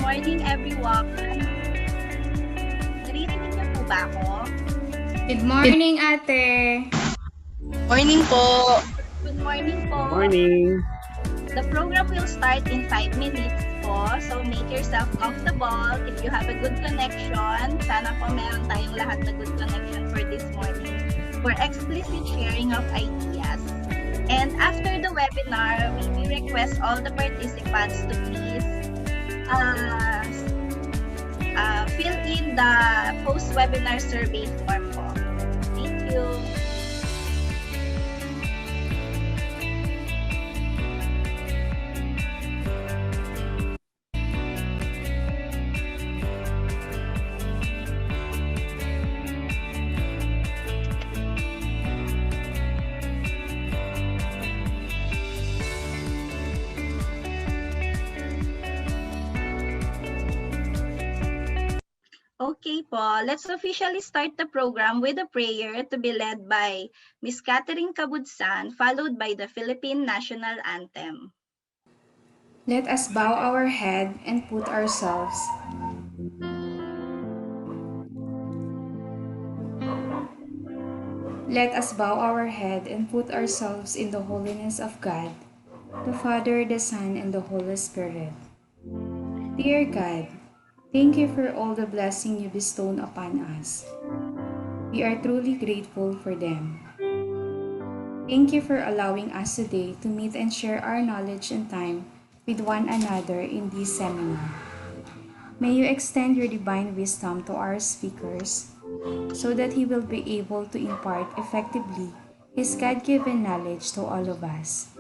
morning, everyone. Naririnig niyo po ba ako? Good morning, ate. Morning po. Good morning po. Morning. The program will start in 5 minutes po. So make yourself comfortable. If you have a good connection, sana po meron tayong lahat na good connection for this morning for explicit sharing of ideas. And after the webinar, we request all the participants to please fill in the post-webinar survey form po. Thank you. Okay po, let's officially start the program with a prayer to be led by Ms. Catherine Cabudsan, followed by the Philippine National Anthem. Let us bow our head and put ourselves. Let us bow our head and put ourselves in the holiness of God, the Father, the Son, and the Holy Spirit. Dear God, thank you for all the blessing you bestowed upon us. We are truly grateful for them. Thank you for allowing us today to meet and share our knowledge and time with one another in this seminar. May you extend your divine wisdom to our speakers so that he will be able to impart effectively his God-given knowledge to all of us.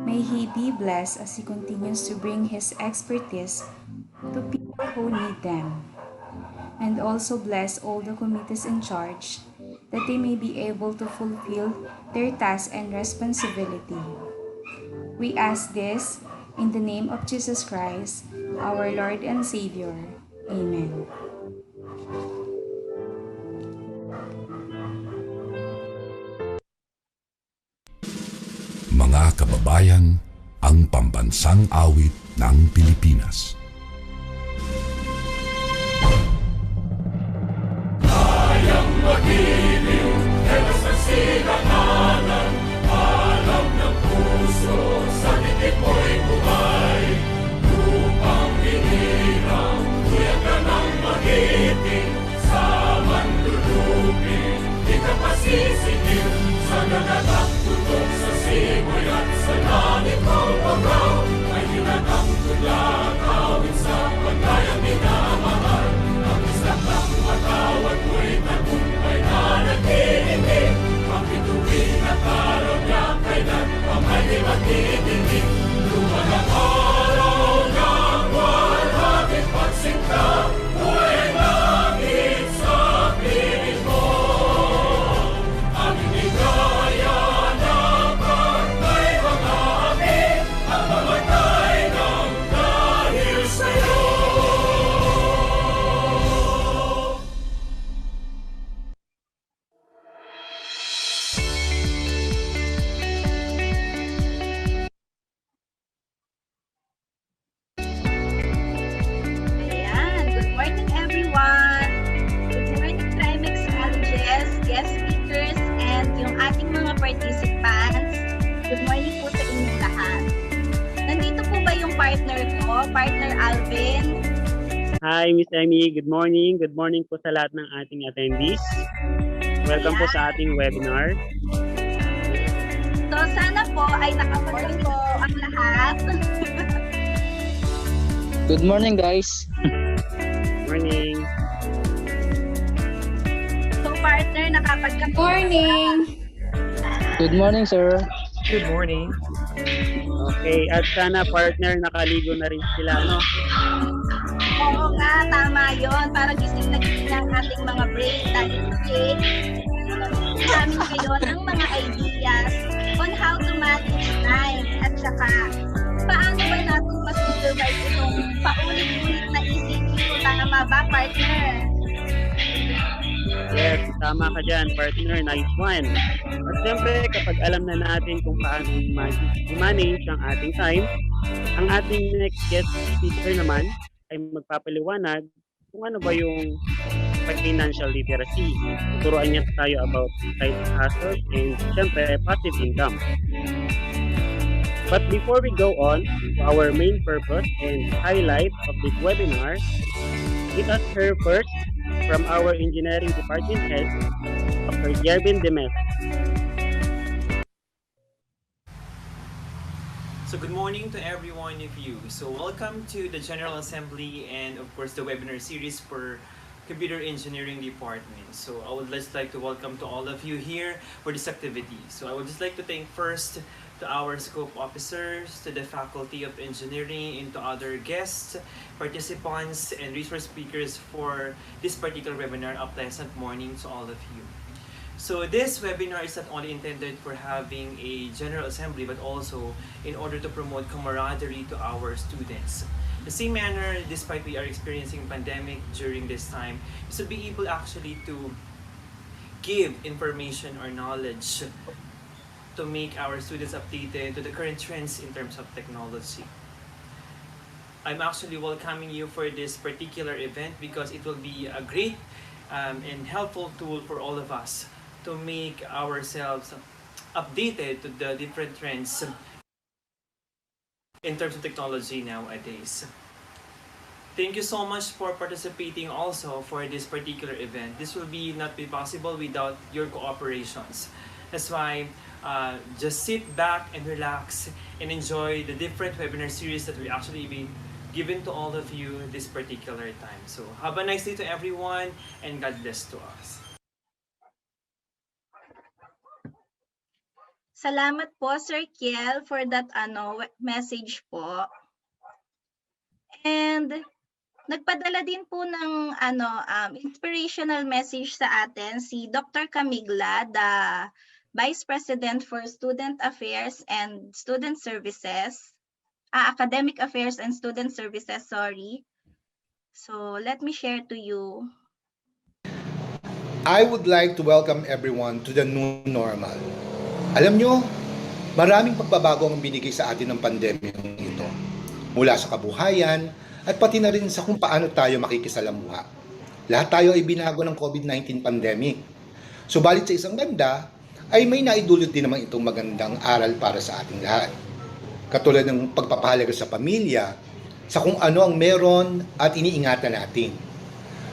May he be blessed as he continues to bring his expertise to people who need them, and also bless all the committees in charge that they may be able to fulfill their tasks and responsibility. We ask this in the name of Jesus Christ, our Lord and Savior. Amen. Mga kababayan, ang pambansang awit ng Pilipinas. Kayang magiliw, helas ng sinakanan, alam ng puso, sa dikit mo'y buhay. Lupang hinirang, kuya ka ng magiting, sa manlulupin, di ka pasisikin, sa nagatak tutok sa simoy at sa langit mong pagaw, ay hinatang tulad, awit sa pagkayang minamahal. Ang isang ng matawad mo'y tagumpay na nagtitindig, makituwin at araw niya kailan pa may di magtitindig. Luman ang araw ng walhati't pagsinta, buhay ang langit sa piling mo. Ang inigaya na pagkay mga amin, ang mamatay ng dahil sa'yo. Ayan, good morning everyone! Good morning Trimex Colleges, guest speakers, and yung ating mga participants. Good morning po sa inyong lahat. Nandito po ba yung partner ko, partner Alvin? Hi, Miss Emmy. Good morning. Good morning po sa lahat ng ating attendees. Welcome po sa ating webinar. So sana po ay nakapag po ang lahat. Good morning, guys. Morning. So partner, nakapagka Morning! Good morning, sir. Good morning. Okay, at sana partner nakaligo na rin sila, no? Oo nga, tama yun. Parang gising na gising ang ating mga brain dahil today, namin ngayon ang mga ideas on how to manage time at saka paano ba natin mas-supervise itong paulit-ulit na ECQ. Tama ba, partner? Yes, tama ka dyan, partner. Nice one. At siyempre, kapag alam na natin kung paano i-manage ang ating time, ang ating next guest speaker naman ay magpapaliwanag kung ano ba yung financial literacy. Tuturuan niya tayo about side hustles and syempre passive income. But before we go on to our main purpose and highlight of this webinar, let us hear first from our engineering department head, Dr. Gervin Demes. So good morning to every one of you. So welcome to the General Assembly and of course the webinar series for Computer Engineering Department. So I would just like to welcome to all of you here for this activity. So I would just like to thank first to our scope officers, to the Faculty of Engineering, and to other guests, participants, and resource speakers for this particular webinar. A pleasant morning to all of you. So this webinar is not only intended for having a general assembly, but also in order to promote camaraderie to our students. The same manner, despite we are experiencing pandemic during this time, is to be able actually to give information or knowledge to make our students updated to the current trends in terms of technology. I'm actually welcoming you for this particular event because it will be a great and helpful tool for all of us to make ourselves updated to the different trends in terms of technology nowadays. Thank you so much for participating also for this particular event. This will not be possible without your cooperations. That's why just sit back and relax and enjoy the different webinar series that we actually be given to all of you this particular time. So have a nice day to everyone and God bless to us. Salamat po, Sir Kiel, for that message po. And nagpadala din po ng inspirational message sa atin si Dr. Camigla, the Vice President for Student Affairs and Student Services, Academic Affairs and Student Services, sorry. So let me share to you. I would like to welcome everyone to the new normal. Alam nyo, maraming pagbabago ang binigay sa atin ng pandemyang ito. Mula sa kabuhayan at pati na rin sa kung paano tayo makikisalamuha. Lahat tayo ay binago ng COVID-19 pandemic. Subalit sa isang banda, ay may naidulot din naman itong magandang aral para sa ating lahat. Katulad ng pagpapahalaga sa pamilya, sa kung ano ang meron at iniingatan natin.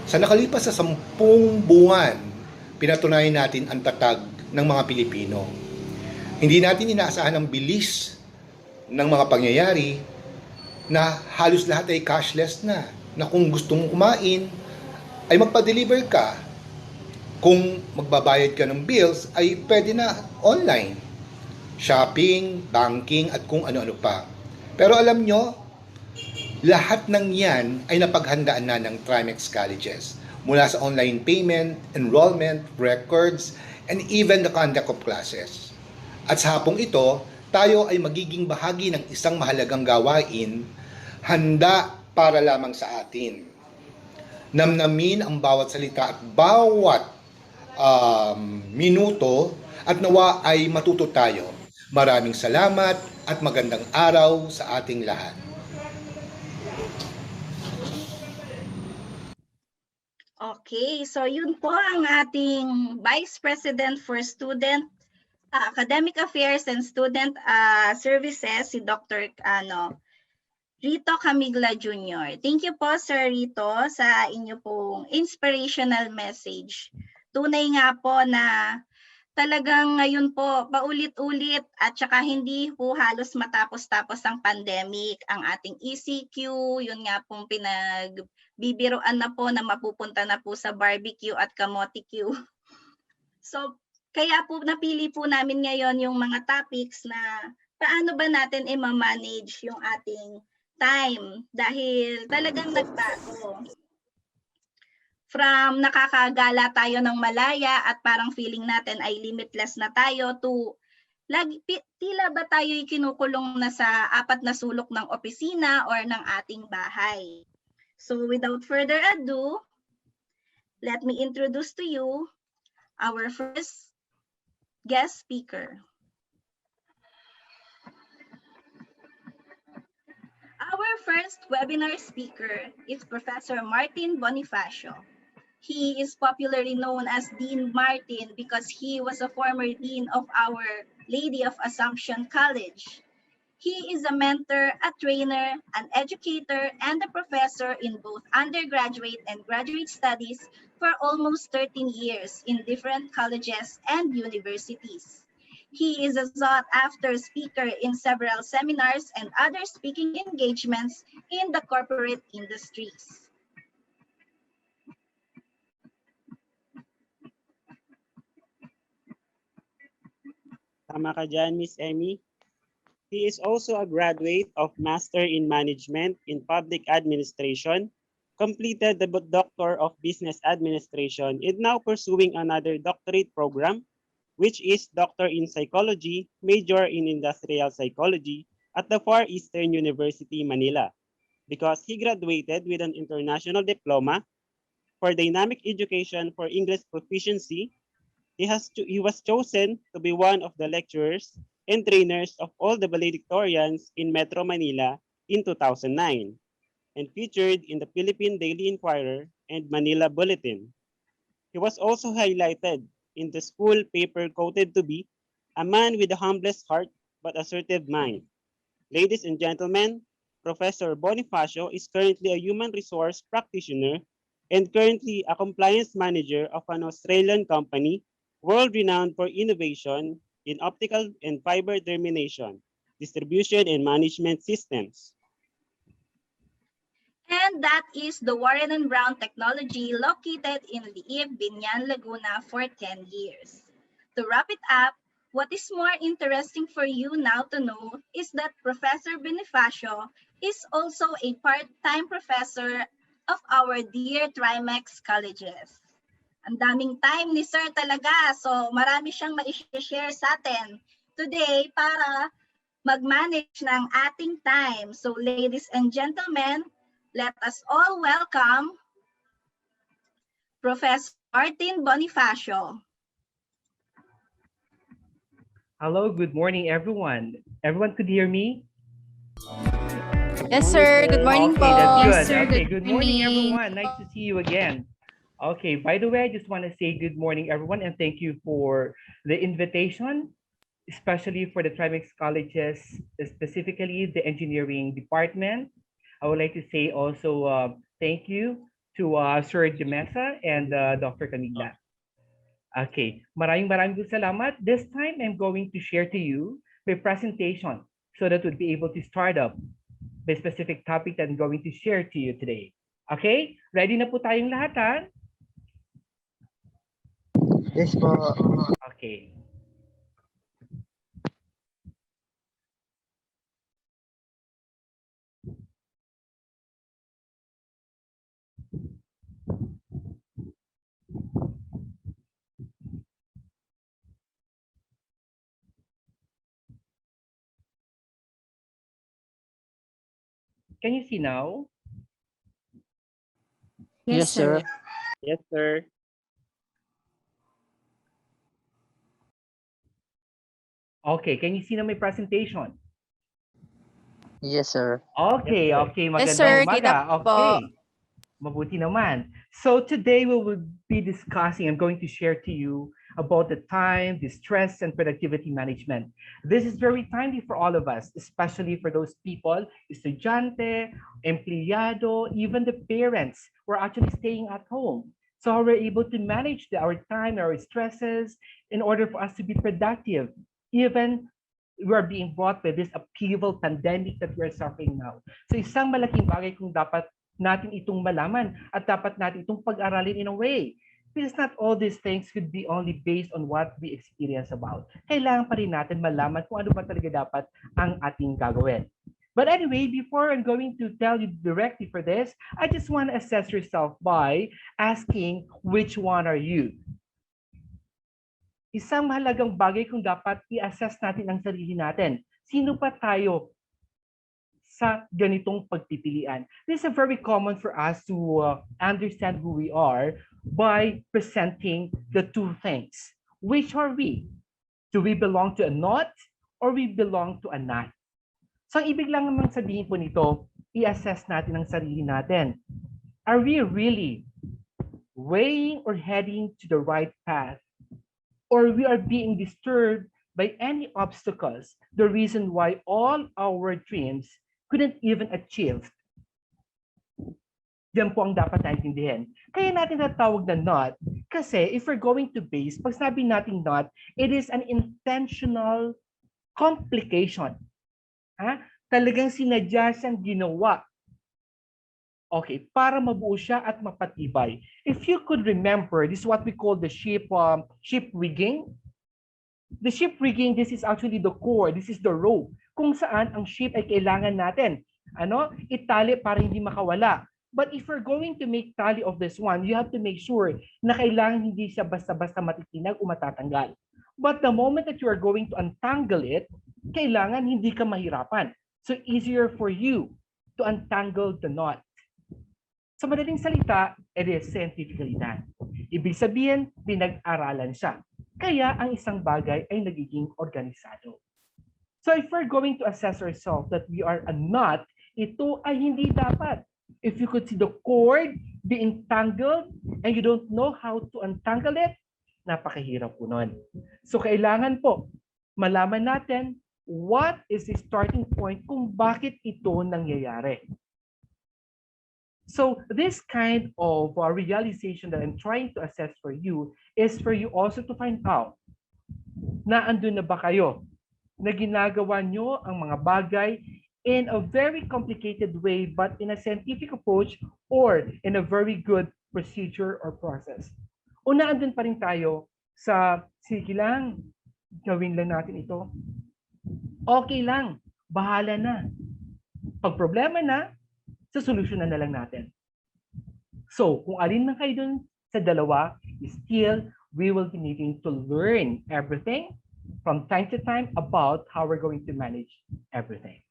Sa nakalipas sa 10 buwan, pinatunayan natin ang tatag ng mga Pilipino. Hindi natin inaasahan ang bilis ng mga pangyayari na halos lahat ay cashless na kung gusto mong kumain, ay magpa-deliver ka. Kung magbabayad ka ng bills, ay pwede na online. Shopping, banking, at kung ano-ano pa. Pero alam nyo, lahat ng yan ay napaghandaan na ng Trimex Colleges. Mula sa online payment, enrollment, records, and even the conduct of classes. At sa hapong ito, tayo ay magiging bahagi ng isang mahalagang gawain, handa para lamang sa atin. Namnamin ang bawat salita at bawat minuto at nawa ay matuto tayo. Maraming salamat at magandang araw sa ating lahat. Okay, so yun po ang ating Vice President for Student Academic Affairs and Student Services, si Dr. Rito Camigla Jr. Thank you po, Sir Rito, sa inyo pong inspirational message. Tunay nga po na talagang ngayon po, paulit-ulit at saka hindi po halos matapos-tapos ang pandemic. Ang ating ECQ, yun nga pong pinagbibiroan na po na mapupunta na po sa barbecue at kamote Q. So, kaya po napili po namin ngayon yung mga topics na paano ba natin i-manage yung ating time dahil talagang nagbago. From nakakagala tayo ng malaya at parang feeling natin ay limitless na tayo to tila ba tayo'y kinukulong na sa 4 na sulok ng opisina or ng ating bahay. So without further ado, let me introduce to you our first guest speaker. Our first webinar speaker is Professor Martin Bonifacio. He is popularly known as Dean Martin because he was a former dean of Our Lady of Assumption College. He is a mentor, a trainer, an educator, and a professor in both undergraduate and graduate studies for almost 13 years in different colleges and universities. He is a sought-after speaker in several seminars and other speaking engagements in the corporate industries. Tama ka dyan, Miss Emmy. He is also a graduate of Master in Management in Public Administration, completed the Doctor of Business Administration, and now pursuing another doctorate program, which is Doctor in Psychology, major in Industrial Psychology at the Far Eastern University, Manila, because he graduated with an international diploma for dynamic education for English proficiency. He was chosen to be one of the lecturers and trainers of all the valedictorians in Metro Manila in 2009 and featured in the Philippine Daily Inquirer and Manila Bulletin. He was also highlighted in the school paper quoted to be a man with the humblest heart but assertive mind. Ladies and gentlemen, Professor Bonifacio is currently a human resource practitioner and currently a compliance manager of an Australian company world-renowned for innovation in optical and fiber termination, distribution, and management systems. And that is the Warren and Brown Technology located in Liib, Binyan, Laguna for 10 years. To wrap it up, what is more interesting for you now to know is that Professor Bonifacio is also a part-time professor of our dear Trimex colleges. Ang daming time ni Sir talaga, so marami siyang ma-share sa atin today para mag-manage ng ating time. So ladies and gentlemen, let us all welcome Professor Martin Bonifacio. Hello, good morning, everyone. Everyone could hear me? Yes, sir. Good morning Okay, po. that's good. Yes, sir. Okay, Good good morning, morning. everyone. Nice to see you again. Okay, by the way, I just want to say good morning, everyone, and thank you for the invitation, especially for the Trimex colleges, specifically the engineering department. I would like to say also thank you to Sir Demesa and Dr. Camila. Okay, maraming salamat. This time, I'm going to share to you my presentation so that we'll be able to start up the specific topic that I'm going to share to you today. Okay, ready na po tayong lahat, ha? Yes po. Okay. Can you see now? Yes, Yes, sir. sir. Yes, sir. Okay, can you see na my presentation? Yes, sir. Okay, Yes, sir. okay, Yes, magandang sir. umaga. Kita po. Okay, mabuti naman. So today we will be discussing, I'm going to share to you about the time, the stress, and productivity management. This is very timely for all of us, especially for those people, estudyante, empleyado, even the parents who are actually staying at home. So how we're able to manage our time, our stresses, in order for us to be productive, even we are being brought by this upheaval pandemic that we're suffering now. So isang malaking bagay kung dapat natin itong malaman at dapat natin itong pag-aralin in a way. Because not all these things could be only based on what we experience about. Kailangan pa rin natin malaman kung ano ba talaga dapat ang ating gagawin. But anyway, before I'm going to tell you directly for this, I just want to assess yourself by asking, which one are you? Isang mahalagang bagay kung dapat i-assess natin ang sarili natin. Sino pa tayo sa ganitong pagpipilian? This is very common for us to understand who we are by presenting the two things. Which are we? Do we belong to a not or we belong to a not? So ang ibig lang naman sabihin po nito, i-assess natin ang sarili natin. Are we really weighing or heading to the right path? Or we are being disturbed by any obstacles, the reason why all our dreams couldn't even achieve? Diyan po ang dapat naintindihan. Kaya natin natawag na not kasi if we're going to base, pag sabi natin not, it is an intentional complication. Ha? Talagang sinadya siyang ginawa. Okay, para mabuo siya at mapatibay. If you could remember, this is what we call the ship rigging. The ship rigging, this is actually the core, this is the rope, kung saan ang ship ay kailangan natin itali para hindi makawala. But if we're going to make tally of this one, you have to make sure na kailangan hindi siya basta-basta matitinag o matatanggal. But the moment that you are going to untangle it, kailangan hindi ka mahirapan. So easier for you to untangle the knot. Sa madaling salita, it is scientifically done. Ibig sabihin, pinag-aralan siya. Kaya ang isang bagay ay nagiging organisado. So if we're going to assess ourselves that we are a knot, ito ay hindi dapat. If you could see the cord being tangled and you don't know how to untangle it, napakahirap po nun. So kailangan po malaman natin what is the starting point kung bakit ito nangyayari. So this kind of realization that I'm trying to assess for you is for you also to find out na andun na ba kayo na ginagawa nyo ang mga bagay in a very complicated way but in a scientific approach or in a very good procedure or process. O naandun pa rin tayo sa sige lang, gawin lang natin ito. Okay lang, bahala na. Pag problema na, sasolusyonan na lang natin. So, kung alin man kayo dun sa dalawa, still, we will be needing to learn everything from time to time about how we're going to manage everything.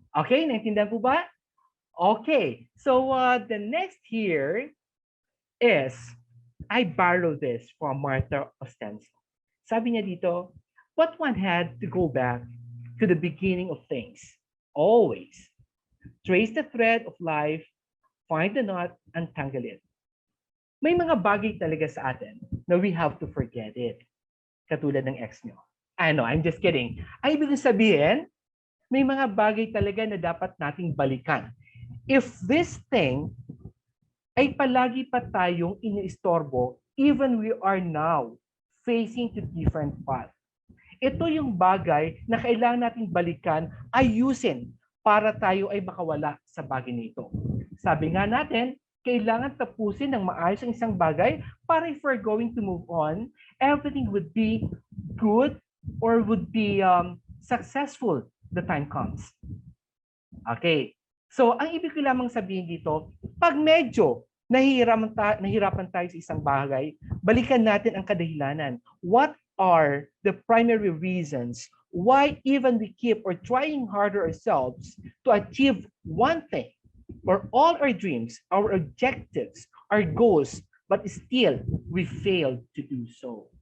Okay, naintindihan po ba? Okay, so the next here is, I borrowed this from Martha Ostenso. Sabi niya dito, but one had to go back to the beginning of things. Always. Trace the thread of life, find the knot, untangle it. May mga bagay talaga sa atin na we have to forget it. Katulad ng ex nyo. I know, I'm just kidding. Ay, ibig sabihin, may mga bagay talaga na dapat nating balikan. If this thing ay palagi pa tayong iniistorbo, even we are now facing to different path. Ito yung bagay na kailangan nating balikan, ayusin para tayo ay makawala sa bagay nito. Sabi nga natin, kailangan tapusin ng maayos ang isang bagay para if we're going to move on, everything would be good or would be successful the time comes. Okay. So, ang ibig ko lamang sabihin dito, pag medyo nahihirapan tayo sa isang bagay, balikan natin ang kadahilanan. What are the primary reasons why even we keep or trying harder ourselves to achieve one thing or all our dreams, our objectives, our goals, but still we fail to do so?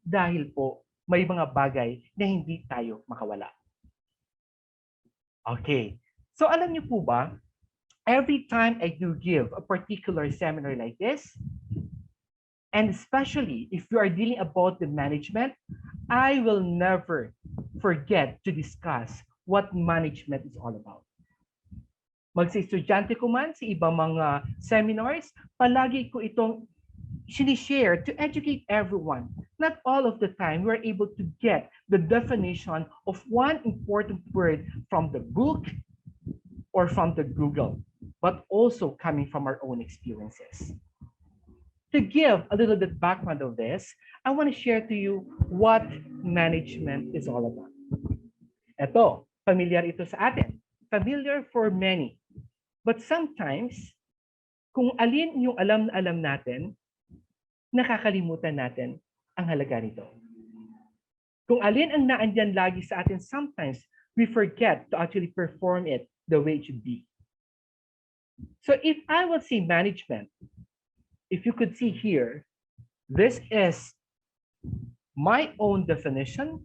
Dahil po, may mga bagay na hindi tayo makawala. Okay. So alam niyo po ba, every time I do give a particular seminar like this, and especially if you are dealing about the management, I will never forget to discuss what management is all about. Magsa-estudyante ko man sa ibang mga seminars, palagi ko itong sinishare to educate everyone. Not all of the time we're able to get the definition of one important word from the book or from the Google, but also coming from our own experiences. To give a little bit background of this, I want to share to you what management is all about. Ito, familiar ito sa atin. Familiar for many. But sometimes, kung alin yung alam na alam natin, nakakalimutan natin ang halaga nito. Kung alin ang naandyan lagi sa atin, sometimes we forget to actually perform it the way it should be. So if I would say management, if you could see here, this is my own definition.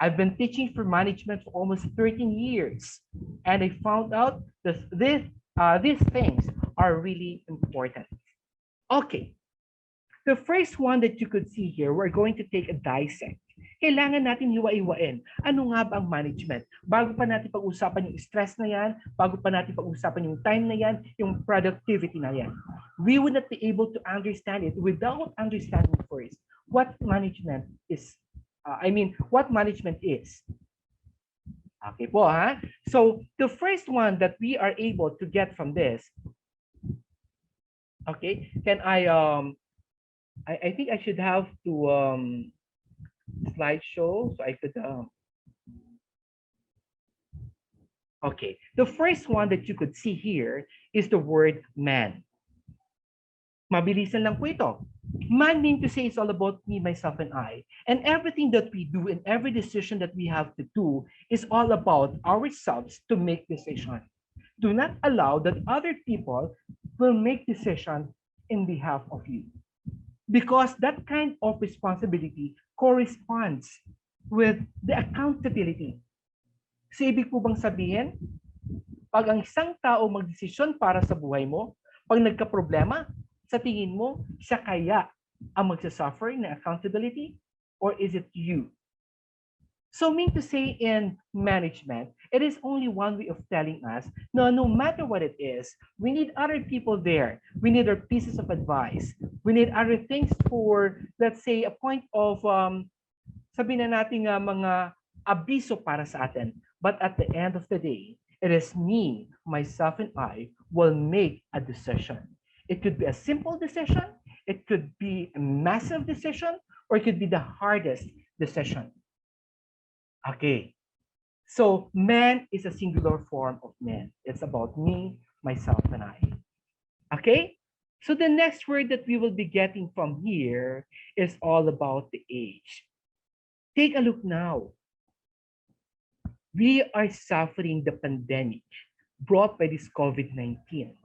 I've been teaching for management for almost 13 years, and I found out that these things are really important. Okay, the first one that you could see here, we're going to take a dissect. Kailangan natin hiwa-hiwain. Ano nga ba ang management? Bago pa natin pag-usapan yung stress na yan, bago pa natin pag-usapan yung time na yan, yung productivity na yan. We would not be able to understand it without understanding first what management is. What management is. Okay po, ha? So, the first one that we are able to get from this, okay, can I think I should have to slideshow so I could okay, the first one that you could see here is the word man. Mabilisan lang po ito. Man mean to say it's all about me, myself, and I. And everything that we do and every decision that we have to do is all about ourselves to make decision. Do not allow that other people will make decision in behalf of you. Because that kind of responsibility corresponds with the accountability. So ibig po bang sabihin, pag ang isang tao magdesisyon para sa buhay mo, pag nagka-problema, sa tingin mo, siya kaya ang magsasuffer ng accountability? Or is it you? So mean to say in management, it is only one way of telling us, no matter what it is, we need other people there. We need our pieces of advice. We need other things for, let's say, a point of, sabihin na natin mga abiso para sa atin. But at the end of the day, it is me, myself, and I will make a decision. It could be a simple decision, it could be a massive decision, or it could be the hardest decision. Okay, so man is a singular form of man. It's about me, myself, and I. Okay, so the next word that we will be getting from here is all about the age. Take a look now. We are suffering the pandemic brought by this COVID-19.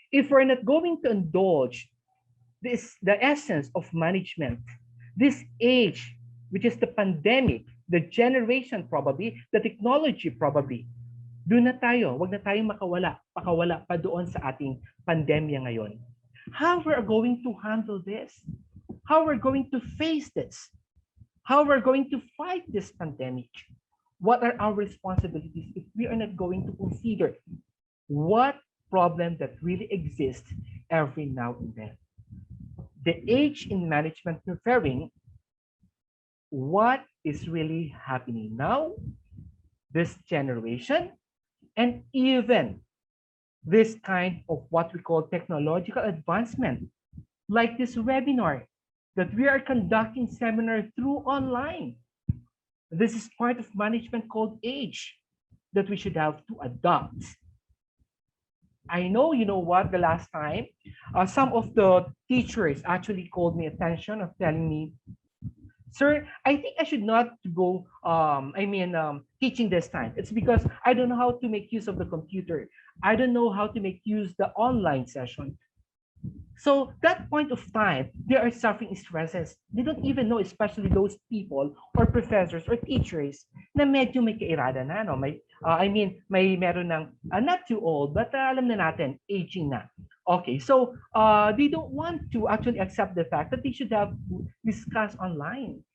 If we're not going to indulge the essence of management, this age, which is the pandemic, the generation probably, the technology probably, doon na tayo, wag na tayong pakawala pa doon sa ating pandemya ngayon. How we're going to handle this? How we're going to face this? How we're going to fight this pandemic? What are our responsibilities if we are not going to consider what problem that really exists every now and then? The age in management referring what is really happening now, this generation, and even this kind of what we call technological advancement, like this webinar that we are conducting seminar through online. This is part of management called age that we should have to adopt. I know, you know what, the last time, some of the teachers actually called me attention of telling me, sir, I think I should not go, teaching this time. It's because I don't know how to make use of the computer. I don't know how to make use the online session. So that point of time, they are suffering stresses. They don't even know, especially those people or professors or teachers na medyo may kairada na, no? May meron ng not too old, but alam na natin, aging na. Okay, so they don't want to actually accept the fact that they should have discussed online.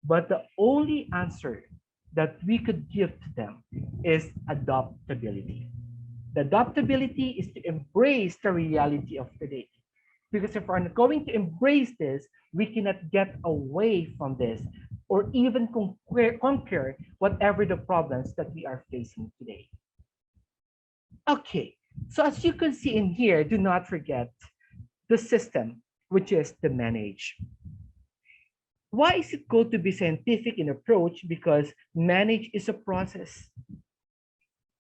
But the only answer that we could give to them is adaptability. The adaptability is to embrace the reality of today. Because if we're not going to embrace this, we cannot get away from this or even conquer whatever the problems that we are facing today. Okay, so as you can see in here, do not forget the system, which is the manage. Why is it good to be scientific in approach? Because manage is a process.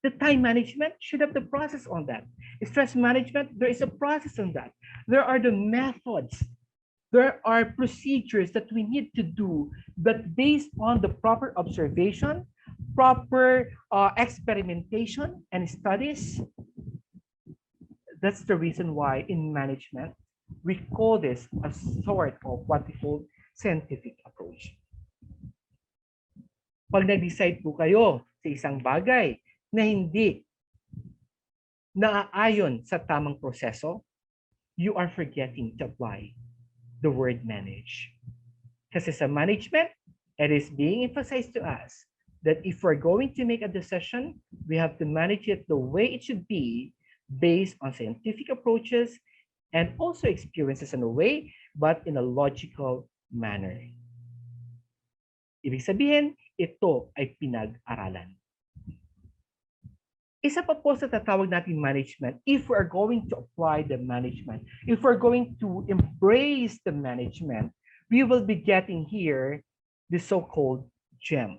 The time management should have the process on that. Stress management, there is a process on that. There are the methods. There are procedures that we need to do, but based on the proper observation, proper experimentation and studies. That's the reason why in management, we call this a sort of what we call scientific approach. Pag nag-decide po kayo sa isang bagay na hindi naaayon sa tamang proseso, you are forgetting to apply the word manage. Kasi sa management, it is being emphasized to us that if we're going to make a decision, we have to manage it the way it should be based on scientific approaches and also experiences in a way, but in a logical manner. Ibig sabihin, ito ay pinag-aralan. Isa pa po sa tatawag natin management, if we're going to apply the management, if we're going to embrace the management, we will be getting here the so-called gem.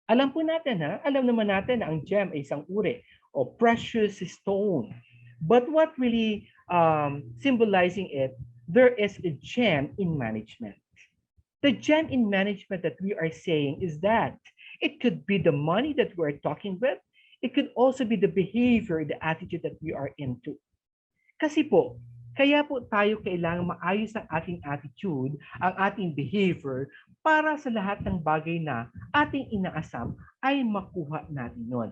Alam po natin, alam naman natin na ang gem ay isang uri o precious stone. But what really symbolizing it, there is a gem in management. The gem in management that we are saying is that it could be the money that we're talking with. It could also be the behavior, the attitude that we are into. Kasi po, kaya po tayo kailangan maayos ang ating attitude, ang ating behavior, para sa lahat ng bagay na ating inaasam ay makuha natin nun.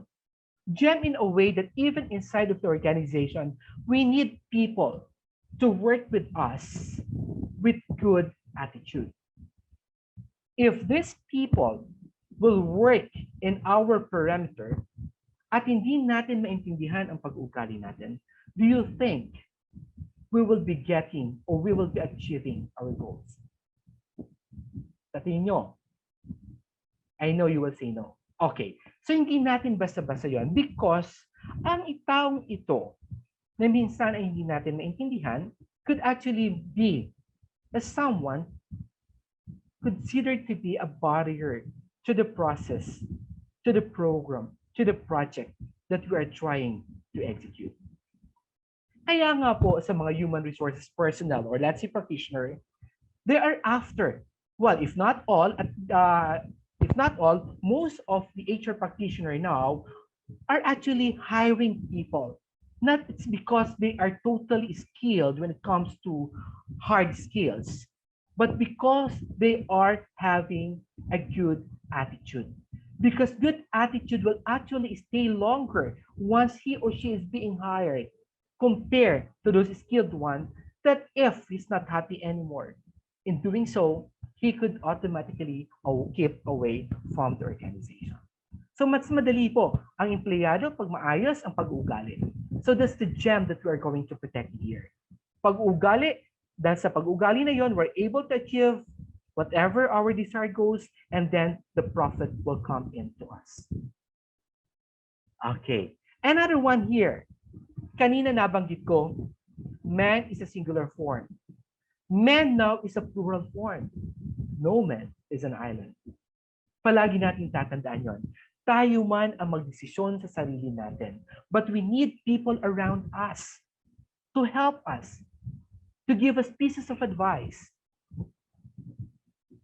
Gem in a way that even inside of the organization, we need people to work with us with good attitude. If these people will work in our perimeter, at hindi natin maintindihan ang pag-uugali natin, do you think we will be getting or we will be achieving our goals? Sa tingin nyo? I know you will say no. Okay. So hindi natin basta-basta yon because ang taong ito na minsan ay hindi natin maintindihan could actually be as someone considered to be a barrier to the process, to the program, to the project that we are trying to execute. Kaya nga po sa mga human resources personnel or let's say practitioner, they are after, well, if not all, most of the HR practitioner now are actually hiring people. Not it's because they are totally skilled when it comes to hard skills, but because they are having a good attitude. Because good attitude will actually stay longer once he or she is being hired compared to those skilled ones that if he's not happy anymore, in doing so, he could automatically keep away from the organization. So mas madali po ang empleyado pag maayos ang pag-uugali. So that's the gem that we are going to protect here. Pag-uugali, dahil sa pag-uugali na yon, we're able to achieve whatever our desire goes, and then the profit will come into us. Okay, another one here. Kanina nabanggit ko, man is a singular form. Man now is a plural form. No man is an island. Palagi natin tatandaan yon. Tayo man ang magdesisyon sa sarili natin. But we need people around us to help us, to give us pieces of advice.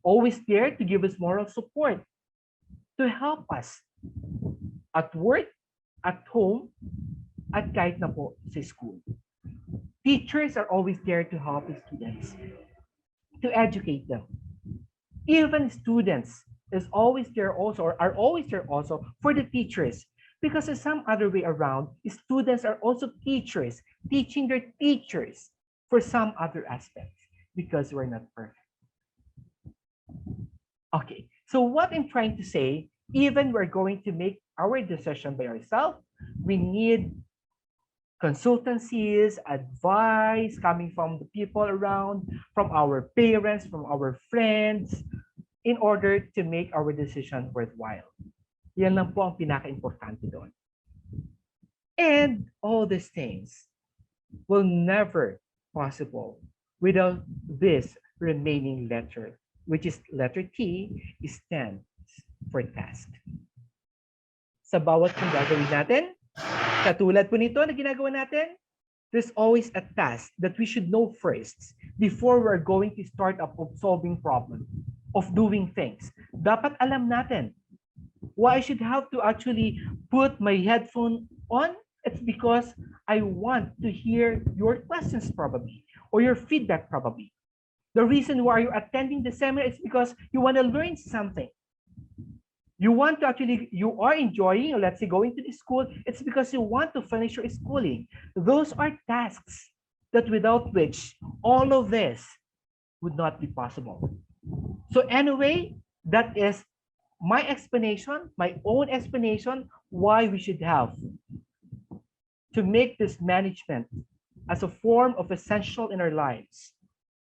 Always there to give us moral support, to help us at work, at home, at kahit na po sa school. Teachers are always there to help the students, to educate them. Even students is always there also, or are always there also for the teachers, because in some other way around, students are also teachers, teaching their teachers for some other aspects, because we're not perfect. Okay, so what I'm trying to say, even we're going to make our decision by ourselves, we need consultancies, advice coming from the people around, from our parents, from our friends, in order to make our decision worthwhile. Yan lang po ang pinaka-importante doon. And all these things will never possible without this remaining letter, which is letter T, stands for task. Sa bawat kung gagawin natin, katulad po nito na ginagawa natin, there's always a task that we should know first before we're going to start up of solving problems, of doing things. Dapat alam natin why I should have to actually put my headphone on. It's because I want to hear your questions probably, or your feedback probably. The reason why you're attending the seminar is because you want to learn something. You want to actually, you are enjoying, or let's say going to the school, it's because you want to finish your schooling. Those are tasks that without which all of this would not be possible. So anyway, that is my explanation, my own explanation, why we should have to make this management as a form of essential in our lives.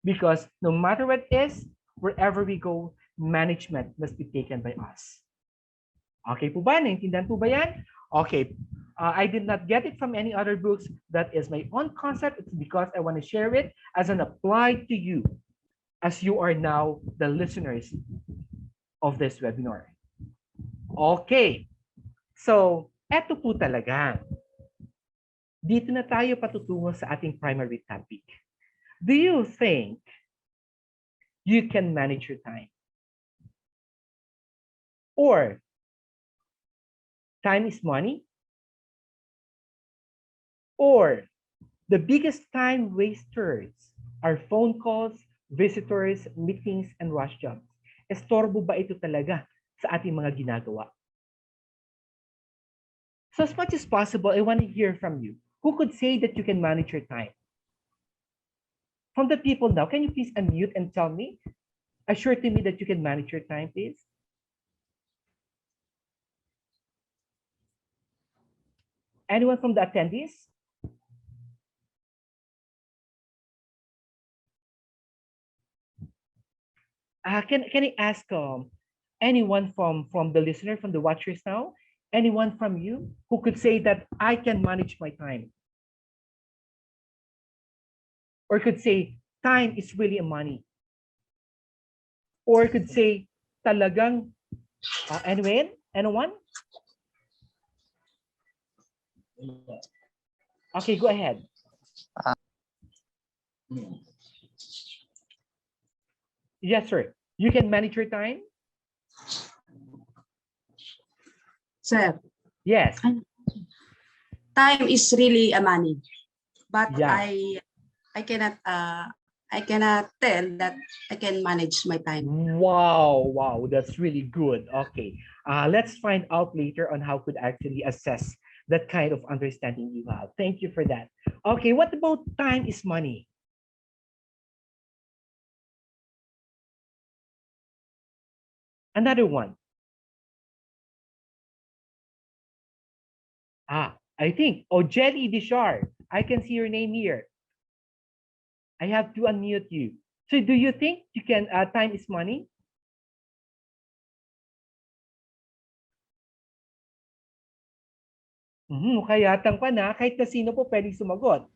Because no matter what it is, wherever we go, management must be taken by us. Okay po ba? Naintindihan po ba yan? Okay. I did not get it from any other books. That is my own concept. It's because I want to share it as an applied to you, as you are now the listeners of this webinar. Okay. So, eto po talaga. Dito na tayo patutungo sa ating primary topic. Do you think you can manage your time? Or time is money? Or the biggest time wasters are phone calls, visitors, meetings, and rush jobs? Estorbo ba ito talaga sa ating mga ginagawa? So as much as possible, I want to hear from you. Who could say that you can manage your time? From the people now, can you please unmute and tell me? Assure to me that you can manage your time, please. Anyone from the attendees? Can I ask anyone from the listener, from the watchers now? Anyone from you who could say that I can manage my time? Or could say time is really a money? Or could say talagang anyone? Okay, go ahead. Yes, sir. You can manage your time? Sir, Yes. time is really a money, but Yeah. I cannot tell that I can manage my time. Wow, that's really good. Okay, let's find out later on how could actually assess that kind of understanding you have. Thank you for that. Okay, what about time is money? Another one. I think, Jelly Dishar, I can see your name here. I have to unmute you. So do you think you can, time is money? Kaya pa na, kahit na sino po pwedeng sumagot.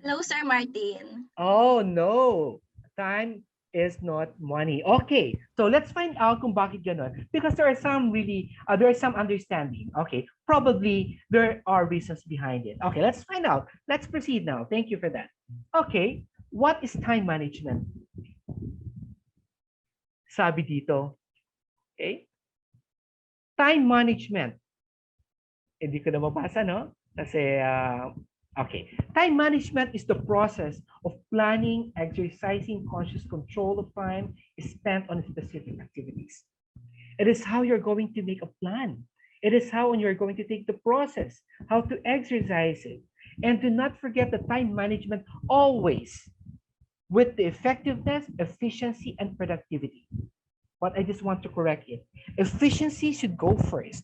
Hello, Sir Martin. Oh, no. Time is not money. Okay, so let's find out kung bakit ganon. Because there are some really, there is some understanding. Okay, probably there are reasons behind it. Okay, let's find out. Let's proceed now. Thank you for that. Okay, what is time management? Sabi dito. Okay. Time management. Hindi ko na mabasa, no? Kasi, okay. Time management is the process of planning, exercising conscious control of time spent on specific activities. It is how you're going to make a plan. It is how you're going to take the process, how to exercise it. And do not forget the time management always with the effectiveness, efficiency, and productivity. But I just want to correct it. Efficiency should go first,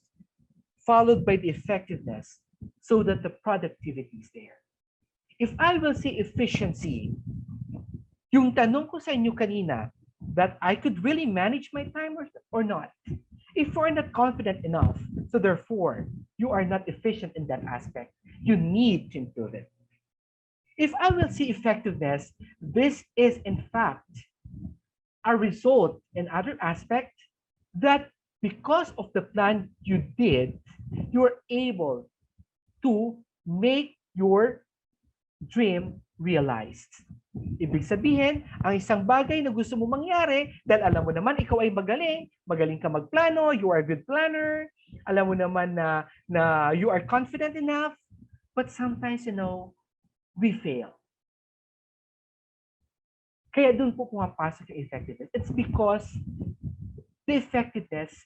followed by the effectiveness, so that the productivity is there. If I will say efficiency, yung tanong ko sa inyo kanina, that I could really manage my time or not. If you're not confident enough, so therefore, you are not efficient in that aspect, you need to improve it. If I will say effectiveness, this is in fact a result in other aspect that because of the plan you did, you're able to make your dream realized. Ibig sabihin, ang isang bagay na gusto mo mangyari, dahil alam mo naman ikaw ay magaling ka magplano, you are a good planner, alam mo naman na you are confident enough, but sometimes, we fail. Kaya doon po pumapasok yung effectiveness. It's because The effectiveness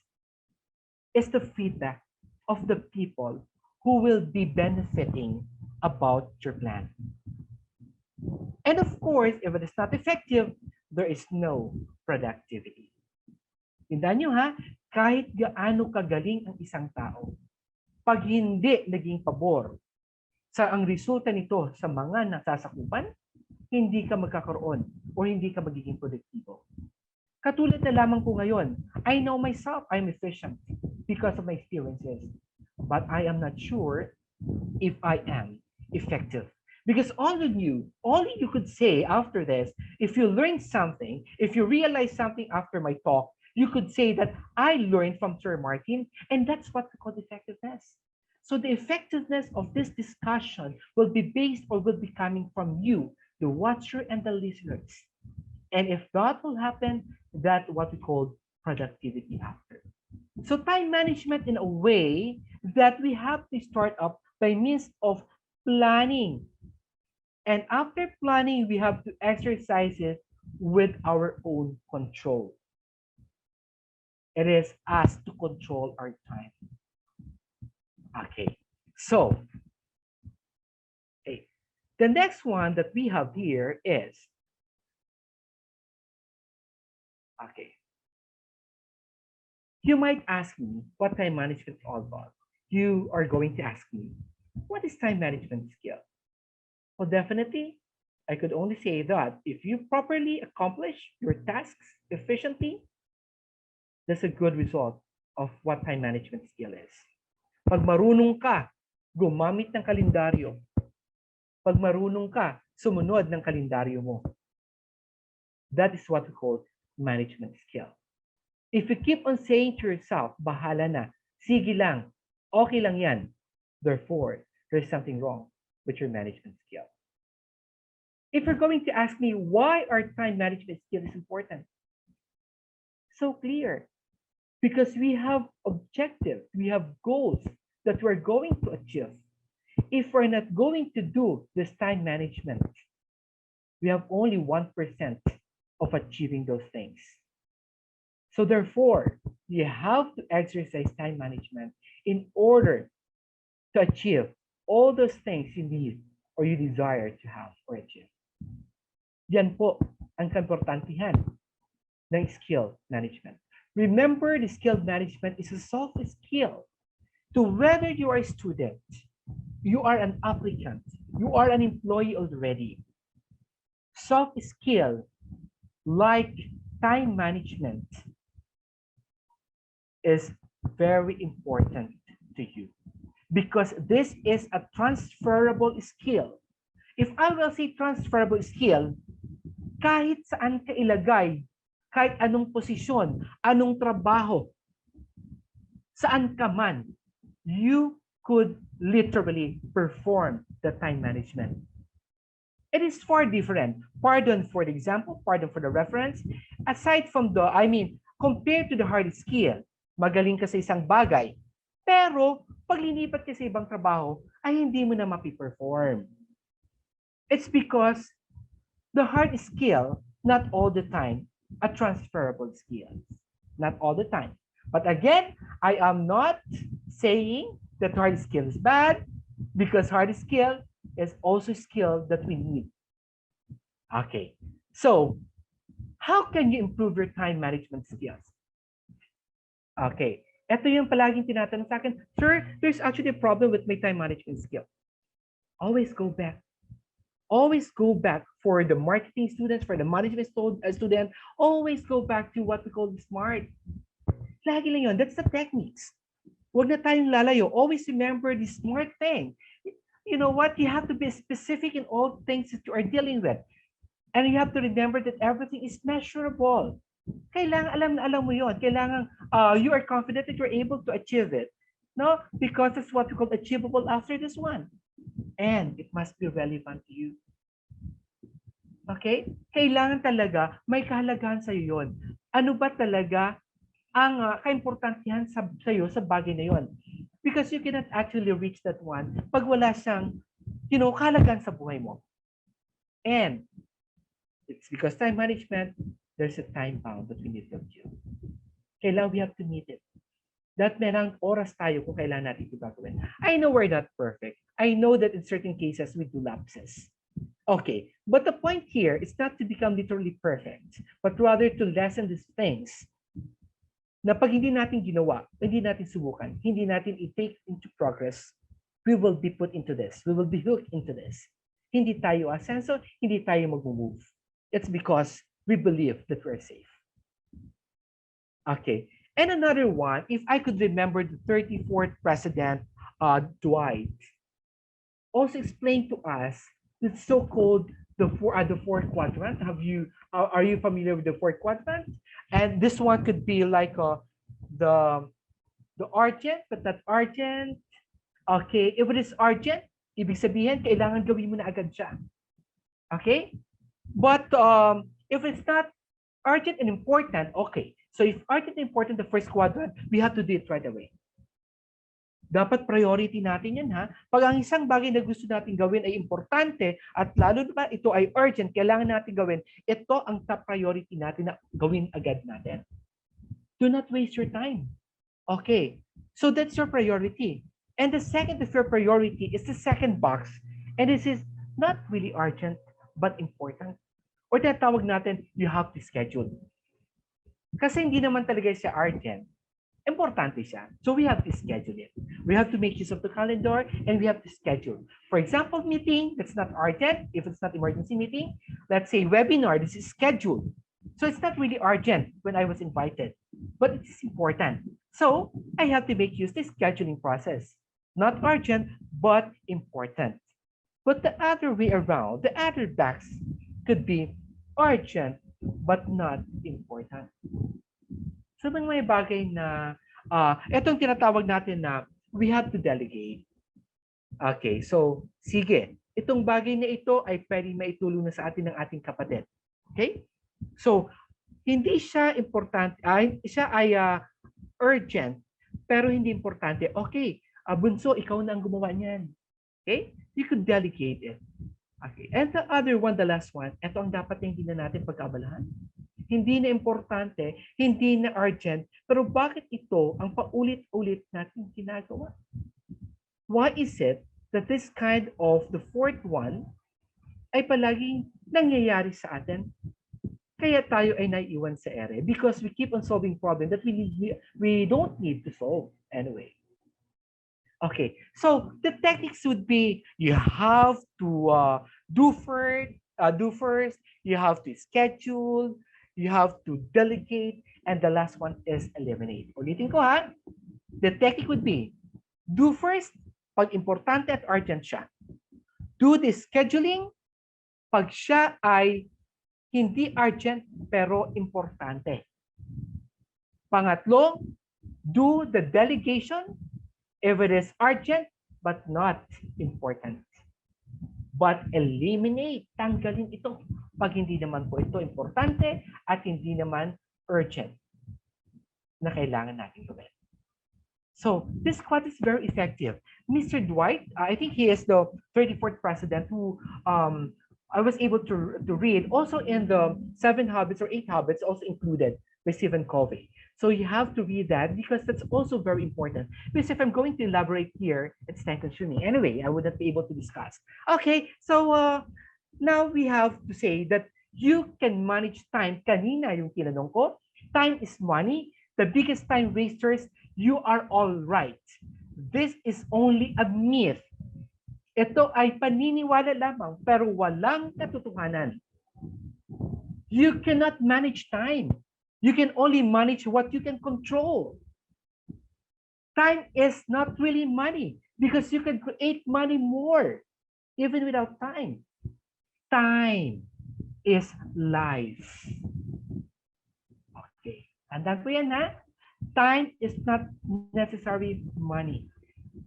is the feedback of the people who will be benefiting about your plan. And of course, if it is not effective, there is no productivity. Tandaan nyo ha, kahit gaano kagaling ang isang tao, pag hindi naging pabor sa ang resulta nito sa mga nasasakupan, hindi ka magkakaroon o hindi ka magiging produktibo. Katulad na lamang po ngayon, I know myself, I'm efficient because of my experiences. But I am not sure if I am effective. Because all you could say after this, if you learned something, if you realize something after my talk, you could say that I learned from Sir Martin, and that's what we call effectiveness. So the effectiveness of this discussion will be based or will be coming from you, the watcher and the listeners. And if that will happen, that's what we call productivity after. So time management in a way that we have to start up by means of planning. And after planning, we have to exercise it with our own control. It is us to control our time. Okay, so the next one that we have here is, okay, you might ask me what time management is all about. You are going to ask me, what is time management skill? Well, definitely, I could only say that if you properly accomplish your tasks efficiently, that's a good result of what time management skill is. Pag marunong ka gumamit ng kalendaryo, pag marunong ka sumunod ng kalendaryo mo, that is what we call management skill. If you keep on saying to yourself, bahala na, sige lang, okay lang yan, therefore, there's something wrong with your management skill. If you're going to ask me why our time management skill is important, so clear. Because we have objectives, we have goals that we're going to achieve. If we're not going to do this time management, we have only 1% of achieving those things. So therefore, you have to exercise time management in order to achieve all those things you need or you desire to have or achieve. Yan po ang kaimportantihan ng skill management. Remember, the skill management is a soft skill to whether you are a student, you are an applicant, you are an employee already. Soft skill like time management is very important to you because this is a transferable skill. If I will say transferable skill, kahit saan ka ilagay, kahit anong posisyon, anong trabaho, saan ka man, you could literally perform the time management. It is far different. Pardon for the example, pardon for the reference. Aside from the, compared to the hard skill, magaling ka sa isang bagay, pero pag linipat ka sa ibang trabaho, ay hindi mo na mapiperform. It's because the hard skill, not all the time, a transferable skill. Not all the time. But again, I am not saying that hard skill is bad because hard skill is also skill that we need. Okay, so how can you improve your time management skills? Okay, ito yung palaging tinatanong sa akin, sir, there's actually a problem with my time management skill. Always go back. Always go back for the marketing students, for the management student, always go back to what we call the SMART. Lagi lang yun. That's the techniques. Huwag na tayong lalayo. Always remember the SMART thing. You know what? You have to be specific in all things that you are dealing with. And you have to remember that everything is measurable. Kailangan alam mo yun. Kailangan you are confident that you're able to achieve it. No? Because it's what we call achievable after this one. And it must be relevant to you. Okay? Kailangan talaga may kahalagahan sa iyo yun. Ano ba talaga ang kaimportantihan sa iyo sa bagay na yun? Because you cannot actually reach that one pag wala siyang, kahalagahan sa buhay mo. And it's because time management, there's a time bound that we need to achieve. Kailangan we have to meet it. That merang oras tayo kung kailan natin ito gagawin. I know we're not perfect. I know that in certain cases we do lapses. Okay, but the point here is not to become literally perfect, but rather to lessen these things na pag hindi natin ginawa, hindi natin subukan, hindi natin i-take into progress, we will be put into this. We will be hooked into this. Hindi tayo asenso, hindi tayo mag-move. It's because we believe that we're safe. Okay, and another one, if I could remember the 34th President, Dwight, also explained to us the so-called the fourth quadrant. Are you familiar with the fourth quadrant? And this one could be like the urgent, but not urgent. Okay, if it is urgent, ibig sabihin kailangan gawin mo na agad siya. Okay, but if it's not urgent and important, okay. So if urgent and important, the first quadrant, we have to do it right away. Dapat priority natin yan, ha? Pag ang isang bagay na gusto natin gawin ay importante at lalo na ito ay urgent, kailangan natin gawin, ito ang top priority natin na gawin agad natin. Do not waste your time. Okay, so that's your priority. And the second of your priority is the second box. And this is not really urgent, but important. Or tinatawag natin, you have to schedule. Kasi hindi naman talaga siya urgent. Importante siya. So we have to schedule it. We have to make use of the calendar and we have to schedule. For example, meeting, that's not urgent. If it's not emergency meeting, let's say webinar, this is scheduled. So it's not really urgent when I was invited, but it is important. So I have to make use of the scheduling process. Not urgent, but important. But the other way around, the other box could be urgent, but not important. So may bagay na, itong tinatawag natin na we have to delegate. Okay, so sige, itong bagay na ito ay pwedeng maitulong na sa atin ng ating kapatid. Okay? So, hindi siya importante, siya ay urgent, pero hindi importante. Okay, bunso, ikaw na ang gumawa niyan. Okay? You could delegate it. Okay, and the other one, the last one, ito ang dapat na hindi na natin pagkabalahan. Hindi na importante, hindi na urgent, pero bakit ito ang paulit-ulit natin ginagawa? Why is it that this kind of the fourth one ay palaging nangyayari sa atin? Kaya tayo ay naiiwan sa ere because we keep on solving problem that we don't need to solve anyway. Okay, so the techniques would be you have to do first, you have to schedule, you have to delegate, and the last one is eliminate. Ulitin ko, ha? The technique would be, do first, pag importante at urgent siya. Do the scheduling, pag siya ay hindi urgent pero importante. Pangatlo, do the delegation, if it is urgent but not important. But eliminate, tanggalin ito pag hindi naman po ito importante at hindi naman urgent na kailangan natin gawin. So this quad is very effective. Mr. Dwight, I think he is the 34th president who I was able to read. Also in the 7 habits or 8 habits also included by Stephen Covey. So you have to read that because that's also very important. Because if I'm going to elaborate here, it's time consuming. Anyway, I wouldn't be able to discuss. Okay, so now we have to say that you can manage time. Kanina yung tinanong ko, time is money. The biggest time wasters, you are all right. This is only a myth. Ito ay paniniwala lamang pero walang katotohanan. You cannot manage time. You can only manage what you can control. Time is not really money because you can create money more even without time. Time is life. Okay. Tandaan po yan, ha? Time is not necessarily money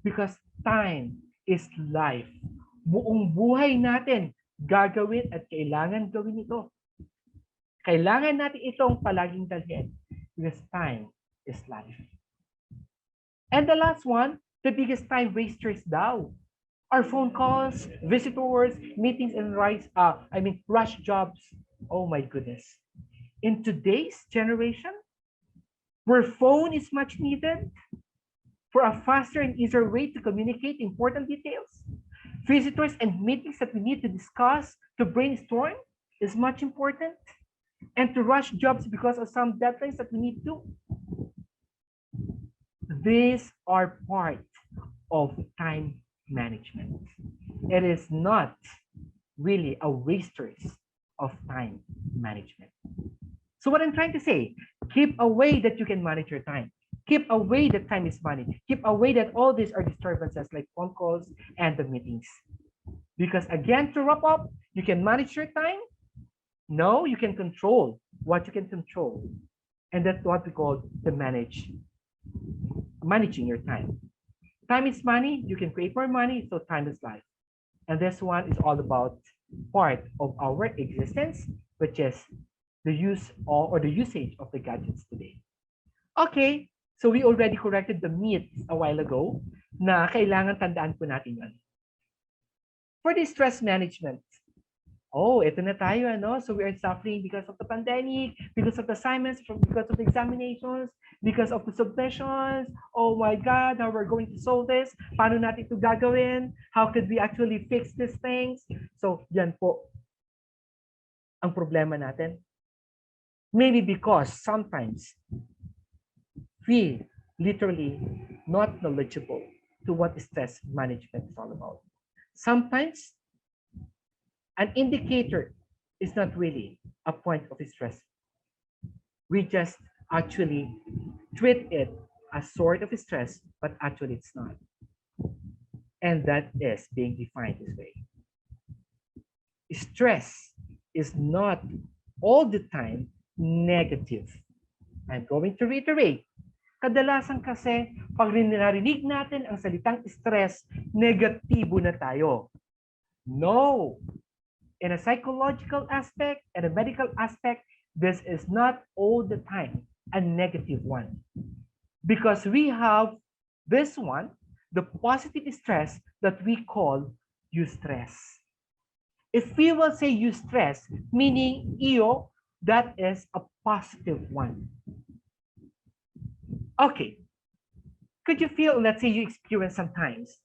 because time is life. Buong buhay natin gagawin at kailangan gawin ito. Kailangan natin itong palaging dalhin because time is life. And the last one, the biggest time wasters daw are phone calls, visitors, meetings, and rush jobs. Oh my goodness. In today's generation, where phone is much needed for a faster and easier way to communicate important details. Visitors and meetings that we need to discuss, to brainstorm is much important. And to rush jobs because of some deadlines that we need to. These are part of time management. It is not really a wasters of time management. So what I'm trying to say, keep away that you can manage your time. Keep away that time is money. Keep away that all these are disturbances like phone calls and the meetings. Because again, to wrap up, you can manage your time. No, you can control what you can control. And that's what we call the managing your time. Time is money. You can create more money. So time is life. And this one is all about part of our existence, which is the use or the usage of the gadgets today. Okay, so we already corrected the myths a while ago na kailangan tandaan po natin yun. For the stress management, oh, ito na tayo, ano? So we are suffering because of the pandemic, because of the assignments, because of the examinations, because of the submissions. Oh my God, how we're going to solve this? Paano natin ito gagawin? How could we actually fix these things? So, yan po ang problema natin. Maybe because sometimes we literally not knowledgeable to what stress management is all about. Sometimes an indicator is not really a point of stress. We just actually treat it as sort of stress, but actually it's not. And that is being defined this way. Stress is not all the time negative. I'm going to reiterate. Kadalasan kasi, pag narinig natin ang salitang stress, negatibo na tayo. No. In a psychological aspect and a medical aspect, this is not all the time a negative one. Because we have this one, the positive stress that we call eustress. If we will say eustress, meaning iyo, that is a positive one. Okay. Could you feel, let's say you experience sometimes,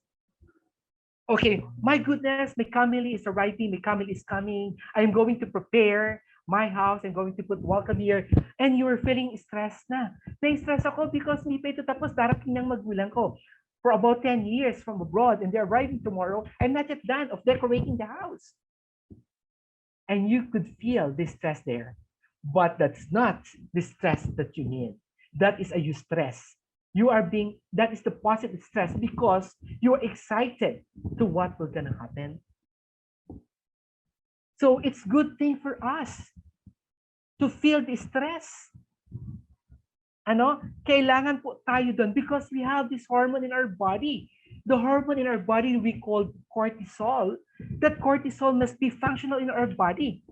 okay, my goodness, my family is arriving, my family is coming, I'm going to prepare my house, I'm going to put welcome here, and you're feeling stressed na. Na-stress ako because hindi pa ito tapos, darating ng magulang ko for about 10 years from abroad, and they're arriving tomorrow, I'm not yet done of decorating the house. And you could feel this stress there, but that's not the stress that you need. That is a eustress. That is the positive stress because you're excited to what will gonna happen. So it's good thing for us to feel the stress. Ano? Kailangan po tayo doon because we have this hormone in our body. The hormone in our body we call cortisol. That cortisol must be functional in our body.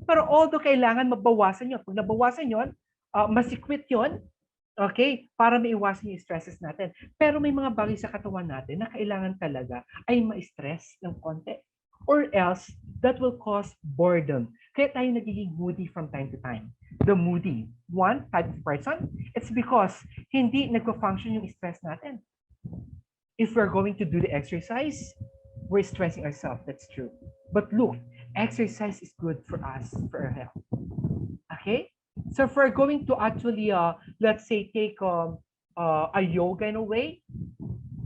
Pero although kailangan mabawasan yun. Pag nabawasan yun, masikwit yun, okay, para maiwasan yung stresses natin. Pero may mga bagay sa katawan natin na kailangan talaga ay ma-stress ng konti. Or else, that will cause boredom. Kaya tayo nagiging moody from time to time. The moody, one type of person, it's because hindi nagpa-function yung stress natin. If we're going to do the exercise, we're stressing ourselves, that's true. But look, exercise is good for us, for our health. Okay? So if we're going to actually, let's say, take a yoga in a way,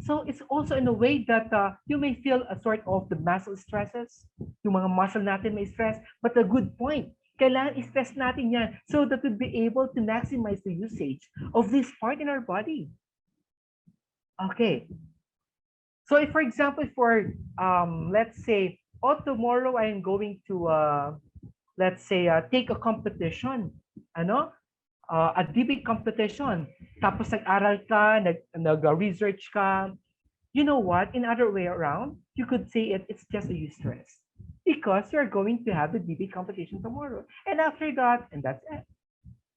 so it's also in a way that you may feel a sort of the muscle stresses, yung mga muscle natin may stress, but a good point, kailangan i-stress natin yan so that we'll be able to maximize the usage of this part in our body. Okay. So if, for example, let's say, tomorrow I'm going to, let's say, take a competition, a debate competition, tapos nag-aral ka, nag-research ka, you know what, in other way around, you could say it's just a eustress because you're going to have the debate competition tomorrow. And after that, and that's it.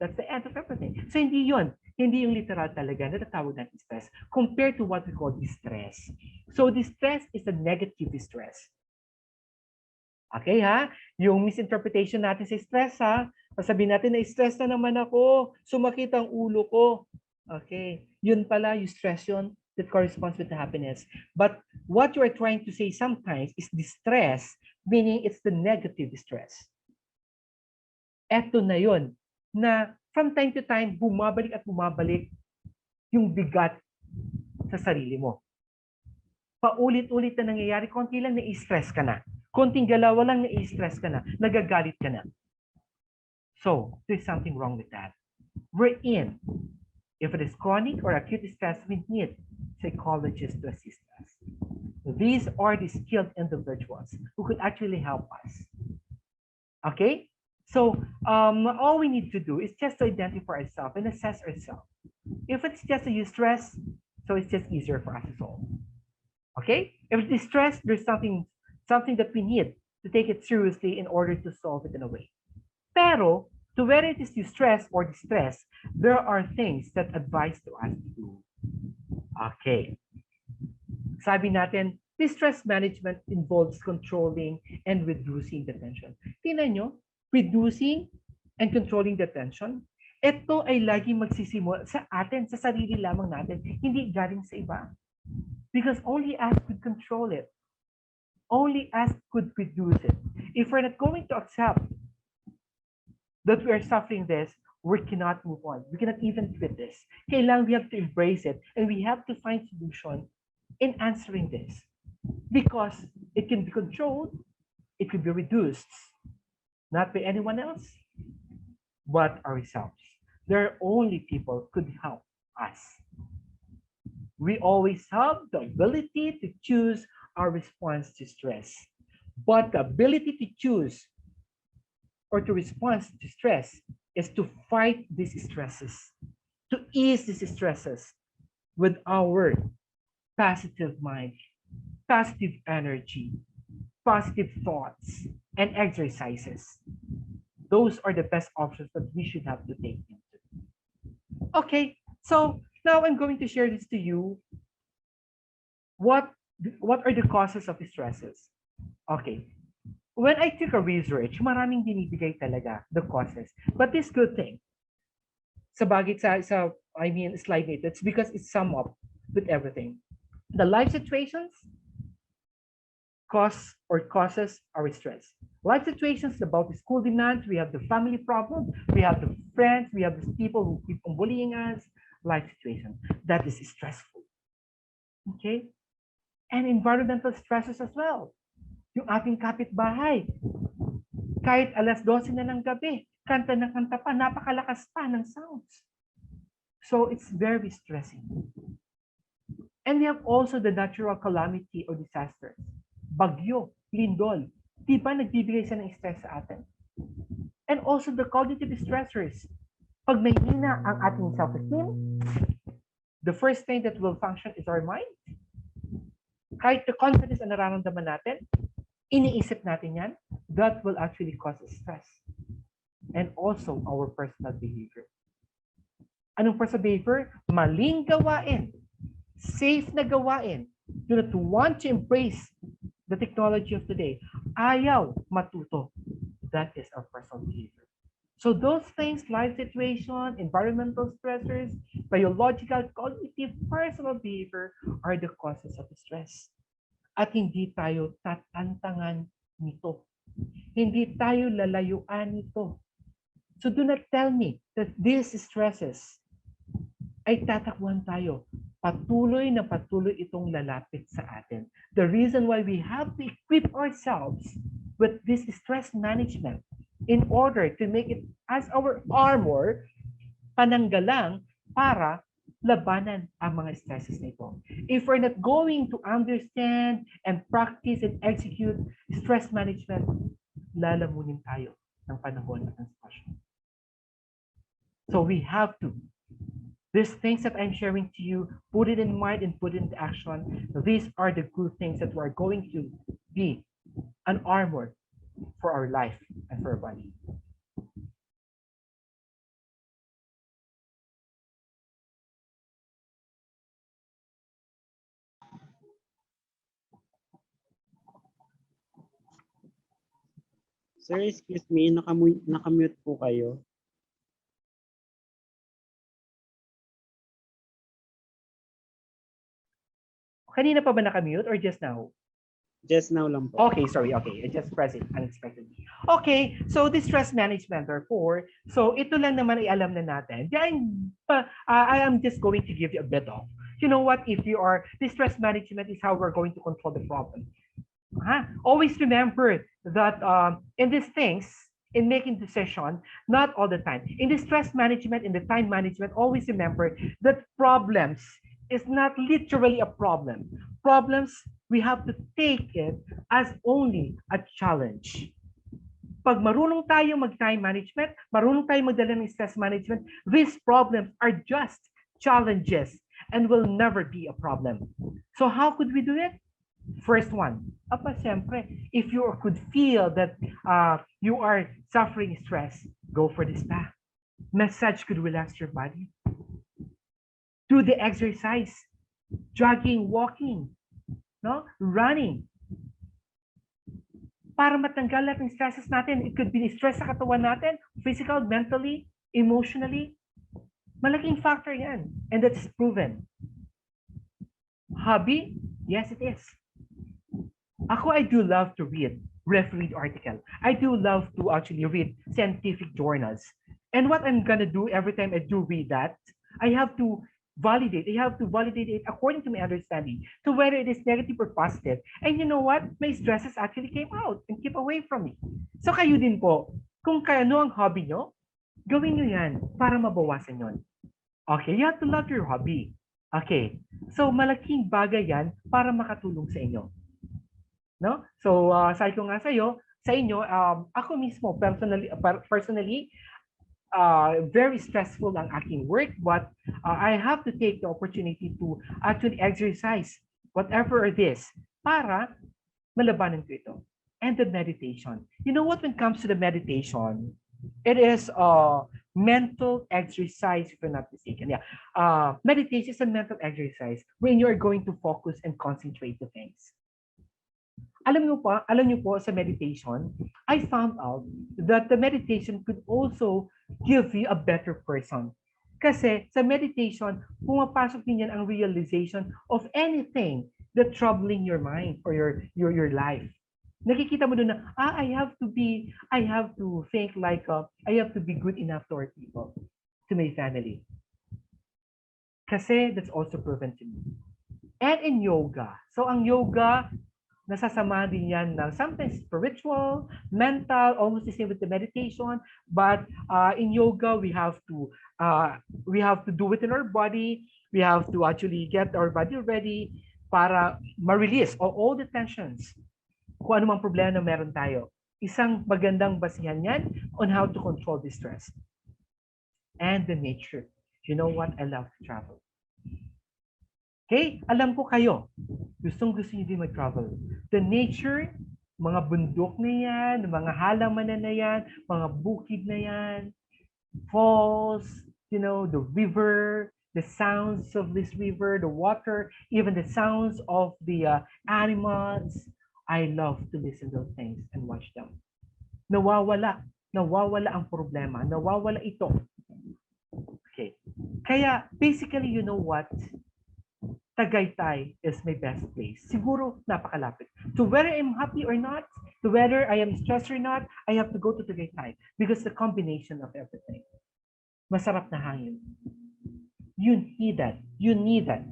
That's the end of everything. So hindi yun. Hindi yung literal talaga na tatawag natin stress compared to what we call distress. So distress is a negative distress. Okay ha? Yung misinterpretation natin sa stress ha, sasabihin natin na stress na naman ako, sumakit ang ulo ko. Okay, yun pala yung stress yun that corresponds with the happiness. But what you are trying to say sometimes is distress, meaning it's the negative stress. Eto na yun, na from time to time, bumabalik at bumabalik yung bigat sa sarili mo. Paulit-ulit na nangyayari, konti lang na-stress ka na. Konting galaw lang na-stress ka na, nagagalit ka na. So, there's something wrong with that. We're in. If it is chronic or acute stress, we need psychologists to assist us. These are the skilled individuals who could actually help us. Okay? So, all we need to do is just to identify ourselves and assess ourselves. If it's just a stress, so it's just easier for us to solve. Okay? If it's stress, there's something that we need to take it seriously in order to solve it in a way. Pero, to whether it is stress or distress, there are things that advise to us to do. Okay. Sabi natin, distress management involves controlling and reducing the tension. Tingnan nyo, reducing and controlling the tension, ito ay laging magsisimula sa atin, sa sarili lamang natin, hindi galing sa iba. Because only us could control it. Only us could reduce it. If we're not going to accept that we are suffering this, we cannot move on. We cannot even quit this. Kailangan we have to embrace it and we have to find solution in answering this. Because it can be controlled, it can be reduced, not by anyone else, but ourselves. There are only people who could help us. We always have the ability to choose our response to stress. But the ability to choose or to respond to stress is to fight these stresses, to ease these stresses with our positive mind, positive energy, positive thoughts, and exercises. Those are the best options that we should have to take into. Okay, so now I'm going to share this to you. What are the causes of stresses? Okay, when I took a research, maraming binibigay talaga the causes. But this good thing, sabagay sa slide nito, it's because it's sum up with everything. The life situations causes our stress. Life situations about the school demands, we have the family problem, we have the friends, we have the people who keep on bullying us. Life situation, that is stressful. Okay? And environmental stresses as well. Yung ating kapitbahay, kahit alas 12 na ng gabi, kanta na kanta pa, napakalakas pa ng sounds. So it's very stressing. And we have also the natural calamity or disasters. Bagyo, lindol, di ba nagbibigay siya ng stress sa atin? And also the cognitive stressors. Pag mahina ang ating self-esteem, the first thing that will function is our mind. Kahit the confidence na nararamdaman natin, iniisip natin yan, that will actually cause stress. And also our personal behavior. Anong personal behavior? Maling gawain, safe na gawain, do not want to embrace the technology of today. Ayaw matuto. That is our personal behavior. So those things, life situation, environmental stressors, biological, cognitive, personal behavior are the causes of stress. At hindi tayo tatantangan nito. Hindi tayo lalayuan nito. So do not tell me that these stresses ay tatakbuhan tayo. Patuloy na patuloy itong lalapit sa atin. The reason why we have to equip ourselves with this stress management in order to make it as our armor, pananggalang para labanan ang mga stresses nito. If we're not going to understand and practice and execute stress management, lalamunin tayo ng panahon at ng sitwasyon. So we have to. These things that I'm sharing to you, put it in mind and put it into action. These are the good things that are going to be an armor for our life and for our body. Sir, excuse me, nakamute po kayo. Kanina pa ba nakamute or just now? Just now lang po. Okay, sorry. Okay, I just pressed it unexpectedly. Okay, so the stress management therefore, so ito lang naman ay alam na natin. I am just going to give you a bit of, you know what, if you are, the stress management is how we're going to control the problem. Always remember that in these things, in making decision, not all the time. In the stress management, in the time management, always remember that problems is not literally a problem. Problems, we have to take it as only a challenge. Pag marunong tayo mag-time management, marunong tayo magdala ng stress management, these problems are just challenges and will never be a problem. So how could we do it? First one, siyempre, if you could feel that you are suffering stress, go for the spa. Massage could relax your body. Do the exercise, jogging, walking, no, running. Para matanggal lahat ng stresses natin. It could be stress sa katawan natin, physical, mentally, emotionally. Malaking factor yan. And that's proven. Hobby? Yes, it is. I do love to read article. I do love to actually read scientific journals. And what I'm gonna do every time I do read that, I have to validate it according to my understanding to whether it is negative or positive. And you know what? My stresses actually came out and keep away from me. So kayo din po, kung ano ang hobby nyo, gawin nyo yan para mabawasan yon. Okay, you have to love your hobby. Okay, so malaking bagay yan para makatulong sa inyo. No? So, sabi ko nga sa inyo, ako mismo, personally, very stressful ang aking work, but I have to take the opportunity to actually exercise whatever it is para malabanan ko ito. And the meditation. You know what, when it comes to the meditation, it is a mental exercise, if I'm not mistaken. Yeah. Meditation is a mental exercise when you're going to focus and concentrate the things. Alam niyo po sa meditation, I found out that the meditation could also give you a better person. Kasi sa meditation, pumapasok din yan ang realization of anything that troubling your mind or your life. Nakikita mo doon na, I have to think like, I have to be good enough to our people, to my family. Kasi that's also proven to me. And in yoga, so ang yoga, nasasama din yan ng sometimes spiritual, mental, almost the same with the meditation. But in yoga, we have to do it in our body. We have to actually get our body ready para ma-release all the tensions. Kung ano mang problema na meron tayo. Isang magandang basihan yan on how to control the stress. And the nature. You know what? I love to travel. Okay, alam ko kayo, gustong-gusto niyo din mag-travel. The nature, mga bundok na yan, mga halaman na yan, mga bukid na yan, falls, you know, the river, the sounds of this river, the water, even the sounds of the animals. I love to listen to those things and watch them. Nawawala ang problema, nawawala ito. Okay, kaya basically, you know what? Tagaytay is my best place. Siguro napakalapit. To whether I'm happy or not, to whether I am stressed or not, I have to go to Tagaytay because the combination of everything. Masarap na hangin. You need that. You need that.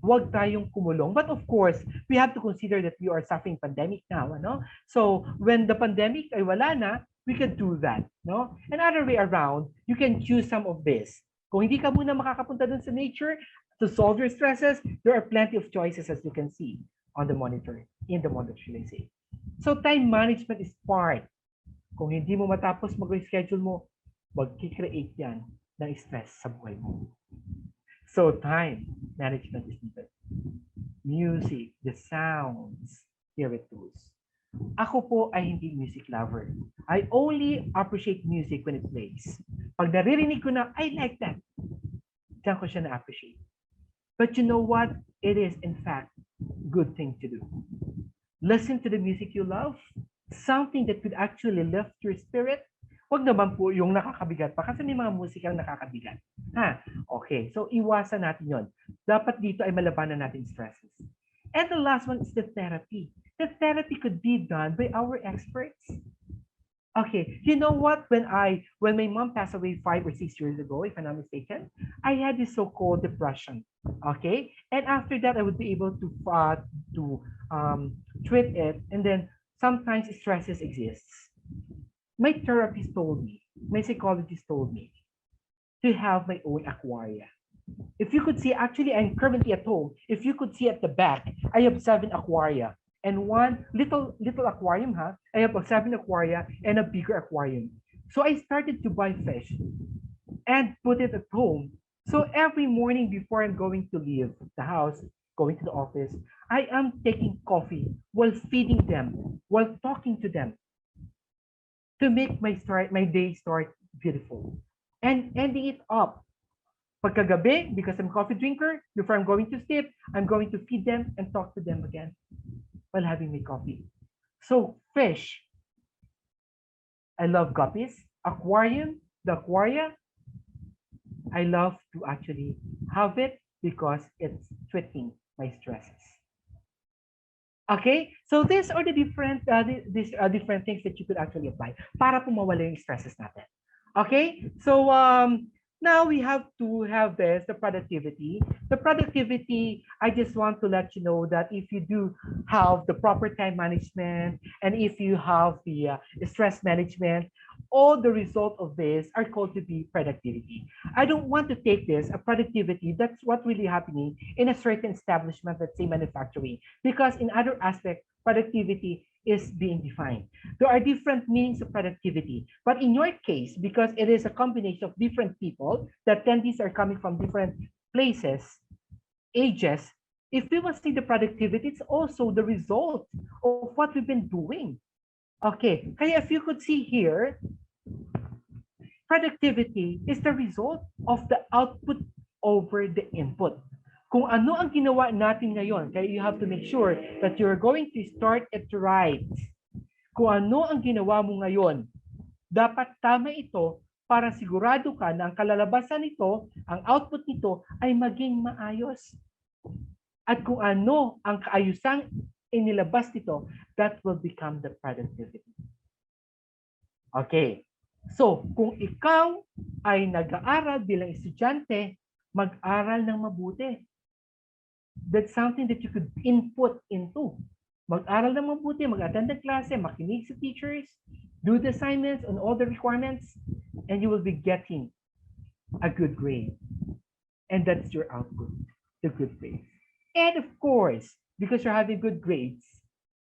Huwag tayong kumulong. But of course, we have to consider that we are suffering pandemic now. Ano? So when the pandemic ay wala na, we can do that. No? And other way around, you can choose some of this. Kung hindi ka muna makakapunta dun sa nature, to solve your stresses, there are plenty of choices as you can see on the monitor, in the monitor, should I say. So time management is part. Kung hindi mo matapos mag-schedule mo, mag-create yan ng stress sa buhay mo. So time management is needed. Music, the sounds, here it goes. Ako po ay hindi music lover. I only appreciate music when it plays. Pag naririnig ko na, I like that. Diyan ko siya na-appreciate. But you know what? It is, in fact, a good thing to do. Listen to the music you love, something that could actually lift your spirit. Wag naman po yung nakakabigat pa kasi may mga musikang nakakabigat. Ha? Okay, so iwasan natin yon. Dapat dito ay malabanan natin stresses. And the last one is the therapy. The therapy could be done by our experts. Okay, you know what? When my mom passed away 5 or 6 years ago, if I'm not mistaken, I had this so-called depression. Okay, and after that, I would be able to treat it, and then sometimes stresses exists. My therapist told me, my psychologist told me, to have my own aquaria. If you could see, actually, I'm currently at home. If you could see at the back, I have 7 aquaria and one little aquarium. I have 7 aquaria and a bigger aquarium. So I started to buy fish and put it at home. So every morning before I'm going to leave the house, going to the office, I am taking coffee while feeding them, while talking to them, to make my day start beautiful. And ending it up, pagkagabi, because I'm a coffee drinker, before I'm going to sleep, I'm going to feed them and talk to them again while having my coffee. So fish, I love guppies. Aquarium, the aquaria, I love to actually have it because it's treating my stresses. Okay, so these are the different different things that you could actually apply para po mawala yung stresses natin. Okay, so now we have to have this, the productivity. The productivity, I just want to let you know that if you do have the proper time management and if you have the stress management, all the result of this are called to be productivity. I don't want to take this, a productivity, that's what really happening in a certain establishment, let's say manufacturing, because in other aspects, productivity is being defined. There are different meanings of productivity, but in your case, because it is a combination of different people, the attendees are coming from different places, ages, if we will see the productivity, it's also the result of what we've been doing. Okay, kaya if you could see here, productivity is the result of the output over the input. Kung ano ang ginawa natin ngayon, kaya you have to make sure that you're going to start it right. Kung ano ang ginawa mo ngayon, dapat tama ito para sigurado ka na ang kalalabasan nito, ang output nito ay maging maayos. At kung ano ang kaayusang inilabas nito, that will become the productivity. Okay. So, kung ikaw ay nag-aaral bilang estudyante, mag-aral ng mabuti. That's something that you could input into. Mag-aral ng mabuti, mag-attend ng klase, makinig sa teachers, do the assignments on all the requirements, and you will be getting a good grade. And that's your output, the good grade. And of course, because you're having good grades,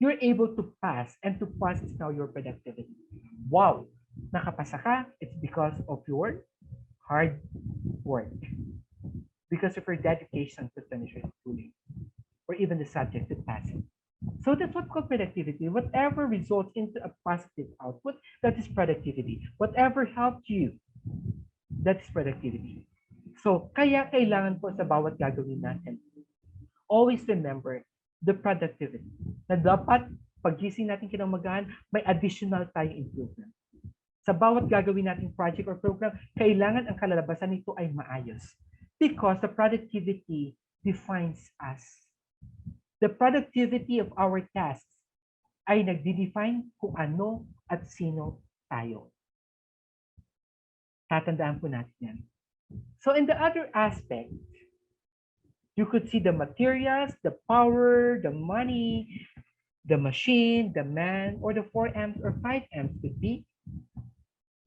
you're able to pass, and to pass is now your productivity. Wow! Nakapasa ka, it's because of your hard work. Because of your dedication to finish your schooling, or even the subject to pass it. So that's what's called productivity. Whatever results into a positive output, that is productivity. Whatever helped you, that's productivity. So kaya kailangan po sa bawat gagawin natin, always remember the productivity. Na dapat pagising natin kinamagahan, may additional tayong improvement. Sa bawat gagawin nating project or program, kailangan ang kalalabasan nito ay maayos. Because the productivity defines us. The productivity of our tasks ay nagdi-define kung ano at sino tayo. Tatandaan po natin yan. So in the other aspect, you could see the materials, the power, the money, the machine, the man, or the 4 amps or 5 amps could be.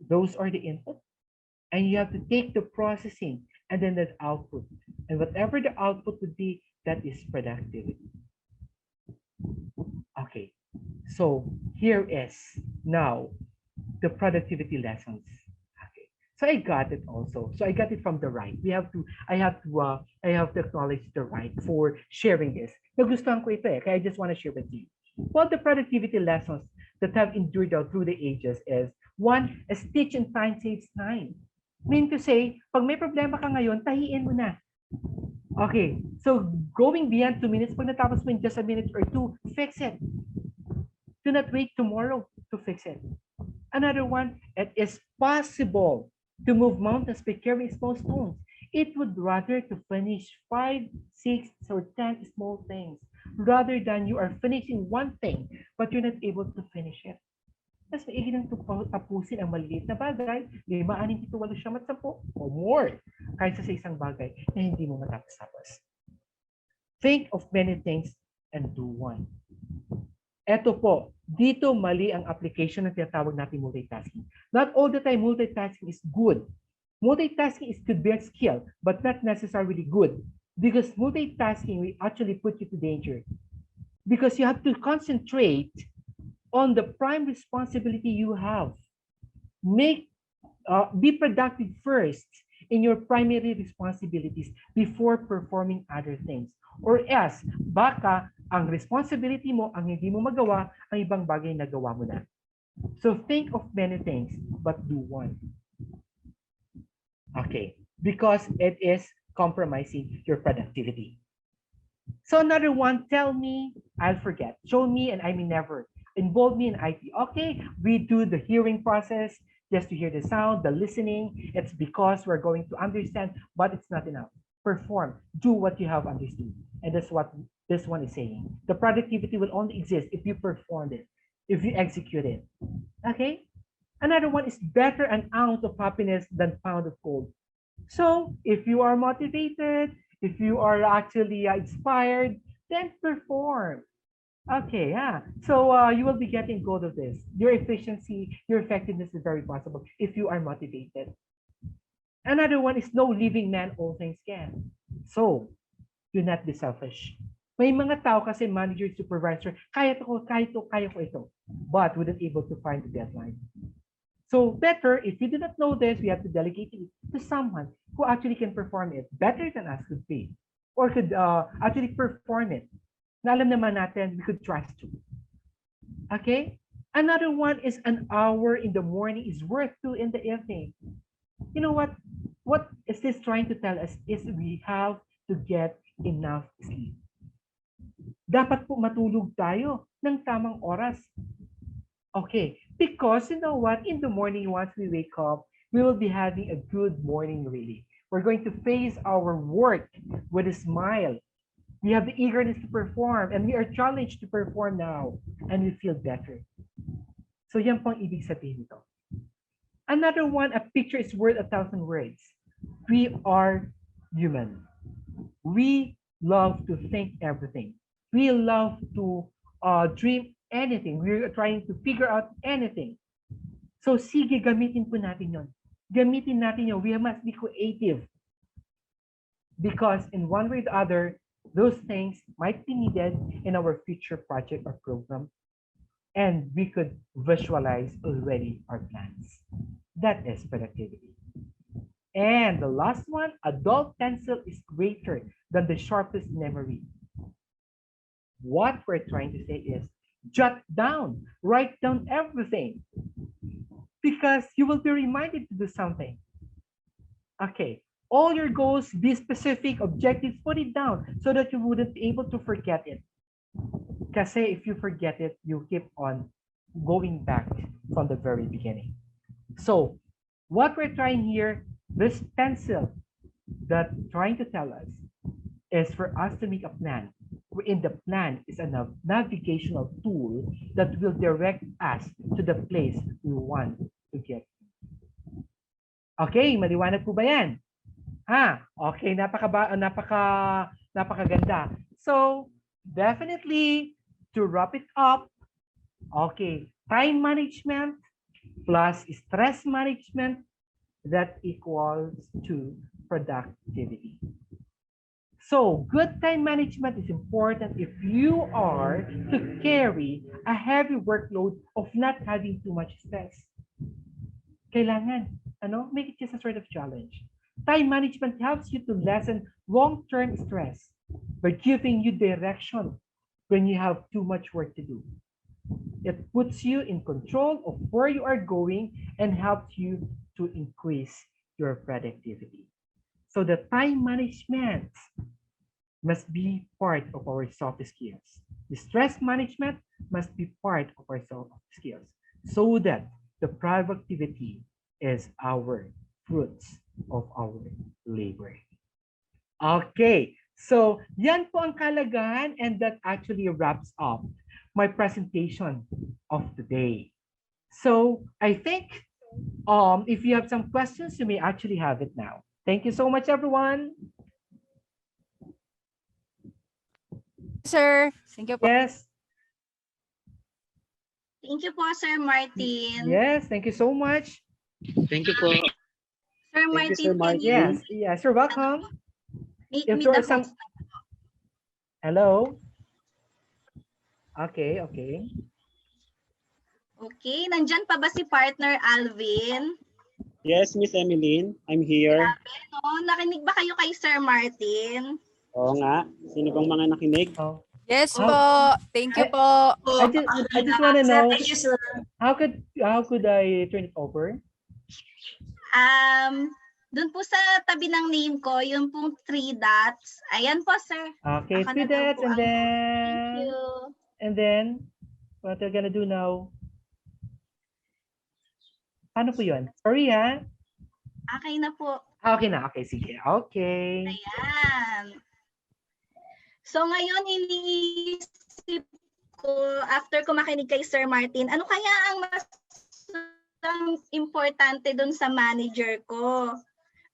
Those are the input. And you have to take the processing and then that output. And whatever the output would be, that is productivity. Okay, so here is now the productivity lessons. Okay, so I got it also. So I got it from the right. I have to acknowledge the right for sharing this. Nagustuhan ko ito kaya I just want to share with you. Well, the productivity lessons that have endured out through the ages is, 1, a stitch in time saves 9. Mean to say, pag may problema ka ngayon, tahiin mo na. Okay, so going beyond 2 minutes, pag natapos mo in just a minute or 2, fix it. Do not wait tomorrow to fix it. Another one, it is possible to move mountains by carrying small stones. It would rather to finish 5, 6, or 10 small things rather than you are finishing one thing but you're not able to finish it. Mas maigi nang tapusin ang maliliit na bagay, 5, 6, 7, 8, 9, 10 o more kaysa sa isang bagay na hindi mo matapos-tapos. Think of many things and do one. Eto po, dito mali ang application ng tinatawag natin multitasking. Not all the time multitasking is good. Multitasking is could be a skill, but not necessarily good. Because multitasking will actually put you to danger. Because you have to concentrate on the prime responsibility you have. Be productive first in your primary responsibilities before performing other things. Or else, baka ang responsibility mo ang hindi mo magawa, ang ibang bagay na gawa mo na. So think of many things, but do one. Okay, because it is compromising your productivity. So another one, tell me, I'll forget. Show me, and I may never. Involve me in IT. Okay, we do the hearing process just to hear the sound, the listening. It's because we're going to understand, but it's not enough. Perform, do what you have understood. And that's what this one is saying. The productivity will only exist if you perform it, if you execute it. Okay? Another one is better an ounce of happiness than pound of gold. So if you are motivated, if you are actually inspired, then perform. Okay, yeah. So you will be getting gold of this. Your efficiency, your effectiveness is very possible if you are motivated. Another one is no living man all things can. So do not be selfish. May mga tao kasi manager, supervisor, kaya ko ito, but wouldn't able to find the deadline. So better, if you do not know this, we have to delegate it to someone who actually can perform it better than us could be, or could actually perform it. Na alam naman natin, we could trust to. Okay? Another one is an hour in the morning is worth 2 in the evening. You know what? What is this trying to tell us is we have to get enough sleep. Dapat po matulog tayo ng tamang oras. Okay, because you know what? In the morning, once we wake up, we will be having a good morning, really. We're going to face our work with a smile. We have the eagerness to perform, and we are challenged to perform now, and we feel better. So yan pong ibig sabihin nito. Another one, a picture is worth 1,000 words. We are human. We love to think everything. We love to dream anything. We're trying to figure out anything. So sige, gamitin po natin yon. Gamitin natin yon. We must be creative. Because in one way or the other, those things might be needed in our future project or program. And we could visualize already our plans. That is productivity. And the last one, a dull pencil is greater than the sharpest memory. What we're trying to say is, jot down, write down everything. Because you will be reminded to do something. Okay, all your goals, be specific, objectives, put it down so that you wouldn't be able to forget it. Kasi if you forget it, you keep on going back from the very beginning. So what we're trying here, this pencil that trying to tell us is for us to make a plan. Wherein the plan is a navigational tool that will direct us to the place we want to get. Okay, maliwanag po ba yan? Okay, napakaganda. So, definitely, to wrap it up, okay, time management plus stress management, that equals to productivity. So good time management is important if you are to carry a heavy workload of not having too much stress. Kailangan, make it just a sort of challenge. Time management helps you to lessen long-term stress by giving you direction when you have too much work to do. It puts you in control of where you are going and helps you to increase your productivity. So the time management must be part of our soft skills. The stress management must be part of our soft skills so that the productivity is our fruits of our labor. Okay, so yan po ang kalagahan, and that actually wraps up my presentation of today. So I think if you have some questions, you may actually have it now. Thank you so much, everyone. Sir. Thank you po. Yes. Thank you po, Sir Martin. Yes, thank you so much. Thank you po. Sir Thank you, Martin, Sir can Martin. you Yes, yes, you're welcome. make If me there the are some... host? Hello? Okay, okay. Okay, nandyan pa ba si partner Alvin? Yes, Miss Emeline, I'm here. Grabe, no? Nakinig ba kayo kay Sir Martin? Oo nga. Sino bang mga nakinig? Oh. Yes How- po. Thank you po. I just want to know, Thank you, sir. how could I turn it over? Doon po sa tabi ng name ko, yung pong 3 dots. Ayan po, sir. Okay, Ako na 3 daw dots, po and ang- Thank then... you. And then, what we're gonna do now? Paano po yun? Sorry, ha? Okay na po. Okay na, okay, sige. Okay. Ayan. So ngayon iniisip ko, after ko makinig kay Sir Martin, ano kaya ang importante doon sa manager ko?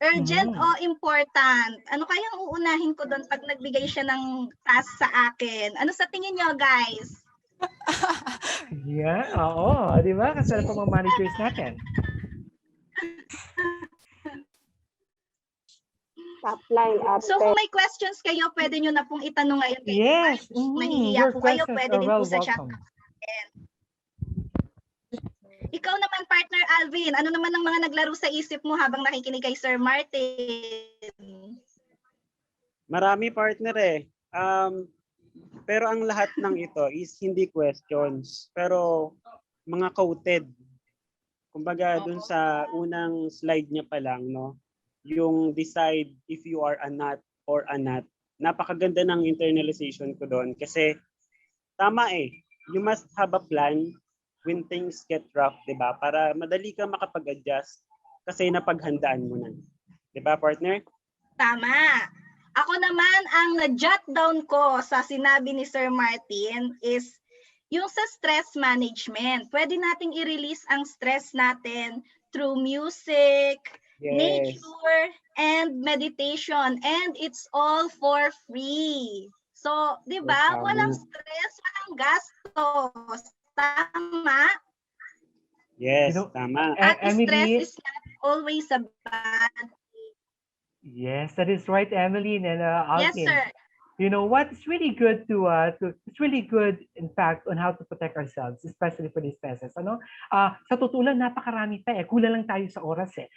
Urgent o important? Ano kaya ang uunahin ko doon pag nagbigay siya ng task sa akin? Ano sa tingin nyo, guys? Yeah, oo. Di ba? Kasama po mga managers natin. So kung may questions kayo, pwede nyo na pong itanong ngayon kay Yes. Nahihiya Your po kayo, questions pwede are din well po sa chat. welcome. Ikaw naman, partner Alvin, ano naman ang mga naglaro sa isip mo habang nakikinig kay Sir Martin? Marami, partner eh. Pero ang lahat ng ito is hindi questions, pero mga quoted. Kumbaga dun sa unang slide niya pa lang, no? Yung decide if you are a nut or a nut. Napakaganda ng internalization ko doon kasi tama eh. You must have a plan when things get rough, 'di ba? Para madali ka makapag-adjust kasi napaghandaan mo na. 'Di ba, partner? Tama. Ako naman, ang na-jot down ko sa sinabi ni Sir Martin is yung sa stress management. Pwede nating i-release ang stress natin through music, nature, and meditation. And it's all for free. So, di ba? Walang stress, walang gastos. Tama? Yes, You know, tama. At Emily, stress is not always a bad. yes, that is right, Emily and Yes, Alvin. sir. You know what? It's really good it's really good, in fact, on how to protect ourselves, especially for these stresses. Ano? Sa totoo lang, napakarami pa eh. Kulang lang tayo sa oras eh.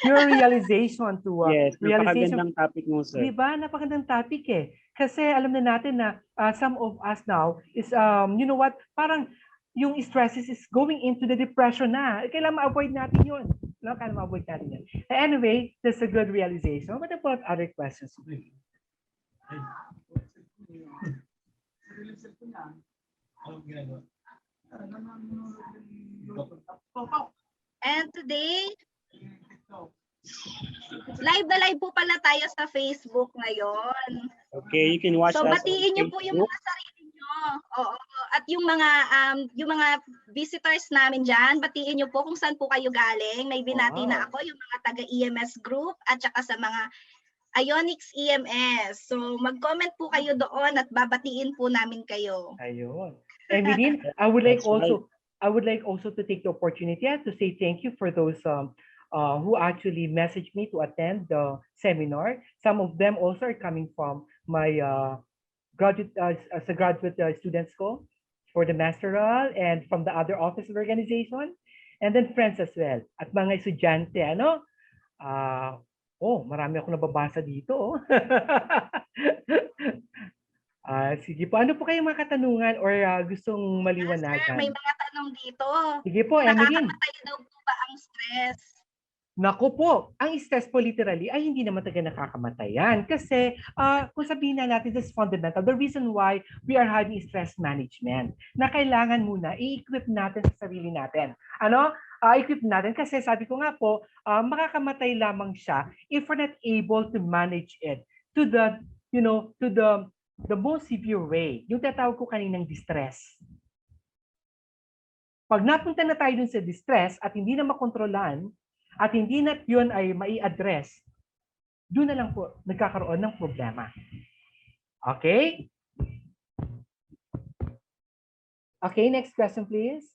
Your realization to Yes, realization. napakagandang topic mo, sir. Di ba? Napakagandang topic eh. Kasi alam na natin na some of us now is, you know what? Parang yung stresses is going into the depression na. Kailangan ma-avoid natin yun. No? Kailangan ma-avoid natin yun. Anyway, that's a good realization. What about other questions? And today, live na live po pala tayo sa Facebook ngayon. Okay, you can watch So us batiin on niyo po yung Facebook. mga sarili niyo. Oo. At yung mga visitors namin diyan, batiin niyo po kung saan po kayo galing. May binati na ako yung mga taga EMS group at saka sa mga Ionics EMS. So mag-comment po kayo doon at babatiin po namin kayo. Ayun. Emeline, I would like That's right. also to take the opportunity to say thank you for those who actually messaged me to attend the seminar. Some of them also are coming from my graduate student school for the masteral and from the other office of organization, and then friends as well. At mga estudyante, ano? Marami ako nababasa dito. Oh. Sige po, ano po kayong mga katanungan or gustong Sir, maliwanagan? may mga tanong dito. Sige po, Emeline. Nakakapatay daw po ba ang stress? Naku po, ang stress po literally ay hindi naman talaga nakakamatayan. Kasi kung sabihin na natin, this is fundamental. The reason why we are having stress management, na kailangan muna i-equip natin sa sarili natin. Ano? Equip natin kasi sabi ko nga po, makakamatay lamang siya if we're not able to manage it to the, to the most severe way. Yung tatawag ko kaninang distress. Pag napunta na tayo dun sa distress at hindi na makontrolan, at hindi na yun ay mai-address, doon na lang po nagkakaroon ng problema. Okay? Okay, next question please.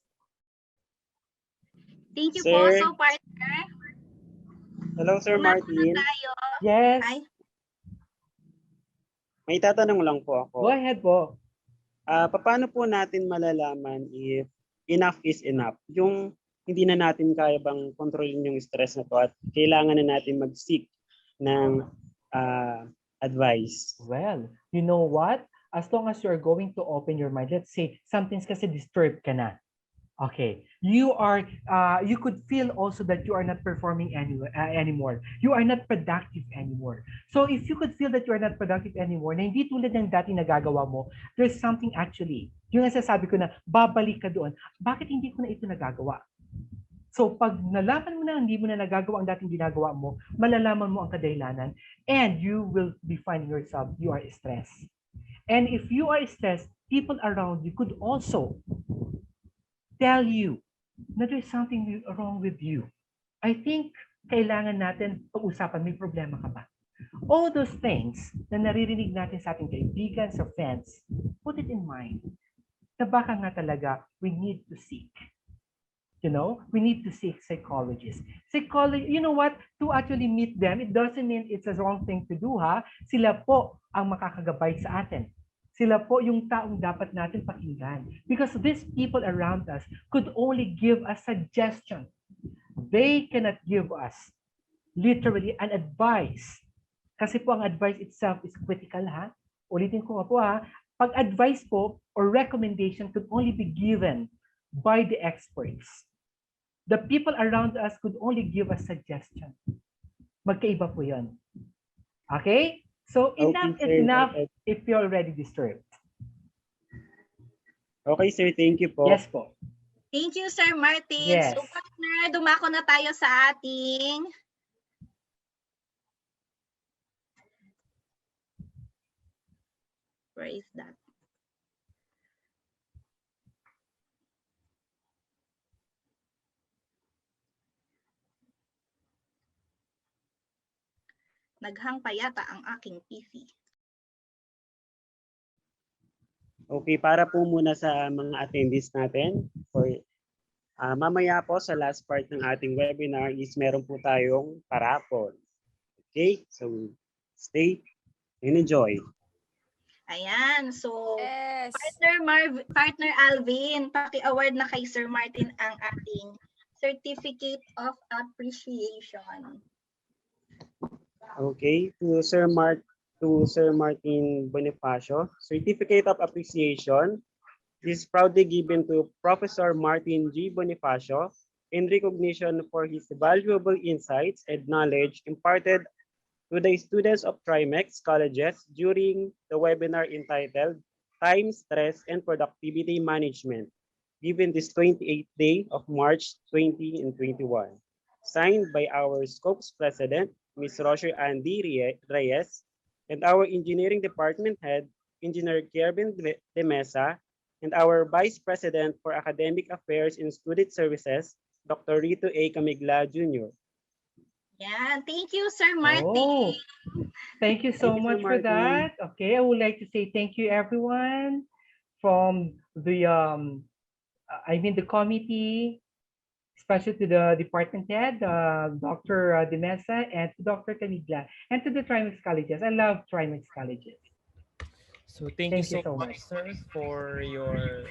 Thank you Sir. po. So, partner, Hello, Sir dumako na Martin. tayo. Yes. Hi. May tatanong lang po ako. Go ahead po. Paano po natin malalaman if enough is enough? Yung hindi na natin kaya bang kontrolin yung stress na to at kailangan na natin mag-seek ng advice. Well, you know what? As long as you're going to open your mind, let's say something's kasi disturbed ka na. Okay, you could feel also that you are not performing anymore. You are not productive anymore. So if you could feel that you are not productive anymore, na hindi tulad ng dati nagagawa mo, there's something actually. Yung nasasabi ko na babalik ka doon, bakit hindi ko na ito nagagawa? So pag nalaman mo na hindi mo na nagagawa ang dating ginagawa mo, malalaman mo ang kadahilanan and you will be finding yourself, you are stressed. And if you are stressed, people around you could also tell you na there's something wrong with you. I think kailangan natin pag-usapan, may problema ka ba? All those things na naririnig natin sa ating kaibigan, sa friends, put it in mind na baka nga talaga we need to seek. We need to seek psychologists. You know what? To actually meet them, it doesn't mean it's a wrong thing to do, ha? Sila po ang makakagabay sa atin. Sila po yung taong dapat natin pakinggan. Because these people around us could only give us suggestion. They cannot give us literally an advice. Kasi po ang advice itself is critical, ha? Ulitin ko nga po, ha? Pag advice po or recommendation could only be given by the experts. The people around us could only give us suggestion. Magkaiba po yun. Okay? So enough is enough if you're already disturbed. Okay, sir. Thank you po. Yes po. Thank you, Sir Martin. Yes. So, partner, dumako na tayo sa ating where is that? Naghang pa yata ang aking PC. Okay, para po muna sa mga attendees natin. Mamaya po sa last part ng ating webinar is meron po tayong parapol. Okay, so stay and enjoy. Ayan, so Yes. partner Alvin, paki-award na kay Sir Martin ang ating Certificate of Appreciation. Okay, to Sir Martin Bonifacio, Certificate of Appreciation is proudly given to Professor Martin G. Bonifacio in recognition for his valuable insights and knowledge imparted to the students of TRIMEX colleges during the webinar entitled Time, Stress, and Productivity Management, given this 28th day of March 2021. Signed by our Scopes President, Ms. Roger Andy Reyes, and our Engineering Department Head, Engineer Kevin De Mesa, and our Vice President for Academic Affairs and Student Services, Dr. Rito A. Camigla Jr. Yan, thank you, Sir Martin. Oh, thank you so Thank you, much Sir for Martin. that. Okay, I would like to say thank you everyone from the the committee, especially to the department head, Dr. De Mesa, and to Dr. Camigla, and to the TRIMEX colleges. I love TRIMEX colleges. So thank you so much, sir, for your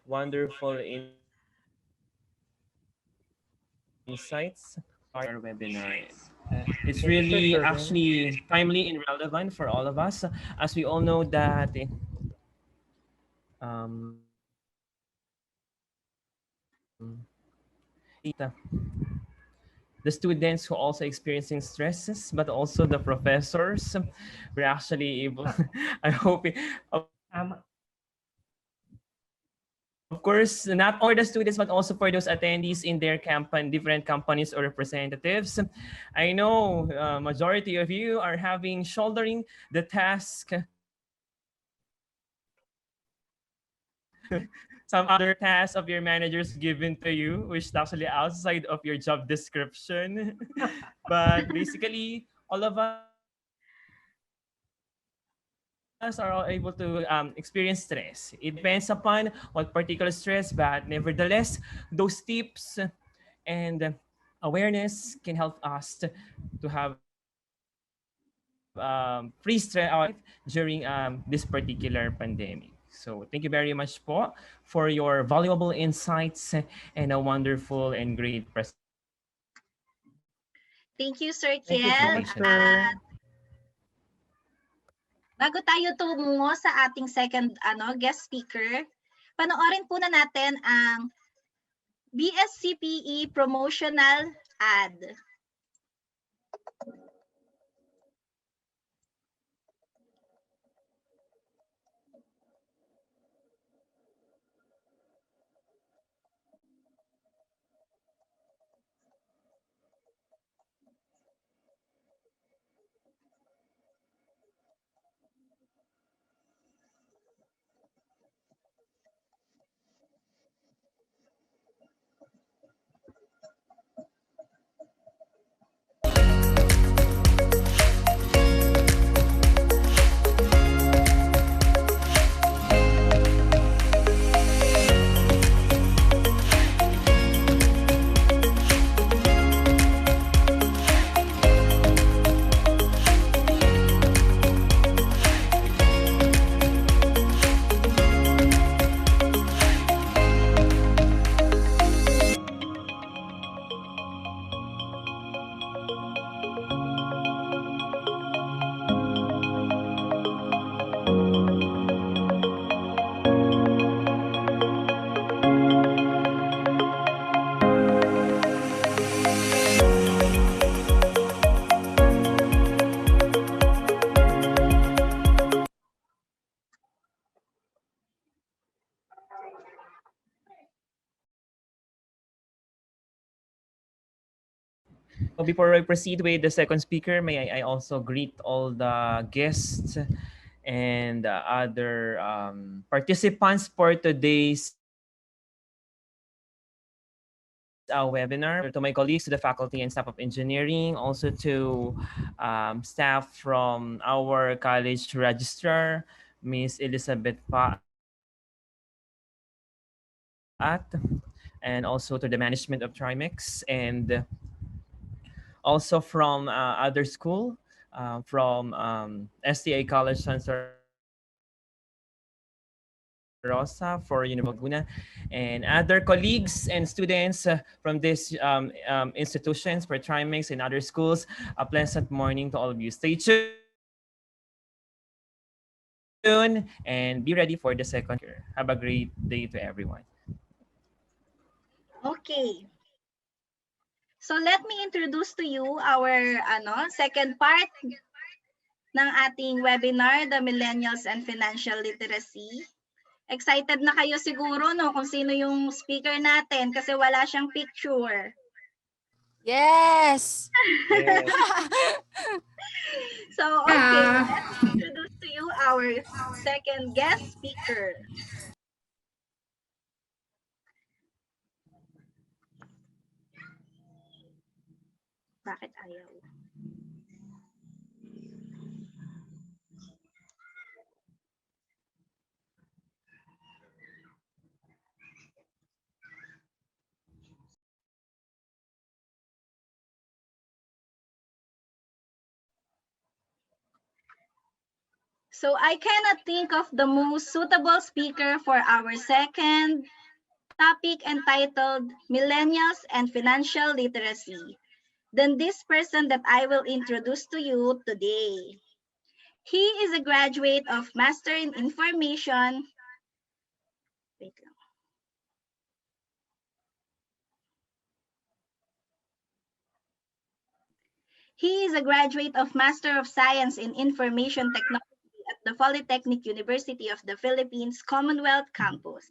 wonderful insights for our webinar. It's really actually timely and relevant for all of us, as we all know that um, the students who also experiencing stresses, but also the professors. We're actually able, I hope, of course, not only the students, but also for those attendees in their different companies or representatives. I know majority of you are having shouldering the task, some other tasks of your managers given to you, which is actually outside of your job description. But basically, all of us are all able to experience stress. It depends upon what particular stress, but nevertheless, those tips and awareness can help us to have free stress during this particular pandemic. So thank you very much po for your valuable insights and a wonderful and great presentation. Thank you, Sir Thank you so Kiel. much, sir. Bago tayo tumungo sa ating second guest speaker, panoorin po na natin ang BSCPE promotional ad. So before I proceed with the second speaker, may I also greet all the guests and other participants for today's webinar. To my colleagues, to the faculty and staff of engineering, also to staff from our college registrar, Miss Elizabeth Paat, and also to the management of Trimex, and also from other school, from STA College Santa Rosa for University of Laguna, and other colleagues and students from these institutions for Trimex and other schools. A pleasant morning to all of you. Stay tuned and be ready for the second year. Have a great day to everyone. Okay. So let me introduce to you our second part ng ating webinar, the Millennials and Financial Literacy. Excited na kayo siguro no kung sino yung speaker natin kasi wala siyang picture. Yes! Yes. So, okay, let me introduce to you our second guest speaker. Bakit ayaw? So I cannot think of the most suitable speaker for our second topic entitled Millennials and Financial Literacy than this person that I will introduce to you today. He is a graduate of Master in Information. Wait lang. He is a graduate of Master of Science in Information Technology at the Polytechnic University of the Philippines Commonwealth Campus.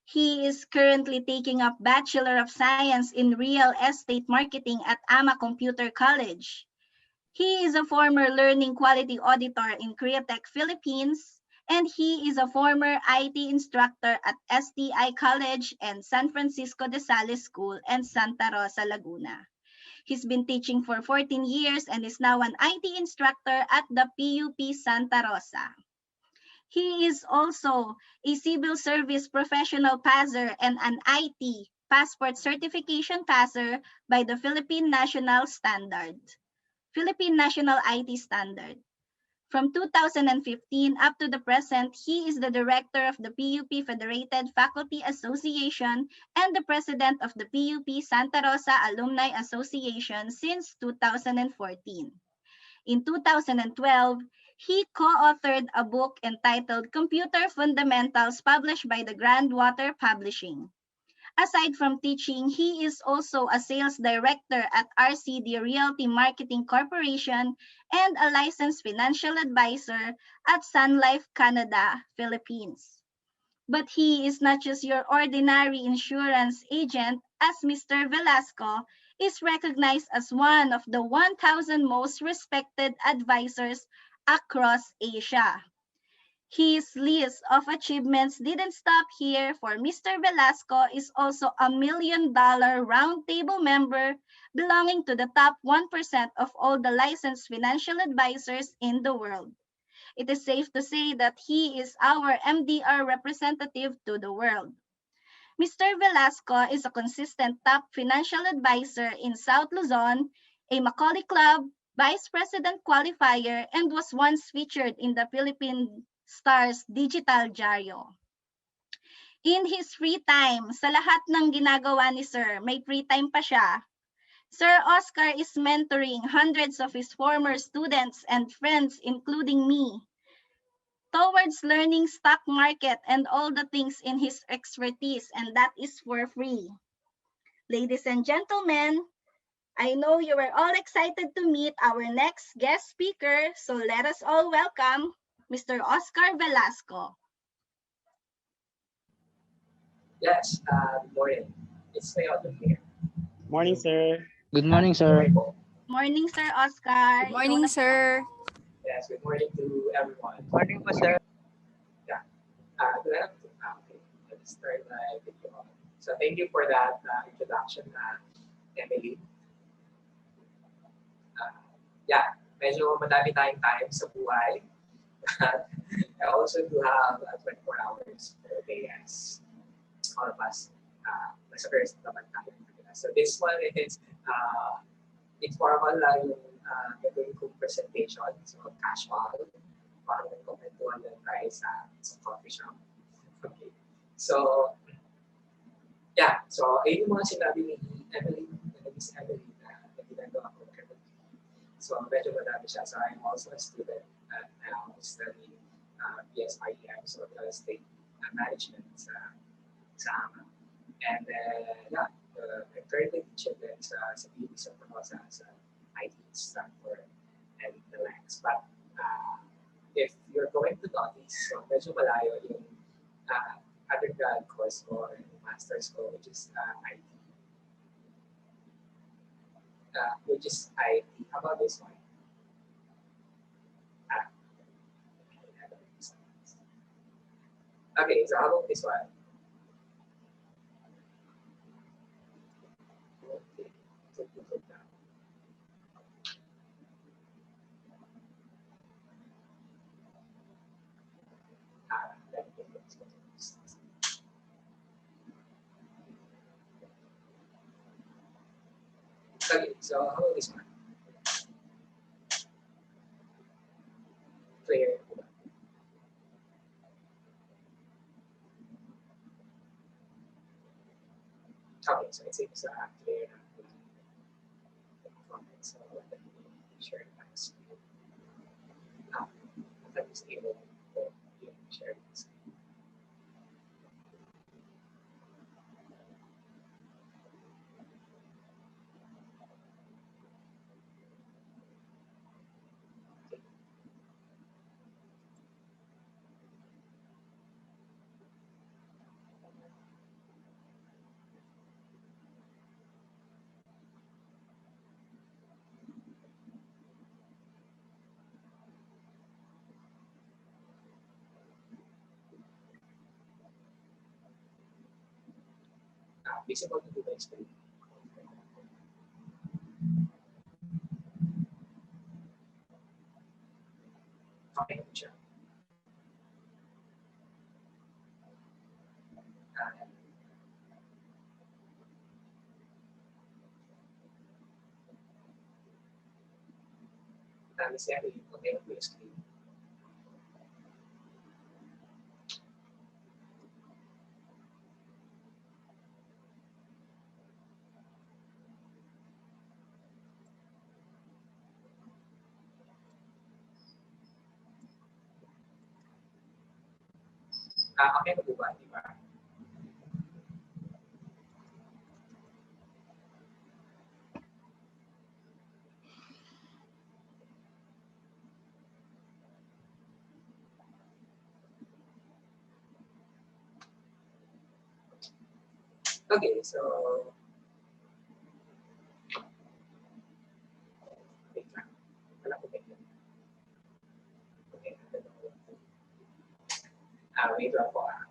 He is currently taking up Bachelor of Science in Real Estate Marketing at AMA Computer College. He is a former Learning Quality Auditor in Createch Philippines, and he is a former IT instructor at STI College and San Francisco de Sales School and Santa Rosa, Laguna. He's been teaching for 14 years and is now an IT instructor at the PUP Santa Rosa. He is also a civil service professional passer and an IT passport certification passer by the Philippine National IT Standard. From 2015 up to the present, he is the director of the PUP Federated Faculty Association and the president of the PUP Santa Rosa Alumni Association since 2014. In 2012, he co-authored a book entitled Computer Fundamentals published by the Grandwater Publishing. Aside from teaching, he is also a sales director at RCD Realty Marketing Corporation and a licensed financial advisor at Sun Life Canada, Philippines. But he is not just your ordinary insurance agent, as Mr. Velasco is recognized as one of the 1,000 most respected advisors across Asia. His list of achievements didn't stop here, for Mr. Velasco is also a $1 million roundtable member belonging to the top 1% of all the licensed financial advisors in the world. It is safe to say that he is our MDR representative to the world. Mr. Velasco is a consistent top financial advisor in South Luzon, a Macaulay Club Vice President qualifier, and was once featured in the Philippine Stars Digital Diario. In his free time, sa lahat ng ginagawa ni Sir, may free time pa siya. Sir Oscar is mentoring hundreds of his former students and friends, including me, towards learning stock market and all the things in his expertise, and that is for free. Ladies and gentlemen, I know you are all excited to meet our next guest speaker, so let us all welcome Mr. Oscar Velasco. Yes, good morning. It's my auto here. Morning, sir. Good morning, sir. Morning, Sir Oscar. Good morning, sir. Yes, good morning to everyone. Morning po, sir. Yeah. Okay, let's start my video. So thank you for that introduction, Emily. Yeah, medyo madami tayong time sa buhay. I also do have 24 hours per day as all of us. Nasa first naman tayo. So this one is informal lang yung gagawin kong presentation. So casual. Parang nagkomentuhan lang tayo sa coffee shop. Okay. So, yeah. So, ayun yung mga sinabi ni Emily, Miss Emily na ginagawa ko currently. So, medyo madami siya. So, I'm also a student now studying PSIEM, so real estate management sa AMA. And then, yeah, I'm currently teaching din sa PUP Santa Rosa as an IT instructor and the likes. But if you're going to notice, so medyo malayo yung undergrad course ko and master's ko, which is IT. How about this one? Okay, so how about this one? Okay, so put it down. Okay, so how about this one? Clear. Okay, so it seems clear now. So let me share my screen. Let me see able to share my screen. visible to the screen. Okay, siya. Miss Emily, okay na po yung screen. Okay na po ba, di ba? Okay, so wait lang. Wala ko ba yun? Okay, wait lang po ah.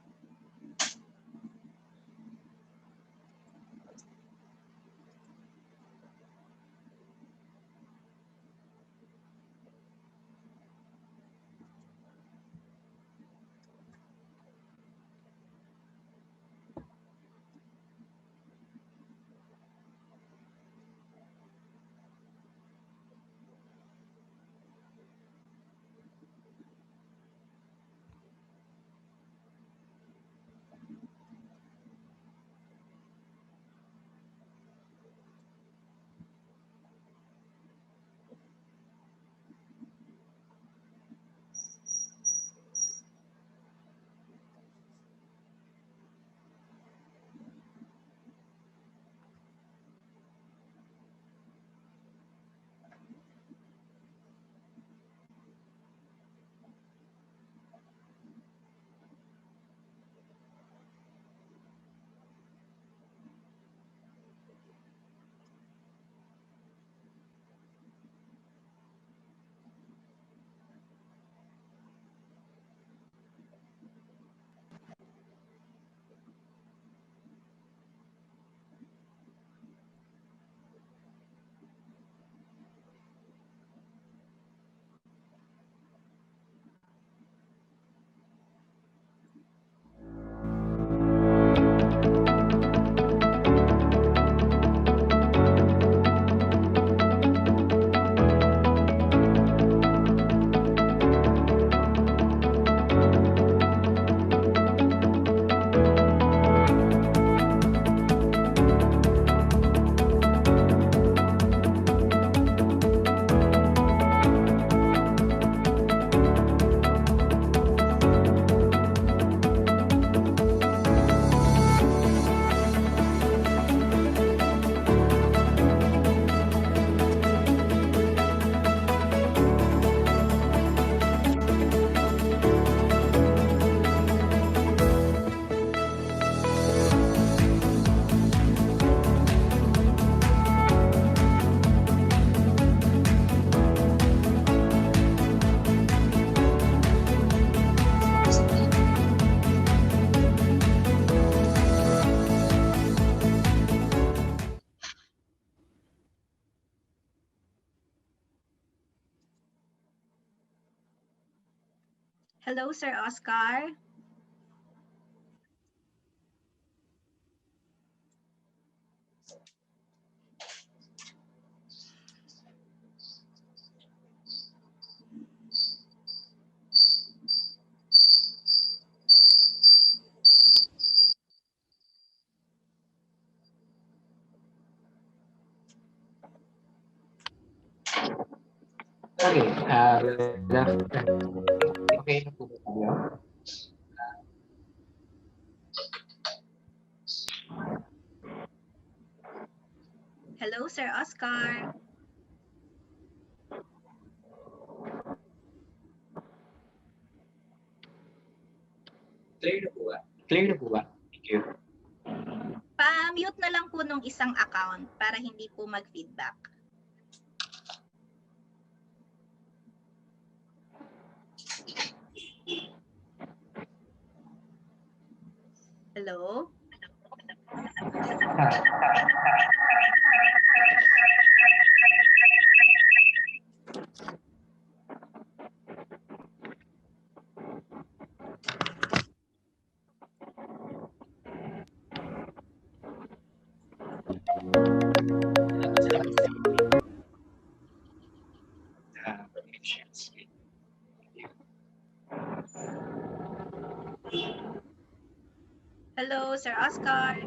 Hello, Sir Oscar. Okay, okay na po ba tayo? Hello, Sir Oscar. Clear na po ba? Clear na po ba? Thank you. Pa-mute na lang po nung isang account para hindi po mag-feedback. Hello? Hello, Sir Oscar.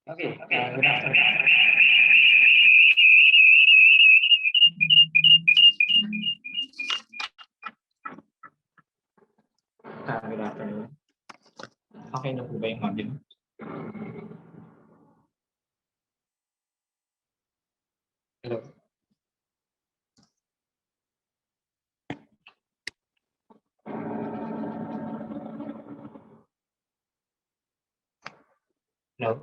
Okay, good afternoon. Good afternoon. Okay na po ba yung audio? Hello? Hello?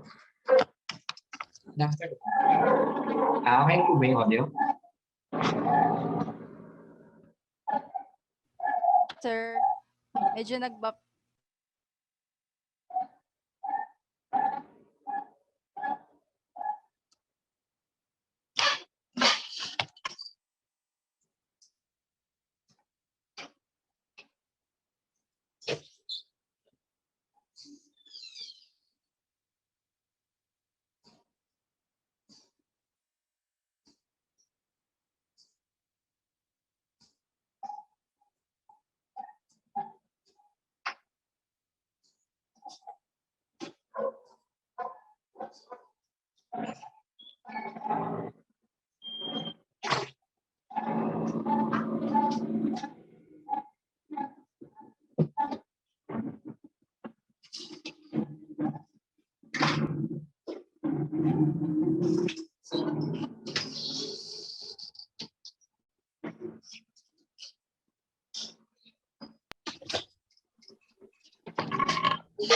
Good afternoon. Okay po ba yung audio? Sir. Medyo nag-bop. Hello,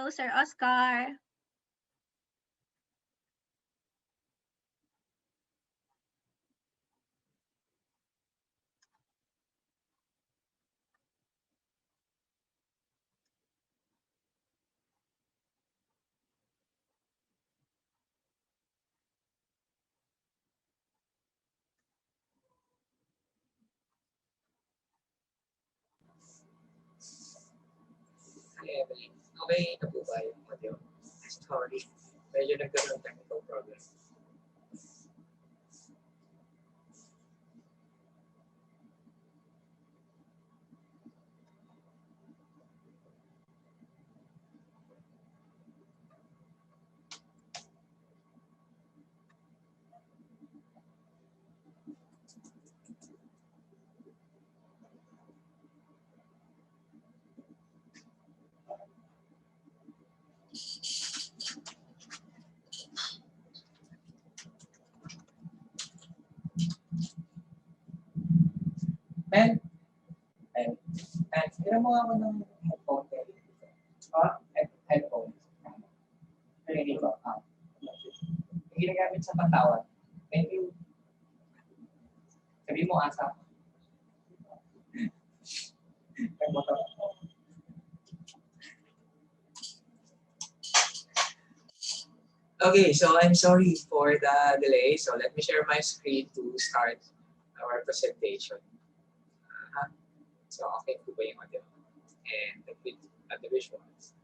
Sir Oscar. Hi, Evelyn. Okay na po ba yung audio? Sorry. Medyo nagkaroon ng technical problem. And, tira mo ako ng headphone kayo. Headphone. Narinig ko. Yung ginagamit sa patawad. Thank you. Sabi mo, asa. Nagmotor ako. Okay, so I'm sorry for the delay. So let me share my screen to start our presentation. So okay po ba yung audio? And the visuals.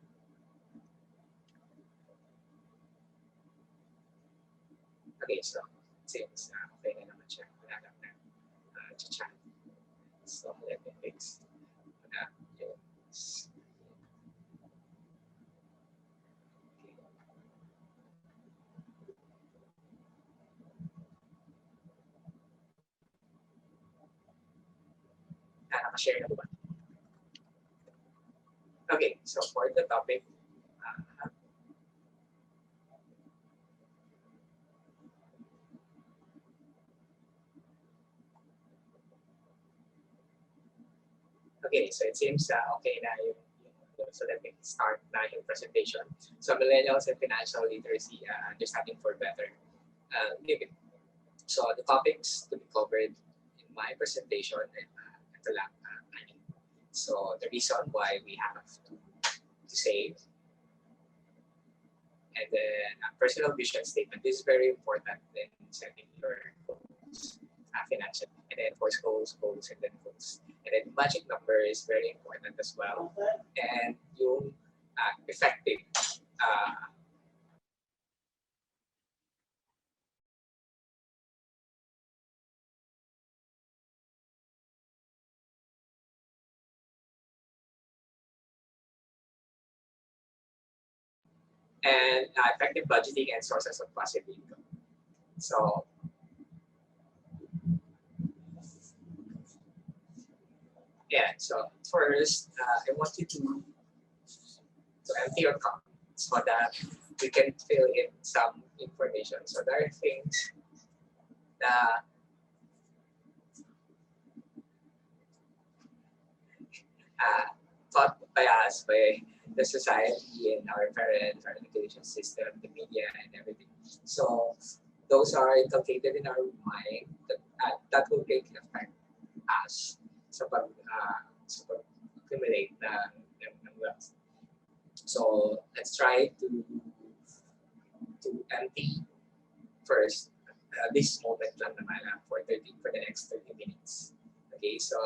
Okay, so since okay na naman siya, wala lang na chat. So let me fix that. Nakashare na po ba? Okay, so for the topic, okay, so it seems okay na yung so let me start na yung presentation. So millennials and financial literacy, understanding for better living. So the topics to be covered in my presentation, ito lang, so the reason why we have to save, and then a personal vision statement. This is very important in setting your goals, financial, and then of course goals, and then goals. And then magic number is very important as well. And yung effective and effective budgeting and sources of passive income. So Yeah, so first, I want you to empty your cup so that we can fill in some information. So there are things that taught by us, by the society and our parents, our education system, the media, and everything. So those are inculcated in our mind that will greatly affect us sa pag-accumulate ng wealth. So let's try to empty first this moment lang naman for the next 30 minutes. Okay, so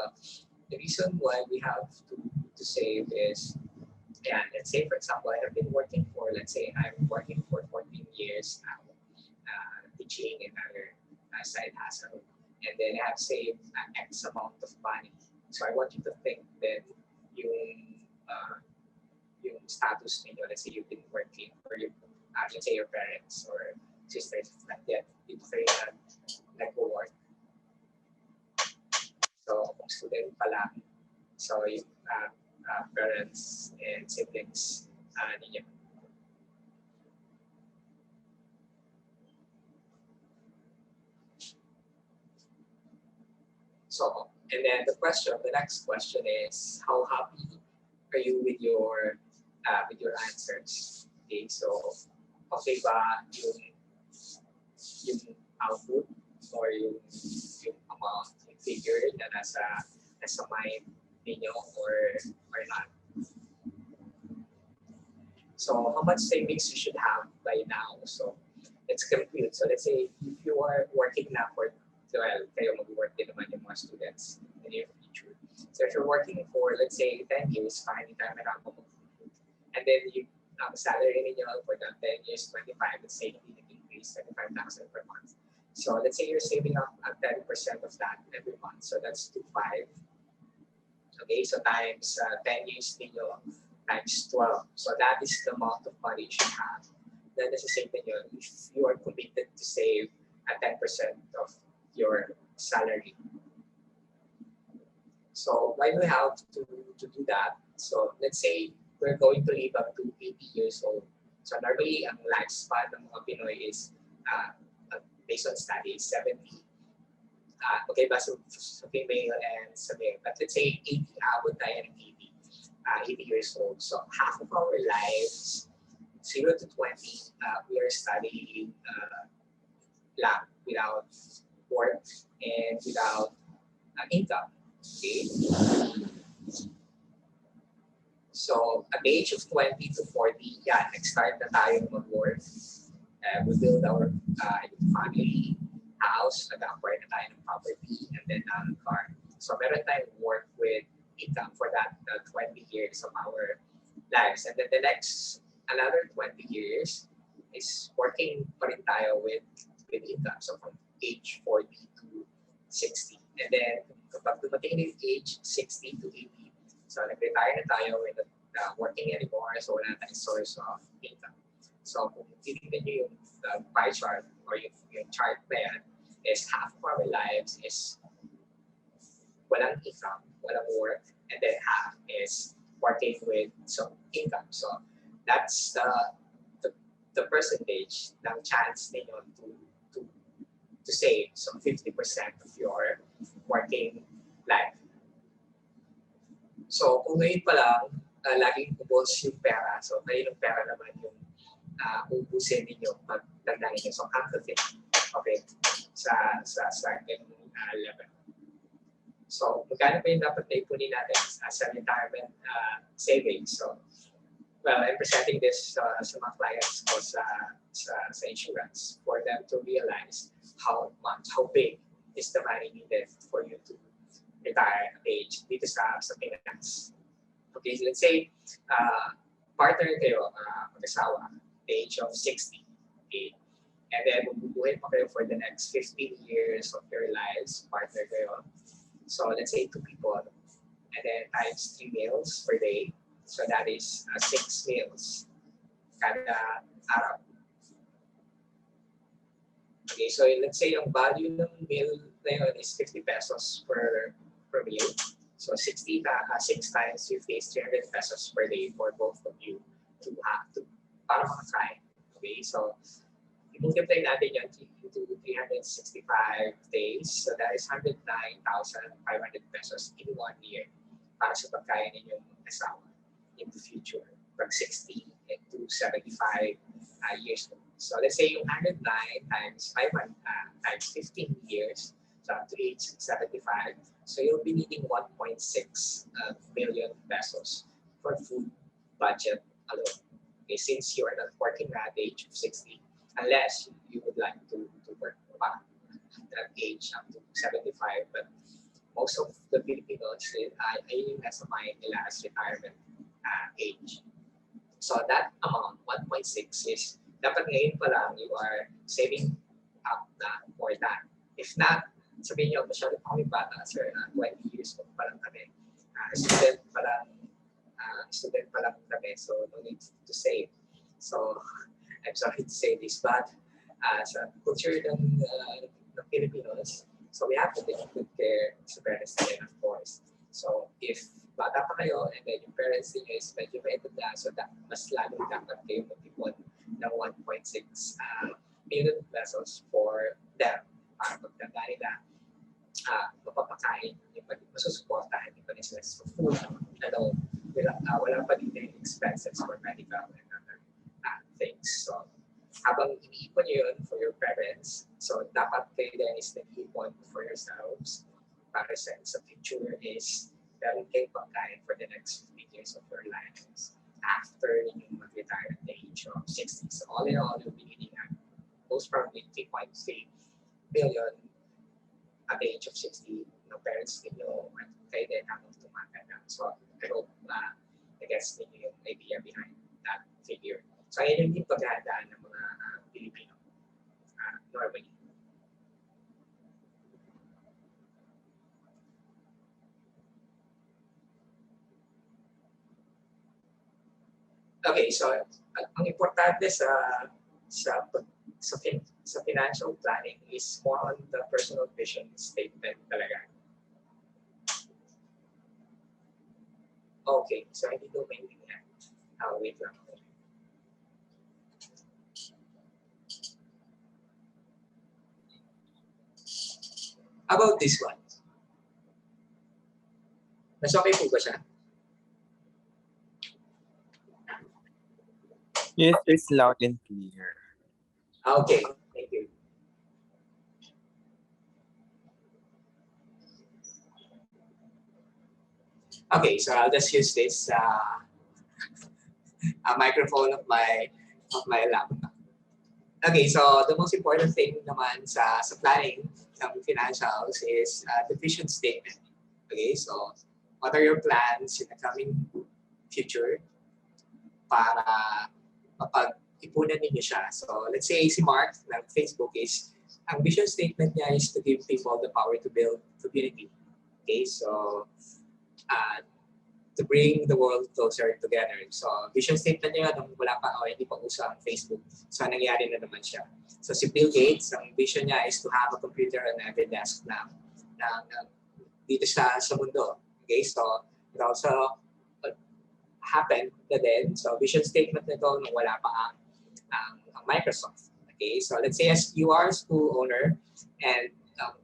the reason why we have to save is, yeah, let's say for example, I have been working for, let's say I'm working for 14 years now, teaching in other side hustle, and then I have saved an X amount of money. So I want you to think then yung status ninyo, let's say you've been working, or let's say your parents or sisters not yet dito kayo nag-work. So kung student pa lang, so yung parents and siblings ninyo. So, and then the next question is, how happy are you with your answers? Okay, so okay ba yung output or yung amount, yung figure na nasa mind ninyo or not? So how much savings you should have by now? So let's compute. So let's say if you are working now for, well, kayo mag-work din naman yung mga students in your future. So if you're working for, let's say, 10 years, hindi tayo meron and then yung salary ninyo for that 10 years, 25, let's say, hindi nag-increase, 25,000 per month. So let's say you're saving up 10% of that every month. So that's 2,500. Okay, so times 10 years ninyo, times 12. So that is the amount of money you should have. Then the same thing, if you are committed to save 10% of your salary. So why do we have to do that? So let's say we're going to live up to 80 years old. So normally, ang lifespan ng mga Pinoy is, based on studies, 70. Okay ba sa female and sa male? But let's say 80, abot tayo ng 80 years old. So half of our lives, 0 to 20, we are studying lang without work and without income. Okay. So at the age of 20 to 40, yeah, nag-start na tayo mag-work. We build our family, house, nag-acquire na tayo ng property, and then car. So meron tayong work with income for that 20 years of our lives. And then the next, another 20 years is working pa rin tayo with income. So from age 40 to 60. And then kapag dumating yung age 60 to 80, so nag-retire na tayo, we're not working anymore, so wala na tayong source of income. So kung titignan nyo yung pie chart or yung chart na yan, is half of our lives is walang income, walang work, and then half is working with some income. So that's the percentage ng chance ninyo to save some 50% of your working life. So kung ngayon pa lang, laging ubos yung pera, so ngayon yung pera naman yung ubusin ninyo pag tandaan ninyo. So calculate, okay, sa ganung level. So magkano pa yung dapat na ipunin natin as a retirement savings? So, well, I'm presenting this sa mga clients ko sa insurance for them to realize how big is the money needed for you to retire at age dito sa finance. Okay, so let's say partner kayo, mag-asawa, the age of 60. Okay? And then mabubuhay pa kayo for the next 15 years of your lives, partner kayo. So let's say 2 people, and then times 3 meals per day. So that is 6 meals kada araw. Okay, so let's say yung value ng meal na yun is 50 pesos per meal. So 6 times 50 is 300 pesos per day for both of you to have to para makakain. Okay, so i-multiply natin yan into 365 days. So that is 109,500 pesos in 1 year para sa pagkain ninyong asawa in the future from 60 to 75 years old. So let's say yung 109 times 500 times 15 years, so up to age 75. So you'll be needing 1.6 million pesos for food budget alone. Okay, since you are not working at the age of 60, unless you would like to work at that age up to 75. But most of the Filipinos ay nasa mind nila as retirement age. So that amount, 1.6, is dapat ngayon pa lang you are saving up na more than. If not, sabihin nyo, masyado pa kami bata, sir, 20 years old pa lang kami. Student pa lang kami, so no need to save. So, I'm sorry to say this, but sa culture ng Filipinos, so we have to take good care sa parents natin, of course. So, if bata pa kayo and then yung parents niyo is medyo maedad na, so mas lalong dapat kayo mag-ipon ng 1.6 million pesos for them. Para pagtanda nila, mapapakain, masusuportahan yung kanila sa food, wala pa din yung expenses for medical and other things. So, habang iniipon nyo yun for your parents, so dapat kayo din is nag-iipon for yourselves para sa future is meron kayong pagkain for the next 15 years of your lives after yung mag-retire at the age of 60. So all in all, you'll be needing most probably 3.3 billion at the age of 60. No parents ninyo at kayo din habang tumatanda. So I hope I guess ninyo yung idea behind that figure. So ayun yung paghahandaan ng mga Pilipino normally. Okay, so ang importante sa financial planning is more on the personal vision statement talaga. Okay, so hindi ko maintindihan. Wait lang. About this one. Mas okay po ba siya? Yes, it's loud and clear. Okay, thank you. Okay, so I'll just use this microphone of my laptop. Okay, so the most important thing naman sa planning ng financials is the vision statement. Okay, so what are your plans in the coming future para mapag-ipunan ninyo siya? So let's say si Mark ng Facebook is, ang vision statement niya is to give people the power to build community. Okay, so to bring the world closer together. So vision statement niya nung wala pa hindi pa uso ang Facebook. So nangyari na naman siya. So si Bill Gates, ang vision niya is to have a computer on every desk na dito sa mundo. Okay, so it also happened na din. So vision statement nito nung wala pa ang Microsoft. Okay, so let's say as you are a school owner and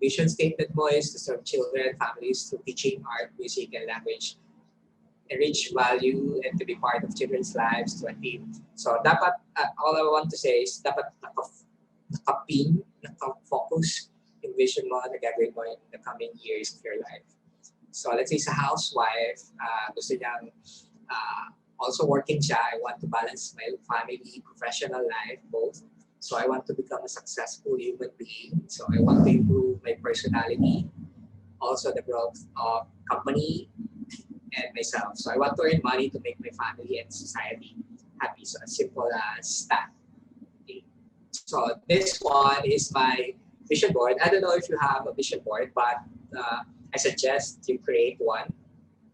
vision statement mo is to serve children, families through teaching art, music, and language, enrich value, and to be part of children's lives to a team. So dapat, all I want to say is dapat nakapin, nakafocus yung vision mo na gagawin mo in the coming years of your life. So let's say sa housewife, gusto niyang also working siya, I want to balance my family, professional life, both. So I want to become a successful human being. So I want to improve my personality, also the growth of company and myself. So I want to earn money to make my family and society happy. So as simple as that. Okay. So this one is my vision board. I don't know if you have a vision board, but I suggest you create one.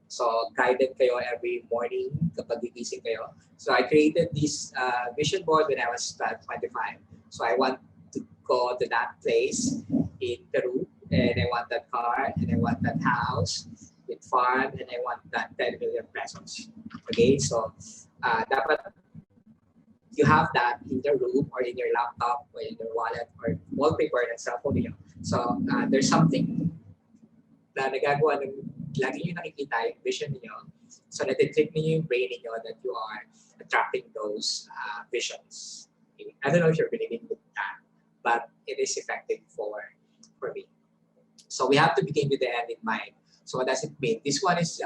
So guided kayo every morning kapag gigising kayo. So I created this vision board when I was 25. So I want to go to that place in Peru, and I want that car, and I want that house with fund, and I want that 10 million pesos. Okay, so dapat you have that in your room or in your laptop or in your wallet or wallpaper ng cellphone niyo. So there's something na nagagawa ng lagi nyo nakikita yung vision niyo. So natitrip niyo yung brain niyo that you are attracting those visions. I don't know if you're believing with that, but it is effective for me. So we have to begin with the end in mind. So what does it mean? This one is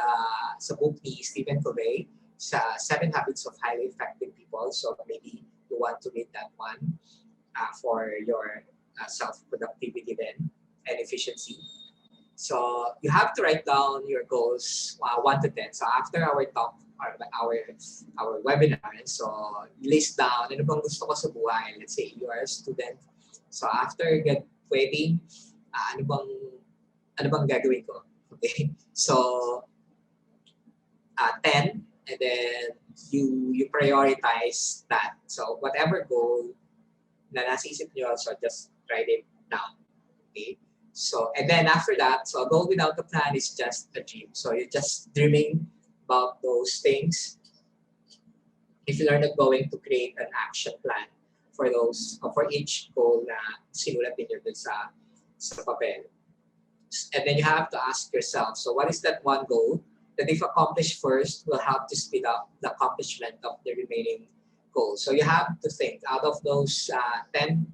sa book ni Stephen Covey, sa 7 Habits of Highly Effective People. So maybe you want to read that one for your self-productivity then and efficiency. So you have to write down your goals 1 to 10. So after our talk or our webinar, so list down ano bang gusto ko sa buhay. Let's say you are a student. So after graduating, ano bang gagawin ko? Okay. So 10, and then you prioritize that. So whatever goal na nasa isip nyo, so just write it down. Okay. So, and then after that, so a goal without a plan is just a dream. So you're just dreaming about those things. If you are not going to create an action plan for those, for each goal na sinulat niyo dun sa papel. And then you have to ask yourself, so what is that one goal that if accomplished first will help to speed up the accomplishment of the remaining goals? So you have to think out of those 10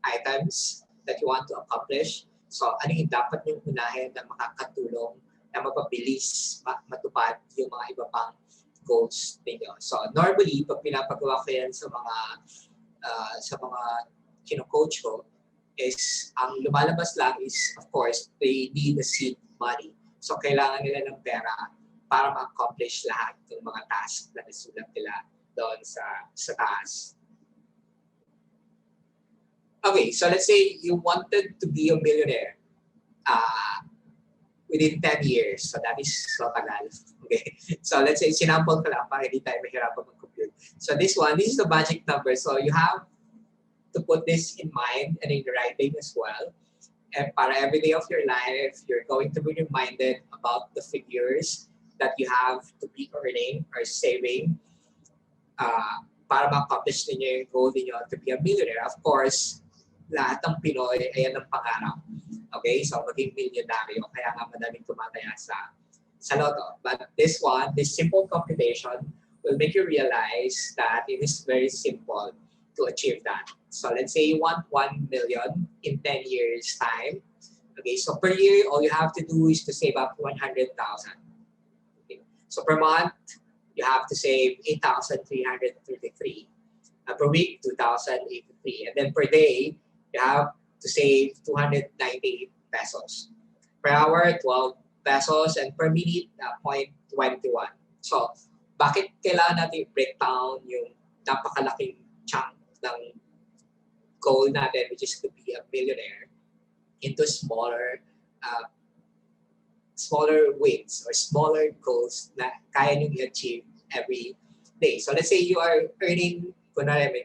items that you want to accomplish. So, ano yung dapat yung unahin na makakatulong na mapabilis matupad yung mga iba pang goals ninyo. So, normally, pag pinapagawa ko yan sa mga kino-coach ko, is ang lumalabas lang is, of course, they need the seed money. So, kailangan nila ng pera para ma-accomplish lahat ng mga tasks na nasulat nila doon sa taas. Okay, so let's say you wanted to be a millionaire within 10 years. So that is so tagal. Okay, so let's say sinample ko lang para hindi tayo mahirapan mag-compute. So this is the magic number. So you have to put this in mind and in writing as well. And para every day of your life, you're going to be reminded about the figures that you have to be earning or saving para ma-accomplish ninyo yung goal ninyo to be a millionaire. Of course, lahat ng Pinoy ay ang pangarap. Okay, so maging milyonaryo, kaya nga madaming tumataya sa loto. But this simple computation will make you realize that it is very simple to achieve that. So let's say you want 1 million in 10 years time. Okay, so per year, all you have to do is to save up 100,000. Okay. So per month, you have to save 8,333. Per week, 2,083. And then per day, you have to save 298 pesos. Per hour, 12 pesos. And per minute, 0.21. So, bakit kailangan natin break down yung napakalaking chunk ng goal natin, which is to be a millionaire, into smaller wins or smaller goals na kaya nyo i-achieve every day. So, let's say you are earning, kunwari may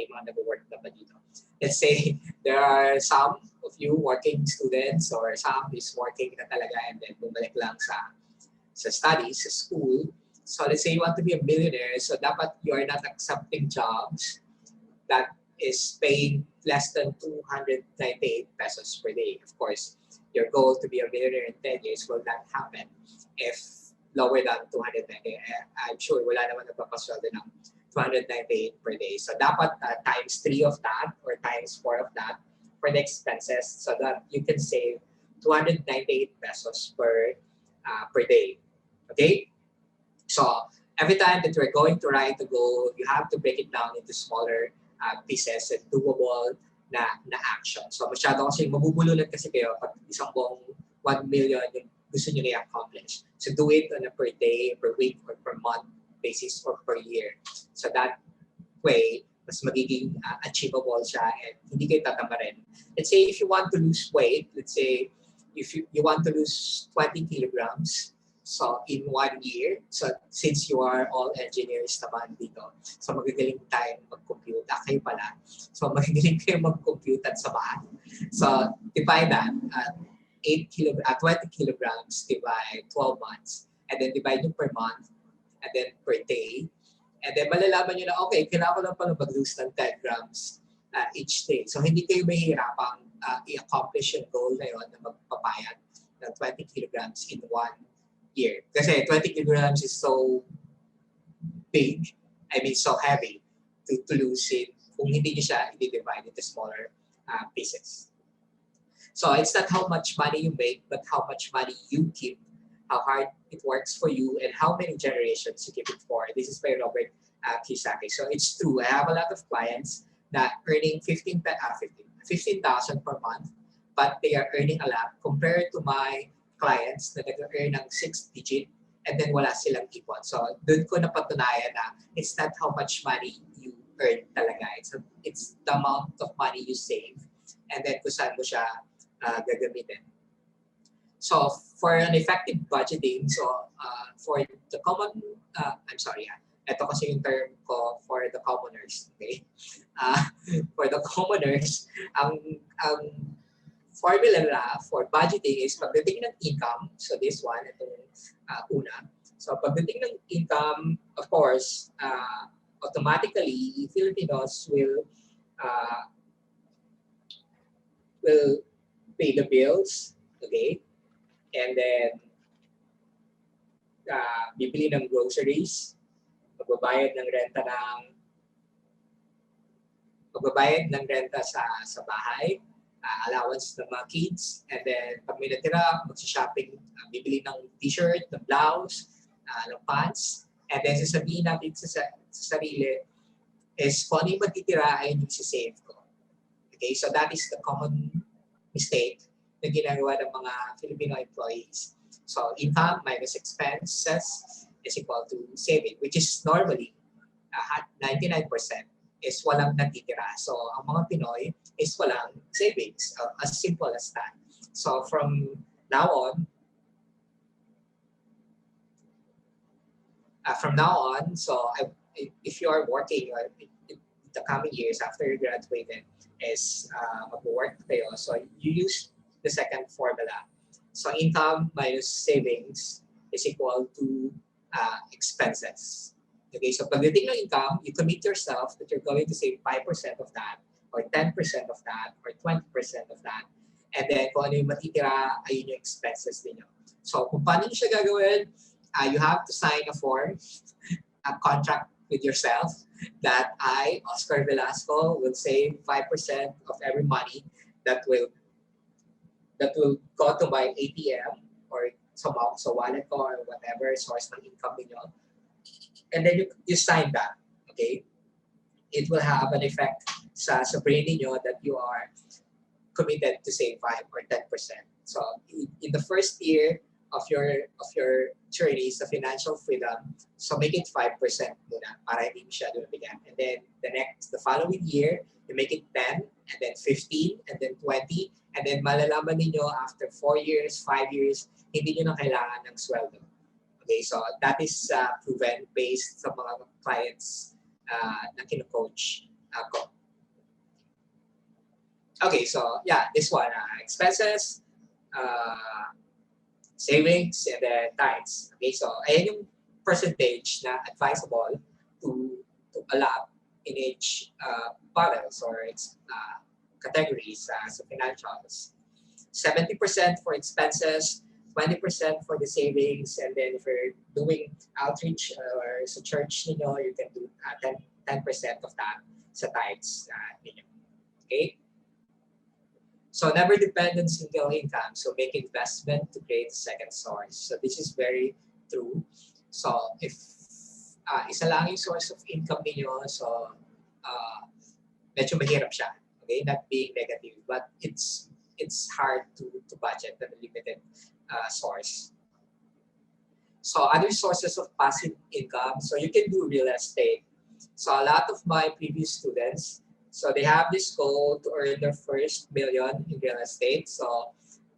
mga nag-work na ba dito. Let's say there are some of you working students or some is working na talaga and then bumalik lang sa studies, sa school. So let's say you want to be a millionaire, so dapat you are not accepting jobs that is paying less than 298 pesos per day. Of course, your goal to be a millionaire in 10 years will not happen if lower than 298. I'm sure wala naman nagpapasweldo ng 298 per day. So dapat times 3 of that or times 4 of that for the expenses so that you can save 298 pesos per day. Okay? So every time that you're going to write a goal, you have to break it down into smaller pieces and doable na action. So masyado kasi mabubulunan kasi kayo pag isang buong 1 million yung gusto nyo na-accomplish. So do it on a per day, per week, or per month basis or per year. So that way, mas magiging achievable siya and hindi kayo tatamarin. Let's say if you want to lose weight, let's say if you want to lose 20 kilograms, so in 1 year, so since you are all engineers naman dito, so magagaling tayong mag-compute. Kayo pala. So magagaling kayo mag-compute at sa math. So divide that. 20 kilograms divide 12 months, and then divide nyo per month, and then per day. And then malalaman nyo na, okay, kailangan ko lang pala mag-lose ng 10 grams each day. So hindi kayo mahihirapang i-accomplish yung goal na yun na magpapayat ng 20 kilograms in 1 year. Kasi 20 kilograms is so big, so heavy to lose it kung hindi nyo siya i-divide into smaller pieces. So it's not how much money you make, but how much money you keep, how hard it works for you, and how many generations you keep it for. This is by Robert Kiyosaki. So it's true. I have a lot of clients that earning 15,000 per month, but they are earning a lot compared to my clients na nag-earn ng 6-digit and then wala silang ipon. So doon ko napatunayan na it's not how much money you earn talaga. It's the amount of money you save and then kung saan mo siya gagamitin. So for an effective budgeting, so for the common, ito kasi yung term ko for the commoners, okay? For the commoners, ang formula na for budgeting is pagdating ng income, so this one, itong una. So pagdating ng income, of course, automatically, Filipinos will pay the bills, okay? And then, bibili ng groceries, magbabayad ng renta sa bahay, allowance ng mga kids, and then pag may natira, mag-shopping, bibili ng t-shirt, ng blouse, ng pants, and then sasabihin natin sa sarili is kung ano yung matitira ay yung sisave ko. Okay, so that is the common mistake na ginagawa ng mga Filipino employees. So income minus expenses is equal to saving, which is normally 99% is walang natitira. So ang mga Pinoy is walang savings, as simple as that. So from now on, so if you are working in the coming years after you graduated, is mag-work kayo. So you use the second formula. So income minus savings is equal to expenses. Okay, so pagdating ng income, you commit yourself that you're going to save 5% of that, or 10% of that, or 20% of that. And then kung ano yung matitira, ayun yung expenses ninyo. So kung paano nyo siya gagawin, you have to sign a form, a contract with yourself that I, Oscar Velasco, will save 5% of every money that will go to my ATM or somehow sa wallet ko or whatever source ng income niyo. And then you sign that, okay? It will have an effect sa brain niyo that you are committed to save 5 or 10%. So in the first year of your journey sa financial freedom, so make it 5% muna para hindi masyado nabigat. And then the following year, you make it 10, and then 15, and then 20, and then malalaman niyo after 4 years, 5 years, hindi niyo na kailangan ng sweldo. Okay, so that is proven based sa mga clients na kino-coach ako. Okay, so yeah, this one, expenses, savings, and then tithes. Okay, so ayan yung percentage na advisable to allot in each bottles or categories sa financials. 70% for expenses, 20% for the savings, and then if you're doing outreach or sa church ninyo, you can do 10% of that sa tithes ninyo. Okay? So never depend on single income. So make investment to create a second source. So this is very true. So if isa lang yung source of income niyo, so medyo mahirap siya. Okay, not being negative, but it's hard to budget a limited source. So other sources of passive income. So you can do real estate. So a lot of my previous students, so they have this goal to earn their first million in real estate. So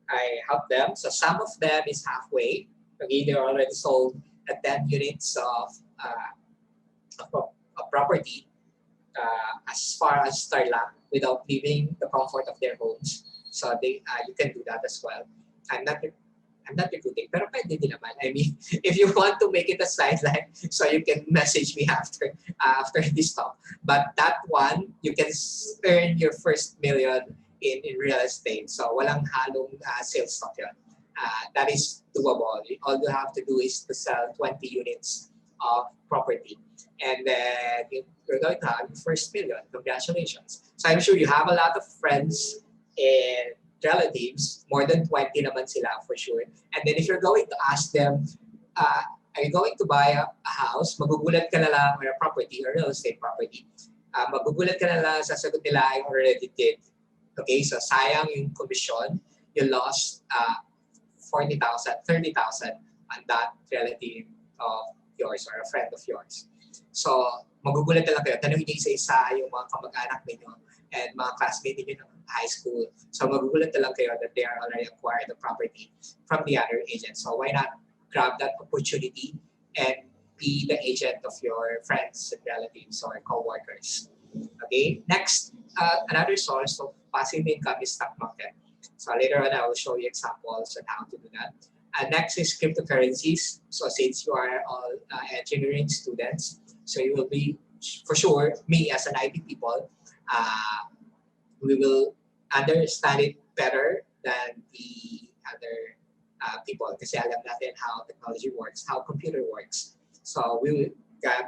I help them. So some of them is halfway. Okay, they already sold 10 units of a property as far as Starla without leaving the comfort of their homes. So you can do that as well. I'm not I'm not recruiting, pero pwede din naman. I mean, if you want to make it a sideline, so you can message me after this talk. But that one, you can earn your first million in real estate. So walang halong sales stock yun. That is doable. All you have to do is to sell 20 units of property. And then you're going to have your first million. Congratulations. So I'm sure you have a lot of friends and relatives, more than 20 naman sila for sure. And then if you're going to ask them, are you going to buy a house? Magugulat ka na lang, or a property, or real estate property. Magugulat ka na lang, sasagot nila, I already did. Okay, so sayang yung commission. You lost 40,000, 30,000 on that relative of yours or a friend of yours. So magugulat na lang kayo. Tanungin niyo isa-isa yung mga kamag-anak ninyo and mga classmates ninyo ng high school. So magugulat na lang kayo that they are already acquired the property from the other agent. So why not grab that opportunity and be the agent of your friends and relatives or co-workers. Okay, next, another source of passive income is stock market. So later on, I will show you examples on how to do that. Next is cryptocurrencies. So since you are all engineering students, so you will be, for sure, me as an IT people, we will understand it better than the other people kasi alam natin how technology works, how computer works. So we will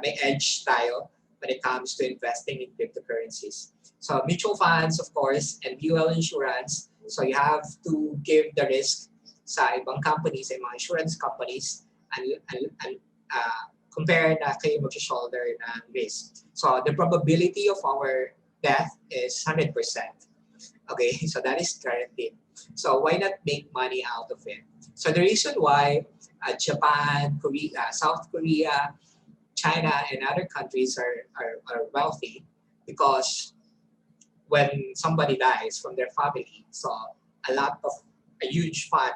may edge tayo when it comes to investing in cryptocurrencies. So mutual funds, of course, and UL insurance. So you have to give the risk sa ibang companies, sa mga insurance companies, and compare na kayo mag-shoulder ng risk. So the probability of our death is 100%. Okay, so that is guaranteed. So why not make money out of it? So the reason why Japan, Korea, South Korea, China, and other countries are wealthy because when somebody dies from their family, so a huge fund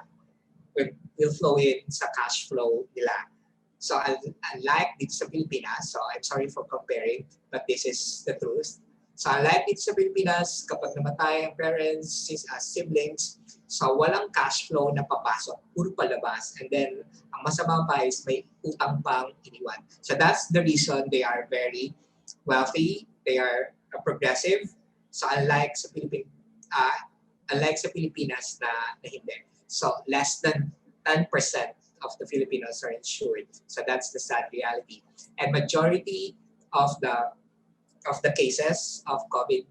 will flow in sa cash flow nila. So unlike dito sa Pilipinas, so I'm sorry for comparing, but this is the truth. So unlike dito sa Pilipinas, kapag namatay ang parents, siblings, so walang cash flow na papasok, puro palabas. And then, ang masama pa is may utang pang iniwan. So that's the reason they are very wealthy, they are progressive. So unlike sa Pilipinas na hindi. So less than 10% of the Filipinos are insured. So that's the sad reality. And majority of the cases of COVID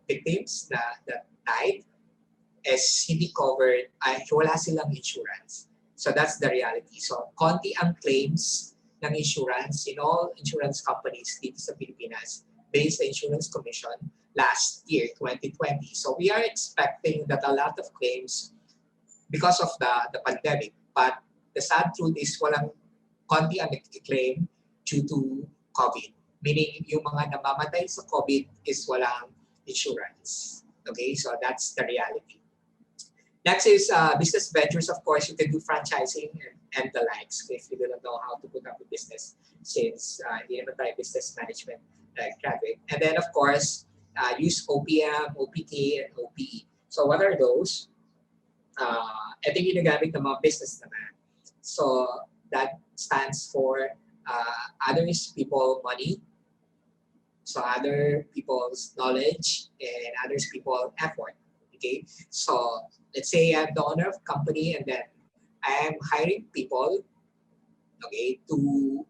victims that died is hindi covered, wala silang insurance. So that's the reality. So konti ang claims ng insurance in all insurance companies dito sa Pilipinas based the Insurance Commission last year, 2020. So we are expecting that a lot of claims because of the pandemic. But the sad truth is walang konti ang claim due to COVID. Meaning yung mga namamatay sa COVID is walang insurance. Okay, so that's the reality. Next is business ventures. Of course, you can do franchising and the likes if you don't know how to put up a business since you haven't tried business management graduate. And then, of course, use OPM, OPT, and OPE. So what are those? Ito yung ginagamit ng mga business naman. So that stands for others people money. So other people's knowledge and others people effort. Okay, so let's say I'm the owner of a company and then I am hiring people, okay, to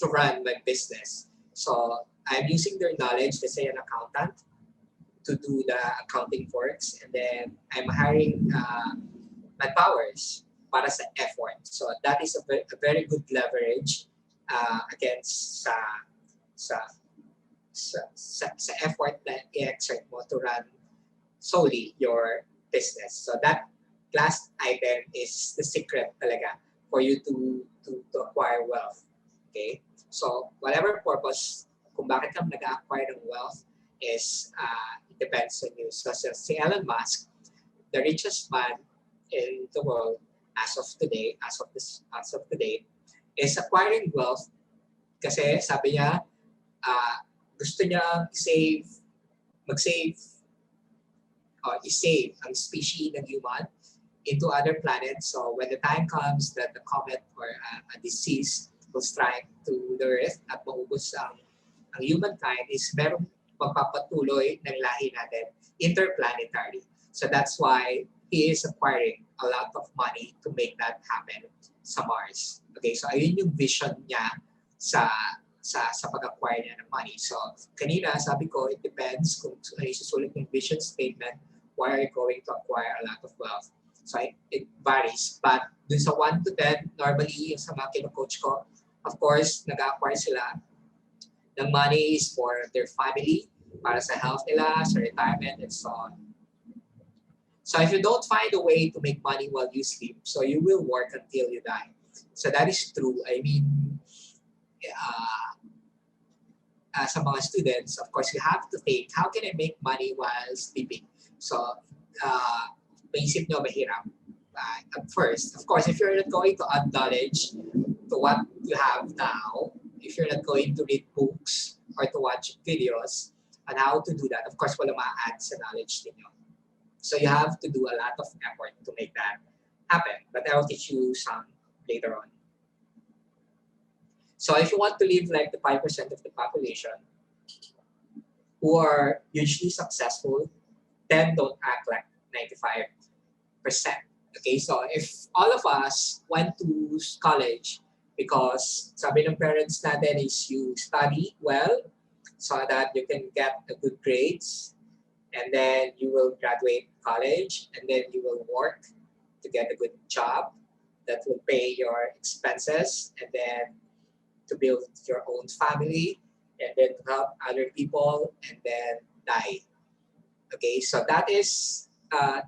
run my business. So I'm using their knowledge, let's say an accountant, to do the accounting works, and then I'm hiring manpowers para sa effort. So that is a very good leverage against sa effort na i-exert mo to run solely your business. So that last item is the secret talaga for you to acquire wealth. Okay? So whatever purpose, kung bakit ka nag-acquire ng wealth is it depends on you. So si Elon Musk, the richest man in the world as of today, is acquiring wealth kasi sabi niya gusto niya i-save ang species ng human into other planets. So when the time comes that the comet or a disease will strike to the Earth at maubos ang humankind, is merong magpapatuloy ng lahi natin interplanetary. So that's why he is acquiring a lot of money to make that happen sa Mars. Okay, so ayun yung vision niya sa pag-acquire niya ng money. So kanina sabi ko, it depends kung ano yung susulit yung vision statement, why are you going to acquire a lot of wealth. So it varies. But dun sa 1 to 10, normally yung sa mga kino-coach ko, of course, nag-acquire sila ng money is for their family, para sa health nila, sa retirement, and so on. So if you don't find a way to make money while you sleep, so you will work until you die. So that is true. I mean, sa mga students, of course, you have to think, how can I make money while sleeping? So, maisip nyo mahirap. At first, of course, if you're not going to add knowledge to what you have now, if you're not going to read books or to watch videos on how to do that, of course, wala ma-add sa knowledge ninyo. So you have to do a lot of effort to make that happen. But I will teach you some later on. So if you want to live like the 5% of the population who are hugely successful, then don't act like 95%. Okay, so if all of us went to college because sabi ng parents natin is you study well so that you can get the good grades, and then you will graduate college, and then you will work to get a good job that will pay your expenses, and then to build your own family, and then to help other people, and then die. Okay, so that is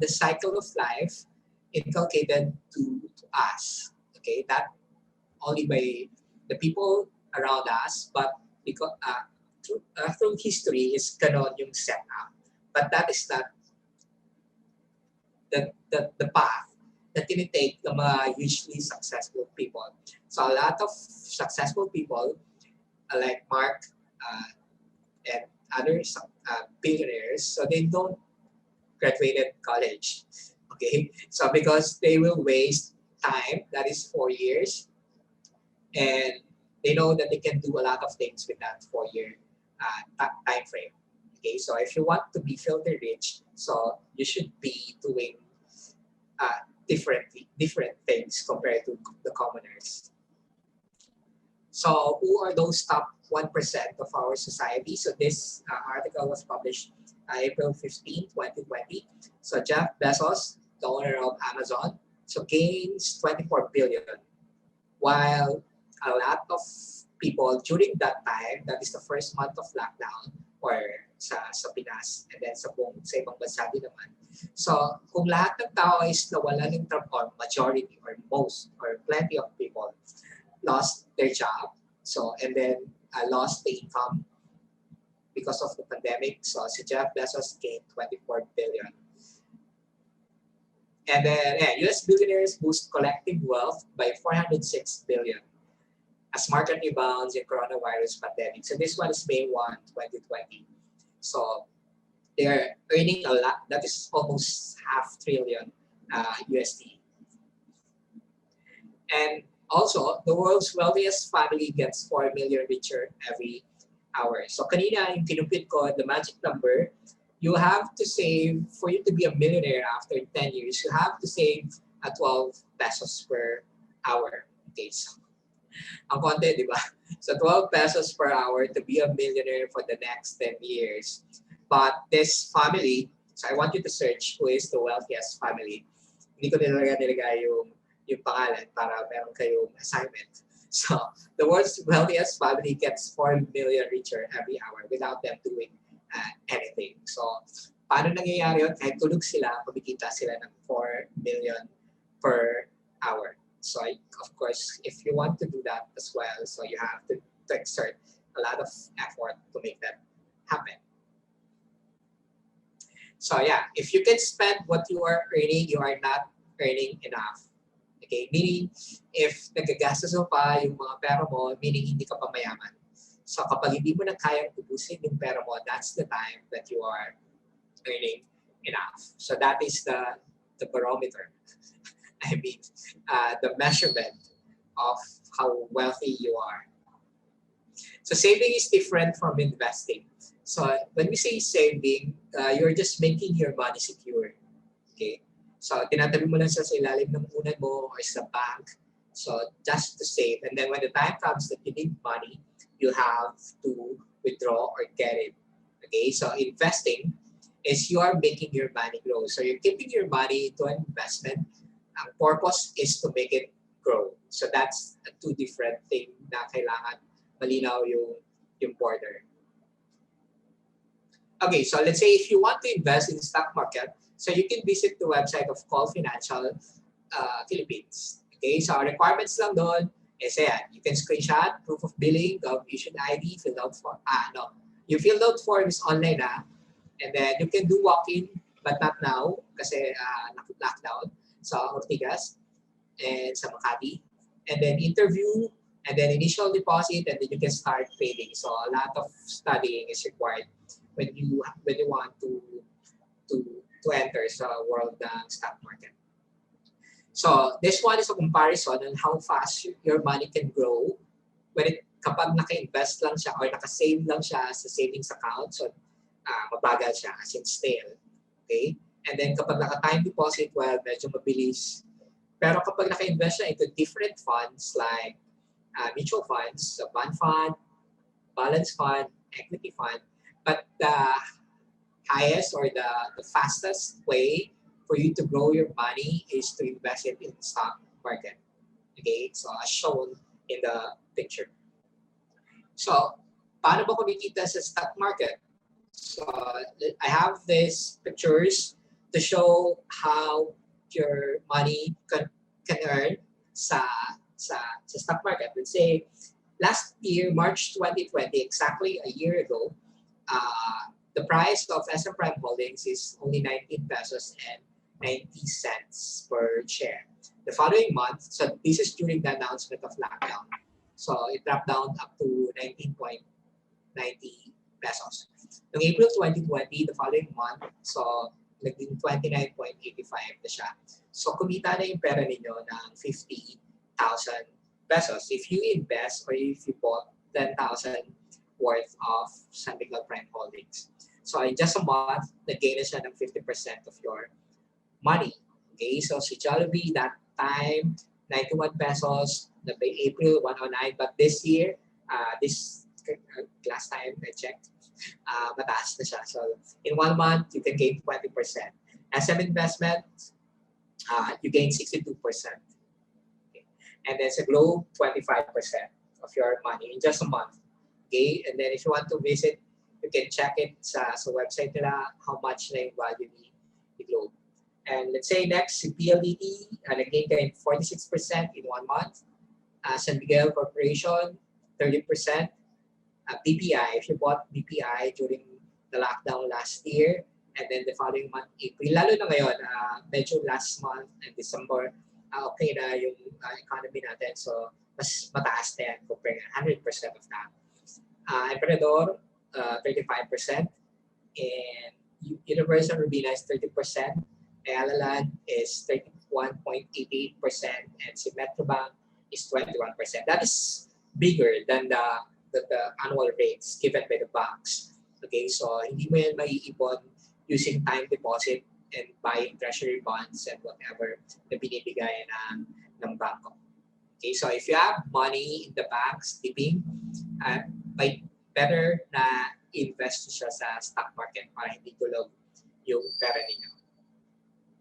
the cycle of life inculcated to us. Okay, that only by the people around us, but because through history is ganon yung set up. But that is not the path that tinitake ng mga hugely successful people. So a lot of successful people like Mark and other billionaires, so they don't graduated college. Okay, so because they will waste time, that is 4 years, and they know that they can do a lot of things with that 4-year time frame. Okay, so if you want to be filthy rich, so you should be doing different things compared to the commoners. So who are those top 1% of our society? So this article was published April 15, 2020. So Jeff Bezos, the owner of Amazon, so gains 24 billion, while a lot of people during that time, that is the first month of lockdown, or sa Pinas, and then sa ibang bansa din naman. So kung lahat ng tao is nawalan ng trabaho, majority or most or plenty of people lost their job, so and then lost the income because of the pandemic. So si Jeff Bezos gained 24 billion. And then US billionaires boost collective wealth by 406 billion as market rebounds in coronavirus pandemic. So this one is May 1, 2020. So they're earning a lot. That is almost $500 billion USD. And also, the world's wealthiest family gets 4 million richer every hour. So kanina, yung kinumpit ko, the magic number, you have to save, for you to be a millionaire after 10 years, you have to save 12 pesos per hour. Okay, so ang konti, di ba? So 12 pesos per hour to be a millionaire for the next 10 years. But this family, so I want you to search who is the wealthiest family. Hindi ko nilagay yung pangalan para meron kayong assignment. So the world's wealthiest family gets 4 million richer every hour without them doing anything. So paano nangyayari yun? Kahit tulog sila, kumikita sila ng 4 million per hour. So of course, if you want to do that as well, so you have to exert a lot of effort to make that happen. So yeah, if you can spend what you are earning, you are not earning enough. Okay, meaning if nagagastos mo pa yung mga pera mo, meaning hindi ka pa mayaman. So kapag hindi mo na kayang ubusin yung pera mo, that's the time that you are earning enough. So that is the the barometer. I mean, the measurement of how wealthy you are. So saving is different from investing. So when we say saving, you're just making your money secure. Okay? So tinatabi mo lang siya sa ilalim ng unan mo or sa bank. So just to save. And then when the time comes that you need money, you have to withdraw or get it. Okay? So investing is you are making your money grow. So you're keeping your money into an investment. Ang purpose is to make it grow. So that's two different things na kailangan malinaw yung border. Okay, so let's say if you want to invest in the stock market, so you can visit the website of Call Financial Philippines. Okay, so our requirements lang doon is ayan, you can screenshot, proof of billing, issued ID, filled out form. Yung filled out form is online and then you can do walk-in, but not now kasi lockdown sa Ortigas and sa Makati. And then interview, and then initial deposit, and then you can start trading. So a lot of studying is required when you want to enter sa world ng stock market. So this one is a comparison on how fast your money can grow kapag naka-invest lang siya or naka-save lang siya sa savings account. So mabagal siya as in stale. Okay? And then kapag naka-time deposit, well, medyo mabilis. Pero kapag naka-invest siya into different funds like mutual funds, bond fund, balance fund, equity fund, but the highest or the fastest way for you to grow your money is to invest it in the stock market. Okay, so as shown in the picture. So, paano ba kumikita sa stock market? So, I have these pictures to show how your money can earn sa stock market. Let's say, last year, March 2020, exactly a year ago, the price of SM Prime Holdings is only 19 pesos and 90 cents per share. The following month, so this is during the announcement of lockdown. So it dropped down up to 19.90 pesos. Noong April 2020, the following month, so naging 29.85 na siya. So kumita na yung pera ninyo ng 50,000 pesos if you invest or if you bought 10,000 worth of Sandigal Prime Holdings. So in just a month, nag-gain na siya ng 50% of your money. Okay, so si Jollibee that time, 91 pesos, by April 109, but this year, this last time I checked, mataas na siya. So in 1 month, you can gain 20%. SM investment, you gain 62%. Okay. And then sa Globe, 25% of your money in just a month. Okay, and then if you want to visit, you can check it sa website nila how much na yung value ni Globe. And let's say next, si PLDT, nag-gain kayo 46% in 1 month. San Miguel Corporation, 30%. BPI, if you bought BPI during the lockdown last year, and then the following month, April, lalo na ngayon, medyo last month and December, okay na yung economy natin. So, mas mataas na yan compared 100% of that. Emperador, 35%. And Universal Rubina is 30%. Ayala is 31.88%. And si Metrobank is 21%. That is bigger than the annual rates given by the banks. Okay, so hindi mo yan maiipon using time deposit and buying treasury bonds and whatever na binibigay ng bangko. Okay, so if you have money in the banks, dipping, better na invest siya sa stock market para hindi tulog yung pera ninyo.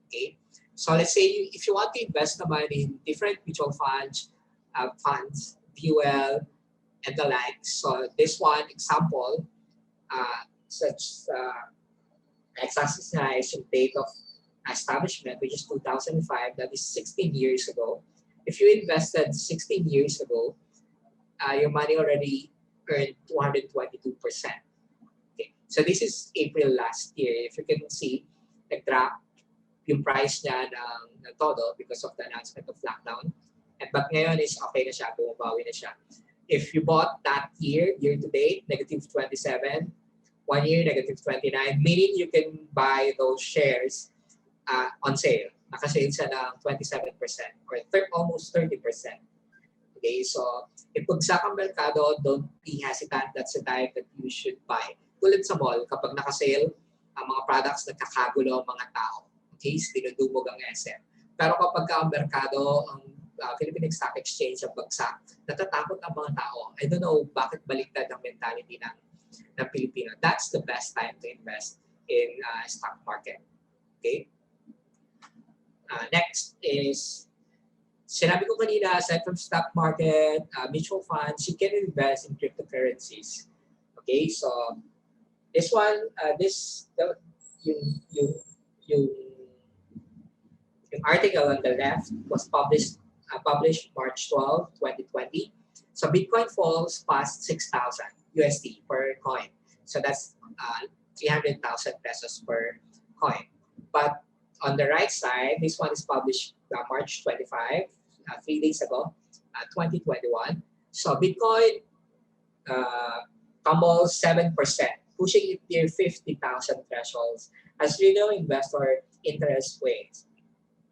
Okay, so let's say if you want to invest naman in different mutual funds, fuel, and the like. So this one example, such exercise date of establishment, which is 2005, that is 16 years ago. If you invested 16 years ago, your money already earned 222%. Okay, so this is April last year. If you can see, nag-drop yung price niya ng todo because of the announcement of lockdown. But ngayon is okay na siya, bumabawi na siya. If you bought that year to date, negative 27, 1 year, negative 29, meaning you can buy those shares on sale. nakasave siya ng 27% or almost 30%. Okay, so if pagsak ang merkado, don't be hesitant. That's the time that you should buy. Tulad sa mall, kapag nakasale, ang mga products nagkakagulo ang mga tao. Okay, so dinudumog ang SM. Pero kapag ang merkado, ang Philippine Stock Exchange ang bagsak, natatakot ang mga tao. I don't know bakit baliktad ang mentality ng Pilipino. That's the best time to invest in stock market. Okay? Next is, sinabi ko kanina, aside from stock market, mutual funds, you can invest in cryptocurrencies. Okay, so this one, yung article on the left was published March 12, 2020. So Bitcoin falls past 6,000 USD per coin. So that's 300,000 pesos per coin. But on the right side, this one is published March 25, 3 days ago, 2021. So Bitcoin tumbles 7%, pushing it near 50,000 thresholds as retail investor interest wanes.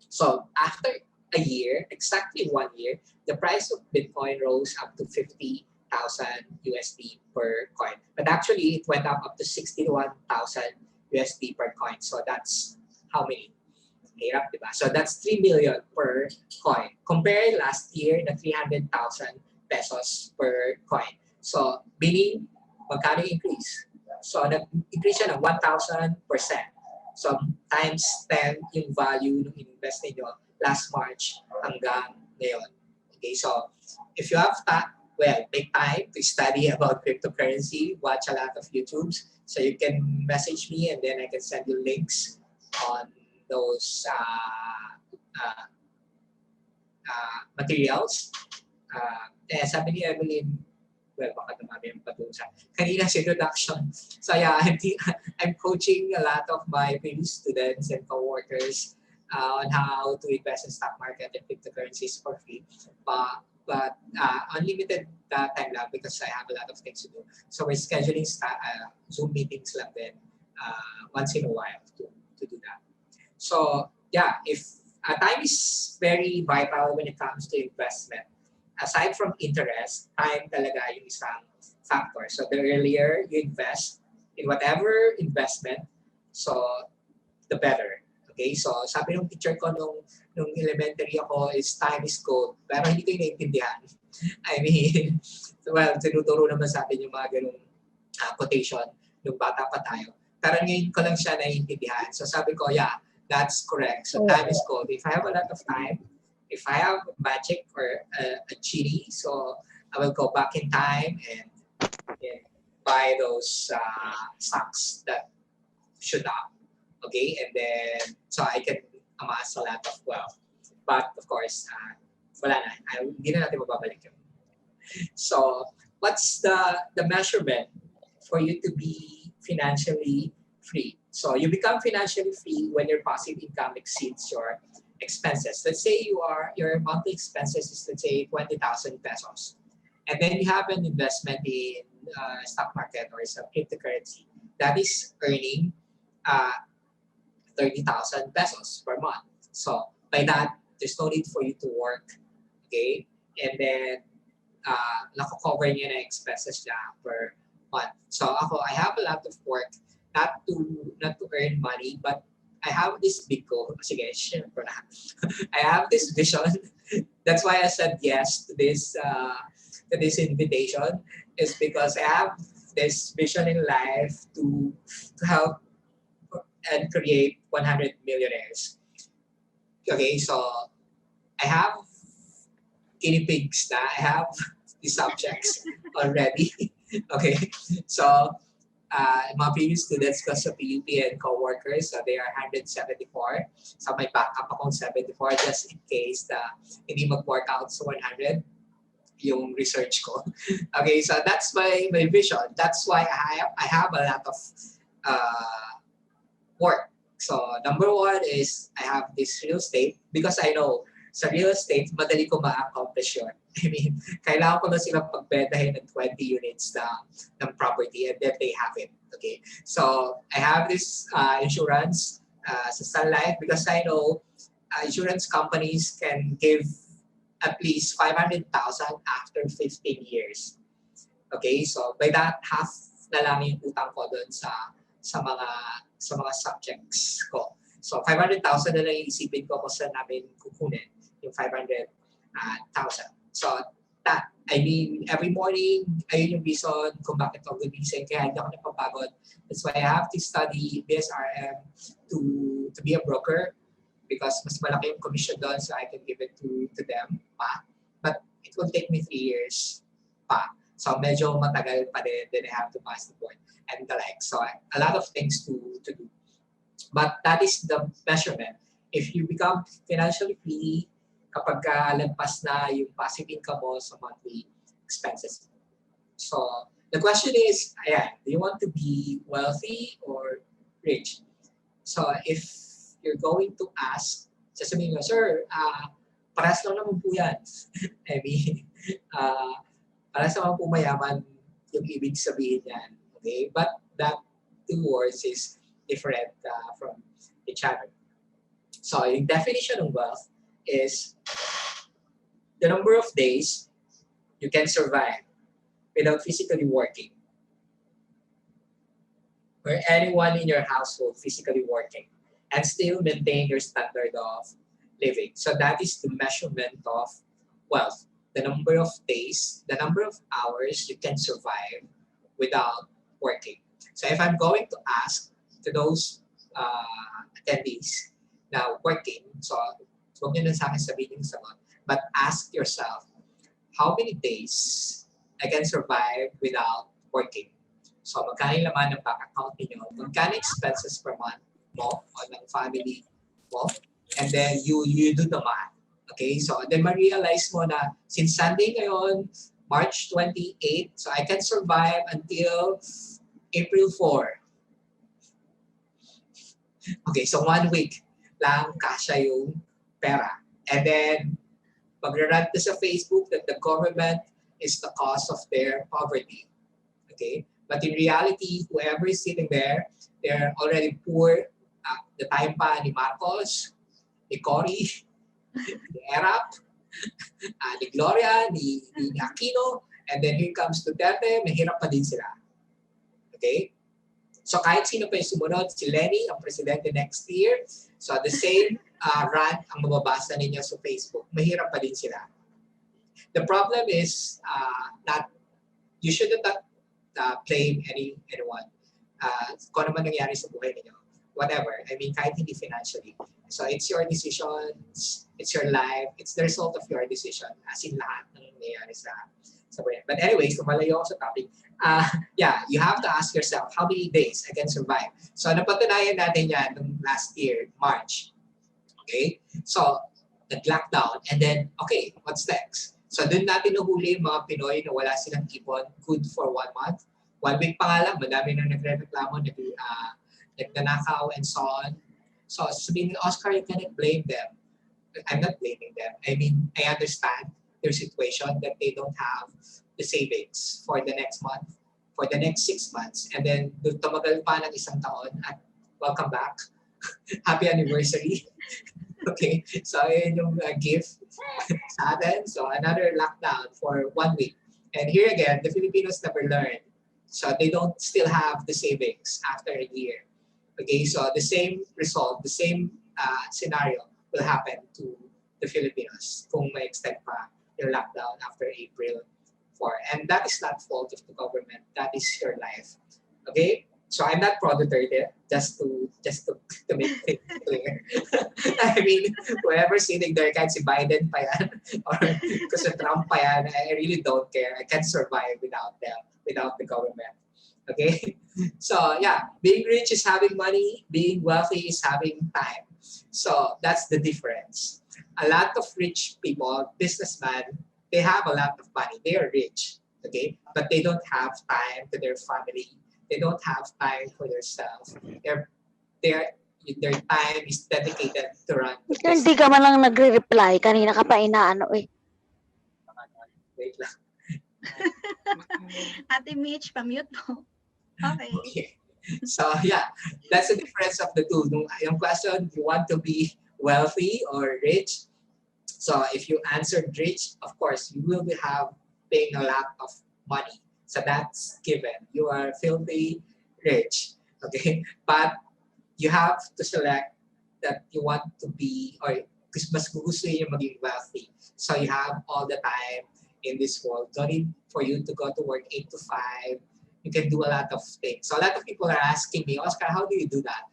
So after a year, exactly 1 year, the price of Bitcoin rose up to 50,000 USD per coin. But actually, it went up to 61,000 USD per coin. So that's how many? Hirap, diba? So that's 3 million per coin. Compare last year na 300,000 pesos per coin. So meaning, magkano increase? So nag-increase siya ng 1,000%. So times 10 yung value ng invest niyo last March hanggang ngayon. Okay, so if you have take time to study about cryptocurrency, watch a lot of YouTubes, so you can message me and then I can send you links on those materials. Sabi ni Evelyn, well, baka dumami yung patusa. Kanina sa introduction. So yeah, I'm coaching a lot of my previous students and co-workers on how to invest in stock market and cryptocurrencies for free. But unlimited time lang because I have a lot of things to do. So we're scheduling Zoom meetings lang din once in a while to do that. So yeah, if time is very vital when it comes to investment. Aside from interest, time talaga yung isang factor. So the earlier you invest in whatever investment, so the better. Okay, so sabi ng teacher ko nung elementary ako is time is gold. Pero hindi ko naiintindihan. I mean, well, tinuturo naman sa atin yung mga ganung quotation nung bata pa tayo. Pero ngayon ko lang siya naiintindihan. So sabi ko, yeah, that's correct. So time is gold. If I have a lot of time, if I have magic or a genie, so I will go back in time and buy those stocks that should up. Okay, and then so I can amass a lot of wealth. But of course, wala na. Hindi na natin mababalik yun. So what's the measurement for you to be financially free? So you become financially free when your passive income exceeds your expenses. Let's say your monthly expenses is, let's say, 20,000 pesos. And then you have an investment in stock market or some cryptocurrency that is earning 30,000 pesos per month. So by that, there's no need for you to work. Okay? And then nako-cover niya na expenses niya per month. So ako, I have a lot of work not to earn money, but I have this big goal. Sige, share ko na. I have this vision. That's why I said yes to this invitation, is because I have this vision in life to help and create 100 millionaires. Okay, so I have guinea pigs na. I have the subjects already. Okay, so mga previous students ko sa PUP and co-workers, so they are 174. So may backup akong 74 just in case na hindi mag-work out sa 100 yung research ko. Okay, so that's my vision. That's why I have a lot of work. So number one is I have this real estate because I know sa real estate, madali ko ma-accomplish yun. I mean, kailangan ko na silang pagbentahin ng 20 units ng property and then they have it. Okay, so I have this insurance sa Sun Life because I know insurance companies can give at least 500,000 after 15 years. Okay, so by that, half na lang yung utang ko doon sa mga subjects ko. So 500,000 na lang yung isipin ko kung saan namin kukunin yung 500,000. So that, I mean, every morning, ayun yung reason kung bakit ako gumising, kaya hindi ako napapagod. That's why I have to study BSRM to be a broker, because mas malaki yung commission doon, so I can give it to them pa. But it will take me 3 years pa. So medyo matagal pa din, then I have to pass the board and the like. So a lot of things to do. But that is the measurement. If you become financially free, kapag lampas na yung passive income mo sa monthly expenses. So the question is, ayan, do you want to be wealthy or rich? So if you're going to ask, sasabihin mo, sir, parehas lang naman po yan. I mean, parehas naman po mayaman yung ibig sabihin yan. Okay? But that two words is different from each other. So yung definition of wealth is the number of days you can survive without physically working, or anyone in your household physically working, and still maintain your standard of living. So that is the measurement of wealth. The number of days, the number of hours you can survive without working. So if I'm going to ask to those attendees now working, so huwag nyo na sa akin sabihin yung sagot, but ask yourself, how many days I can survive without working? So magkano yung laman ng bank account ninyo, magkano expenses per month mo o ng family mo, and then you do the math. Okay, so then ma-realize mo na since Sunday ngayon, March 28, so I can survive until April 4. Okay, so 1 week lang kasya yung pera. And then, magra-rant na sa Facebook that the government is the cause of their poverty. Okay? But in reality, whoever is sitting there, they're already poor. The time pa ni Marcos, ni Cory, ni Erap, ni Gloria, ni Aquino, and then here comes Duterte, mahirap pa din sila. Okay? So kahit sino pa yung sumunod, si Lenny, ang presidente next year, so the same rant ang mababasa ninyo sa Facebook, mahirap pa din sila. The problem is that you shouldn't blame anyone. Kung ano man nangyari sa buhay ninyo, whatever, I mean, kahit hindi financially. So it's your decisions, it's your life, it's the result of your decision, as in lahat ng nangyayari sa buhay. But anyways, lumalayo ako sa topic. Yeah, you have to ask yourself, how many days I can survive? So napatunayan natin yan nung last year, March. Okay? So, nag-lockdown, and then, okay, what's next? So doon natin nahuli yung mga Pinoy na wala silang ipon, good for 1 month. 1 week pa nga lang, madami na nagre-reklamo, nagnanakaw, and so on. So sabihin ni Oscar, you cannot blame them. I'm not blaming them. I mean, I understand their situation that they don't have the savings for the next month, for the next 6 months, and then tumagal pa ng 1 taon at welcome back. Happy anniversary. Okay, so yun yung gift sa atin. So another lockdown for 1 week. And here again, the Filipinos never learn. So they don't still have the savings after a year. Okay, so the same result, the same scenario will happen to the Filipinos kung may extend pa yung lockdown after April 4. And that is not fault of the government. That is your life. Okay? So I'm not pro-Duterte, just to make things clear. I mean, whoever sitting there, kahit si Biden pa yan, or kasi Trump pa yan, I really don't care. I can't survive without them, without the government. Okay? So yeah, being rich is having money, being wealthy is having time. So that's the difference. A lot of rich people, businessmen, they have a lot of money. They are rich, okay? But they don't have time to their family. They don't have time for themselves. Their time is dedicated to run the business. Hindi ka man lang nagre-reply. Kanina ka pa inaano eh. Wait lang. Ate Mitch, pa-mute mo. Okay. So yeah, that's the difference of the two. Yung question, you want to be wealthy or rich? So if you answered rich, of course, you will have paying a lot of money. So that's given. You are filthy rich. Okay? But you have to select that you want to be, or mas gusto niyo maging wealthy. So you have all the time in this world. Don't need for you to go to work 8 to 5. You can do a lot of things. So a lot of people are asking me, Oscar, how do you do that?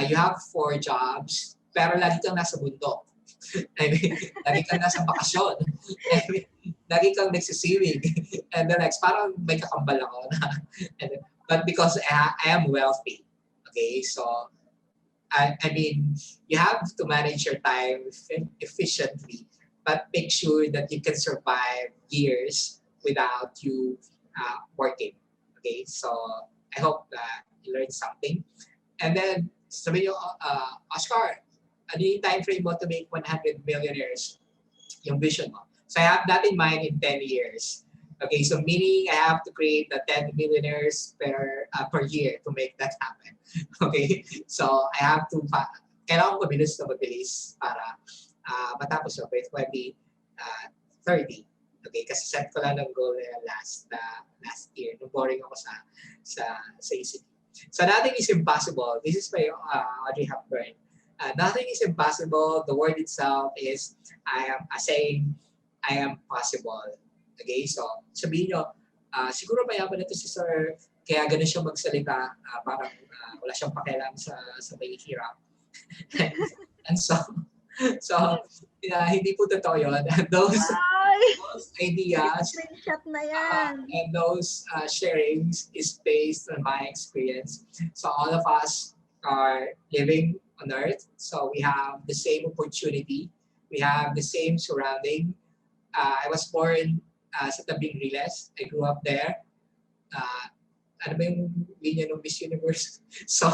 You have 4 jobs, pero lagi kang nasa bundok. I mean, lagi kang nasa bakasyon. I mean, lagi kang nagsisiwig. And the next, parang may kakambal ako na. But because I am wealthy, okay, so I mean, you have to manage your time efficiently, but make sure that you can survive years without you working. Okay, so I hope that you learned something. And then, sabi nyo, Oscar, ano yung time frame mo to make 100 millionaires? Yung vision mo. So I have that in mind in 10 years. Okay, so meaning I have to create the 10 millionaires per year to make that happen. Okay, so I have to, kailangan ko mabilis para matapos yung 2030. Okay, kasi set ko lang ng goal last year. Nung boring ako sa ECT. So nothing is impossible. This is by Audrey Hepburn. Nothing is impossible. The word itself is I am saying I am possible. Okay, so sabihin nyo, siguro mayaman na ito si Sir, kaya ganun siya magsalita, parang wala siyang pakialam sa may hirap. And so hindi po totoo yun. Those ideas and those sharings is based on my experience. So all of us are living on Earth, so we have the same opportunity, we have the same surrounding. I was born sa Tabing Riles. I grew up there. Ano ba yung linya ng Miss Universe? So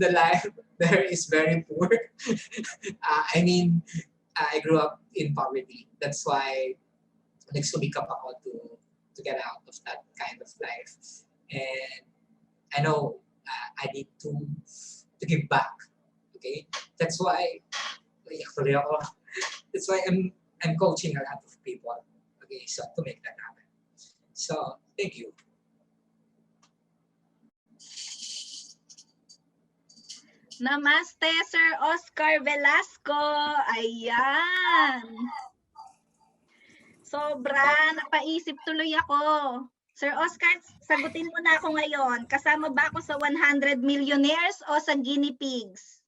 the life there is very poor. I mean, I grew up in poverty. That's why nagsumikap ako to get out of that kind of life. And I know I need to give back. Okay? That's why I'm coaching a lot of people. Okay, so to make that happen. So thank you. Namaste, Sir Oscar Velasco. Ayan. Sobra, napaisip tuloy ako. Sir Oscar, sagutin mo na ako ngayon. Kasama ba ako sa 100 millionaires o sa guinea pigs?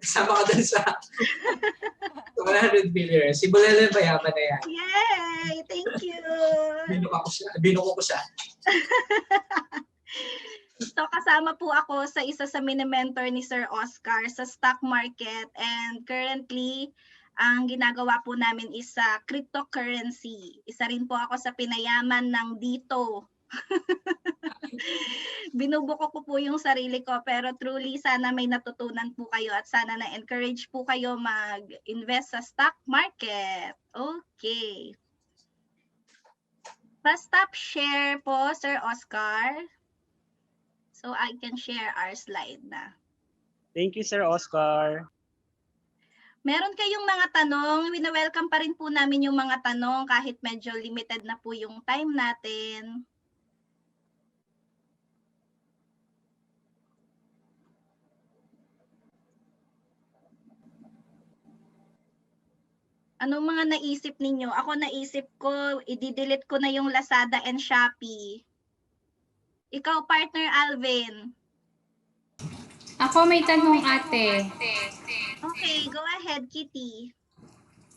Kasama ka dun sa 100 millionaires. Si Bulele mayaman na yan. Yay! Thank you! Binuko ko siya. So kasama po ako sa isa sa mini-mentor ni Sir Oscar sa stock market, and currently ang ginagawa po namin is sa cryptocurrency. Isa rin po ako sa pinayaman ng dito. Binubuko ko po yung sarili ko, pero truly sana may natutunan po kayo at sana na-encourage po kayo mag-invest sa stock market. Okay. Pa-stop share po, Sir Oscar. So I can share our slide na. Thank you, Sir Oscar. Meron kayong mga tanong, wina-welcome pa rin po namin yung mga tanong kahit medyo limited na po yung time natin. Anong mga naisip ninyo? Ako naisip ko, i-delete ko na yung Lazada and Shopee. Ikaw, partner Alvin. Ako may tanong, ate. Okay, go ahead, Kitty.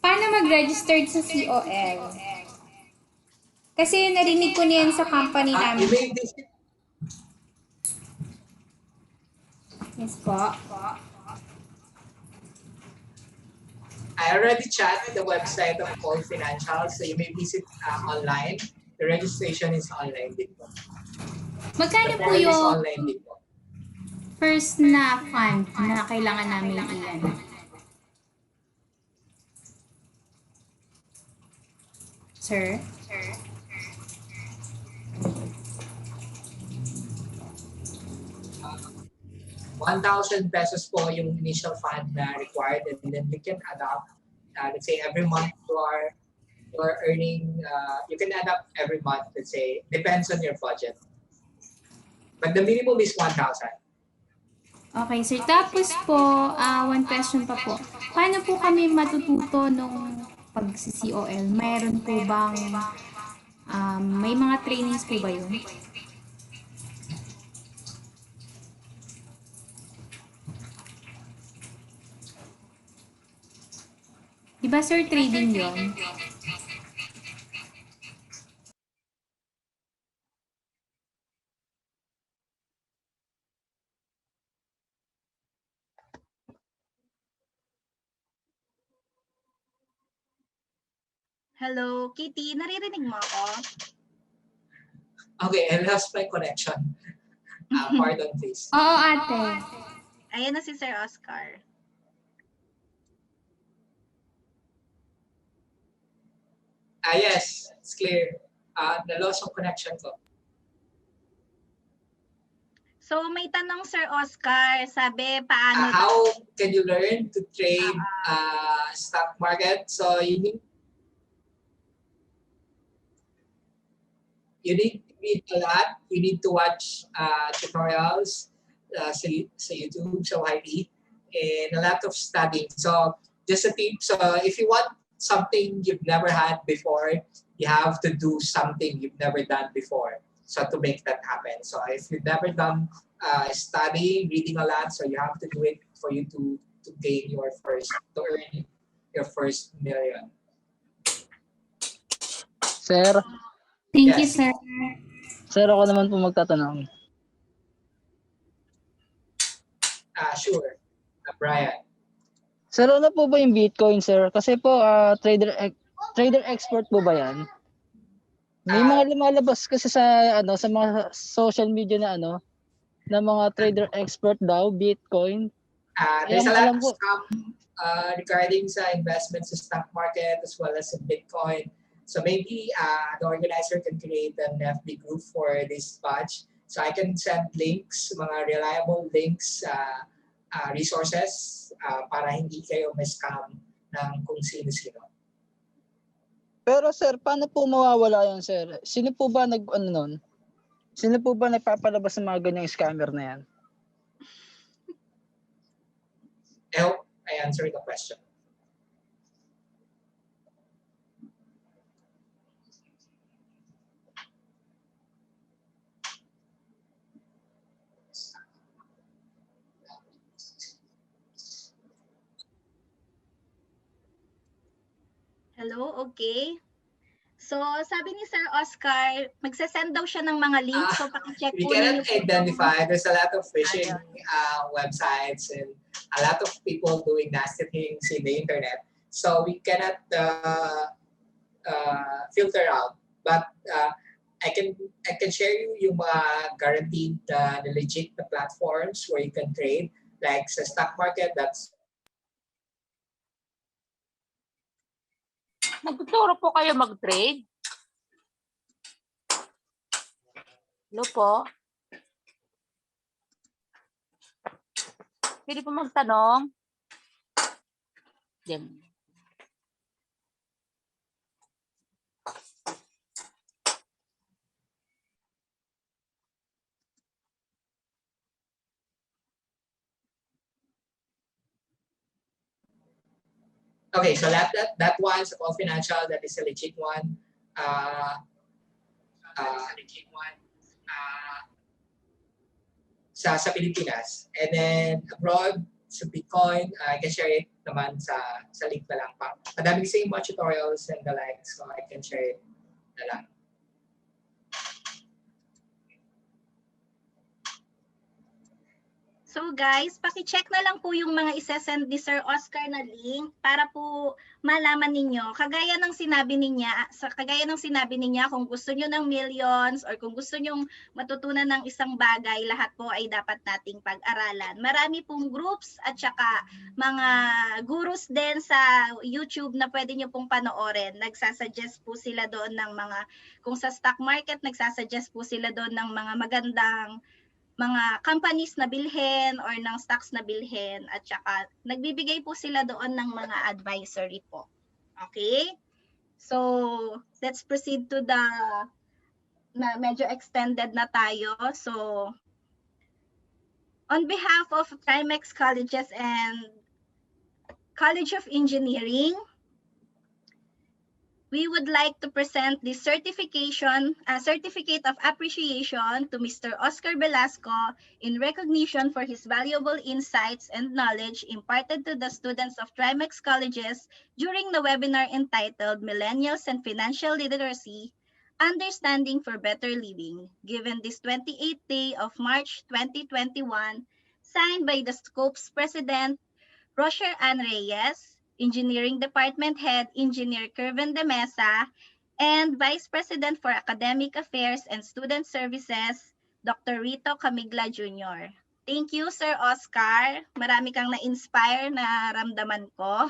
Paano mag-register sa COL? Kasi narinig ko niyan sa company namin. Yes po. I already chatted the website of Call Financial, so you may visit online. The registration is online din po. Magkano po yung first na fund na kailangan namin iyan? Sir? 1,000 pesos po yung initial fund na required, and then you can adopt, let's say every month you're earning, you can adopt every month, let's say, depends on your budget. But the minimum is 1,000. Okay, sir. Tapos po, one question pa po. Paano po kami matututo nung pag-COL? Mayroon po bang, may mga trainings po ba yun? Diba sir, trading yun? Hello, Kitty, naririnig mo ako? Okay, I lost my connection. Pardon, please. Oo, ate. Ayan na si Sir Oscar. Yes, it's clear. Na-loss yung connection ko. So may tanong Sir Oscar, sabi paano How can you learn to trade stock market? So you need to read a lot. You need to watch tutorials sa YouTube, so YT, and a lot of studying. So just a tip. So if you want something you've never had before, you have to do something you've never done before. So to make that happen. So if you've never done studying, reading a lot, so you have to do it for you to gain your first, to earn your first million. Sir, Thank Yes. you, sir. sir, ako naman po magtatanong. Sure. Brian. Sir, ano po ba yung Bitcoin, sir? Kasi po, trader expert po ba yan? May mga lumalabas kasi sa sa mga social media na na mga trader expert daw, Bitcoin. There's a lot alam of ko, scam regarding sa investments sa stock market as well as in Bitcoin. So maybe the organizer can create an FB group for this batch. So I can send links, mga reliable links, resources para hindi kayo ma-scam ng kung sino-sino. pero sir, paano po mawawala yan, sir? Sino po ba Sino po ba nagpapalabas ng mga ganyang scammer na yan? I hope I answered the question. Hello, okay. So, sabi ni Sir Oscar, magsasend daw siya ng mga links. So, pakicheck We po cannot ninyo po identify. There's a lot of phishing Ayun. websites and a lot of people doing nasty things in the internet. So we cannot filter out. But I can share you yung mga guaranteed na legit na platforms where you can trade. Like sa stock market, that's Nagtuturo po kayo mag-trade? Hello po? Pwede po magtanong? Diyan. okay. So that one is confidential. That is a legit one. Sa Pilipinas. And then abroad, sa Bitcoin, I can share it naman sa link na lang pa. Madami kasi yung mga tutorials and the like, so I can share it na lang. So guys, paki-check na lang po yung mga isesend ni Sir Oscar na link para po malaman ninyo. Kagaya ng sinabi niya, kung gusto niyo ng millions or kung gusto niyo matutunan ng isang bagay, lahat po ay dapat nating pag-aralan. Marami pong groups at saka mga gurus din sa YouTube na pwede niyo pong panoorin. Nagsasuggest po sila doon ng mga, kung sa stock market, nagsasuggest po sila doon ng mga magandang mga companies na bilhin or ng stocks na bilhin, at saka nagbibigay po sila doon ng mga advisory po. Okay? So, let's proceed to the na medyo extended na tayo. So, on behalf of Trimex Colleges and College of Engineering, we would like to present the certificate of appreciation to Mr. Oscar Velasco in recognition for his valuable insights and knowledge imparted to the students of Trimex Colleges during the webinar entitled Millennials and Financial Literacy, Understanding for Better Living, given this 28th day of March 2021, signed by the Scopes President, Roger Ann Reyes, Engineering Department Head Engineer Kervin De Mesa, and Vice President for Academic Affairs and Student Services, Dr. Rito Camigla Jr. Thank you, Sir Oscar. Marami kang na-inspire na ramdaman ko.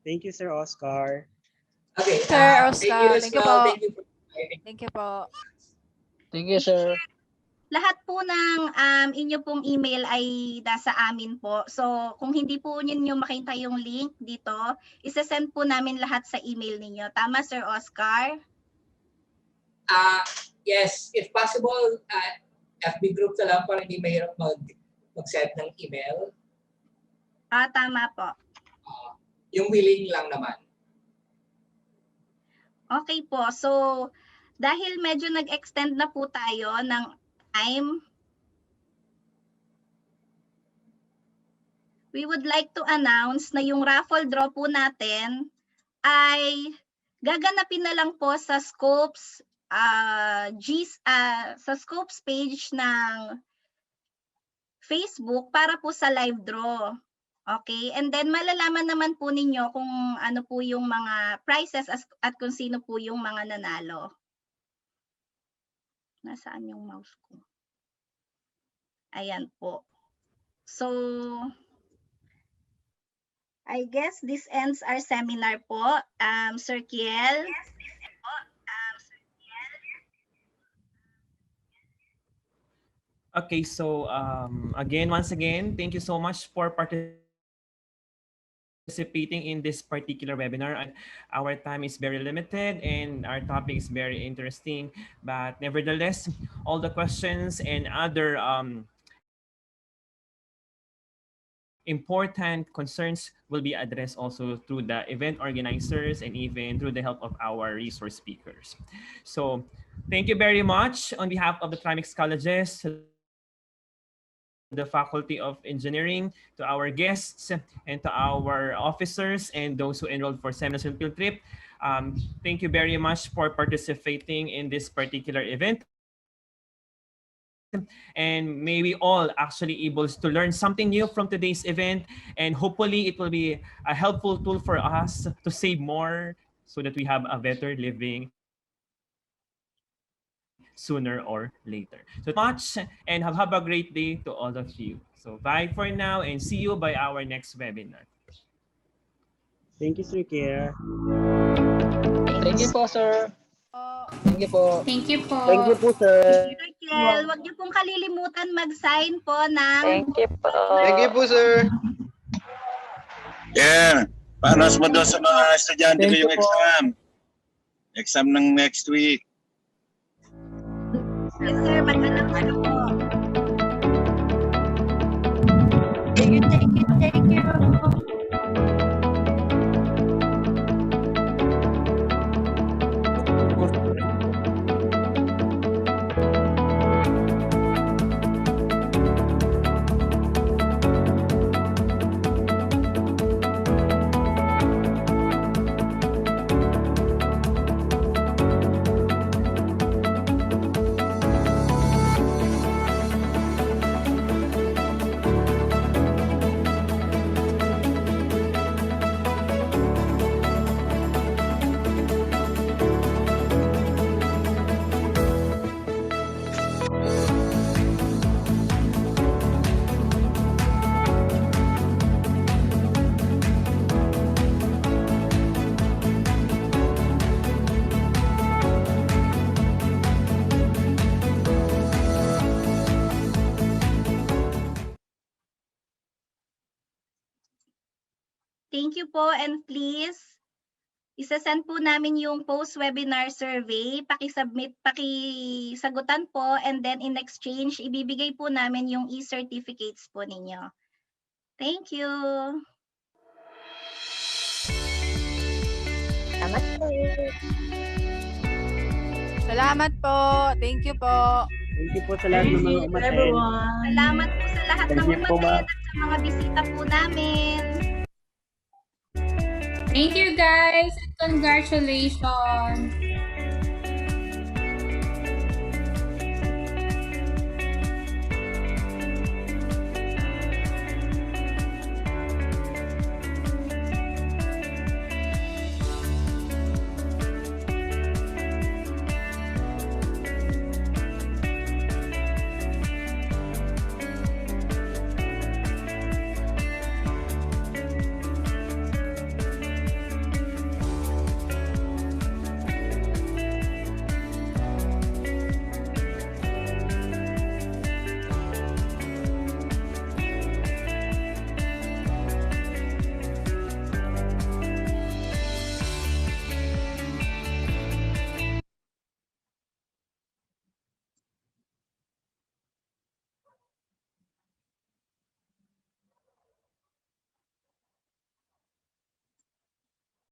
Thank you, Sir Oscar. Okay, Sir thank you Oscar, as thank you well. po. Thank you for inviting. Thank you po. Thank you, sir. Lahat po ng inyo pong email ay nasa amin po. So, kung hindi po ninyo makita yung link dito, isasend po namin lahat sa email ninyo. Tama, Sir Oscar? Yes, if possible, FB group na lang para hindi mahirap mag-send ng email. Tama po. Yung willing lang naman. Okay po. So, dahil medyo nag-extend na po tayo ng time, we would like to announce na yung raffle draw po natin ay gaganapin na lang po sa Scopes sa Scopes page ng Facebook para po sa live draw. Okay? And then malalaman naman po ninyo kung ano po yung mga prizes at kung sino po yung mga nanalo. Nasaan yung mouse ko? Ayan po. So, I guess this ends our seminar po. Sir Kiel? Okay, so once again, thank you so much for participating in this particular webinar. Our time is very limited and our topic is very interesting, but nevertheless, all the questions and other important concerns will be addressed also through the event organizers and even through the help of our resource speakers. So thank you very much on behalf of the Trimex Colleges, the Faculty of Engineering, to our guests, and to our officers and those who enrolled for seminars and field trip. Thank you very much for participating in this particular event. And may we all actually able to learn something new from today's event, and hopefully it will be a helpful tool for us to save more so that we have a better living sooner or later. So much, and have a great day to all of you. So bye for now and see you by our next webinar. Thank you, Sir Kier. Thank you po, sir. Thank you po. Thank you po. Thank you po, sir. Sir Kiel, huwag niyo pong kalilimutan mag-sign po ng... Thank you po. Thank you po, sir. Yeah. Paano mo doon sa mga estudyante ko Thank yung you po. exam? Exam ng next week. Yes, sir. Mag-announce na po. Thank you. Thank you po, and please, isasend po namin yung post-webinar survey. Pakisagutan po, and then in exchange, ibibigay po namin yung e-certificates po ninyo. Thank you. Salamat po. Salamat po. Thank you po. Thank you po sa lahat ng mga umaten. Salamat po sa lahat ng Thank you po, umaten ma'am. at sa mga bisita po namin. Thank you guys and congratulations!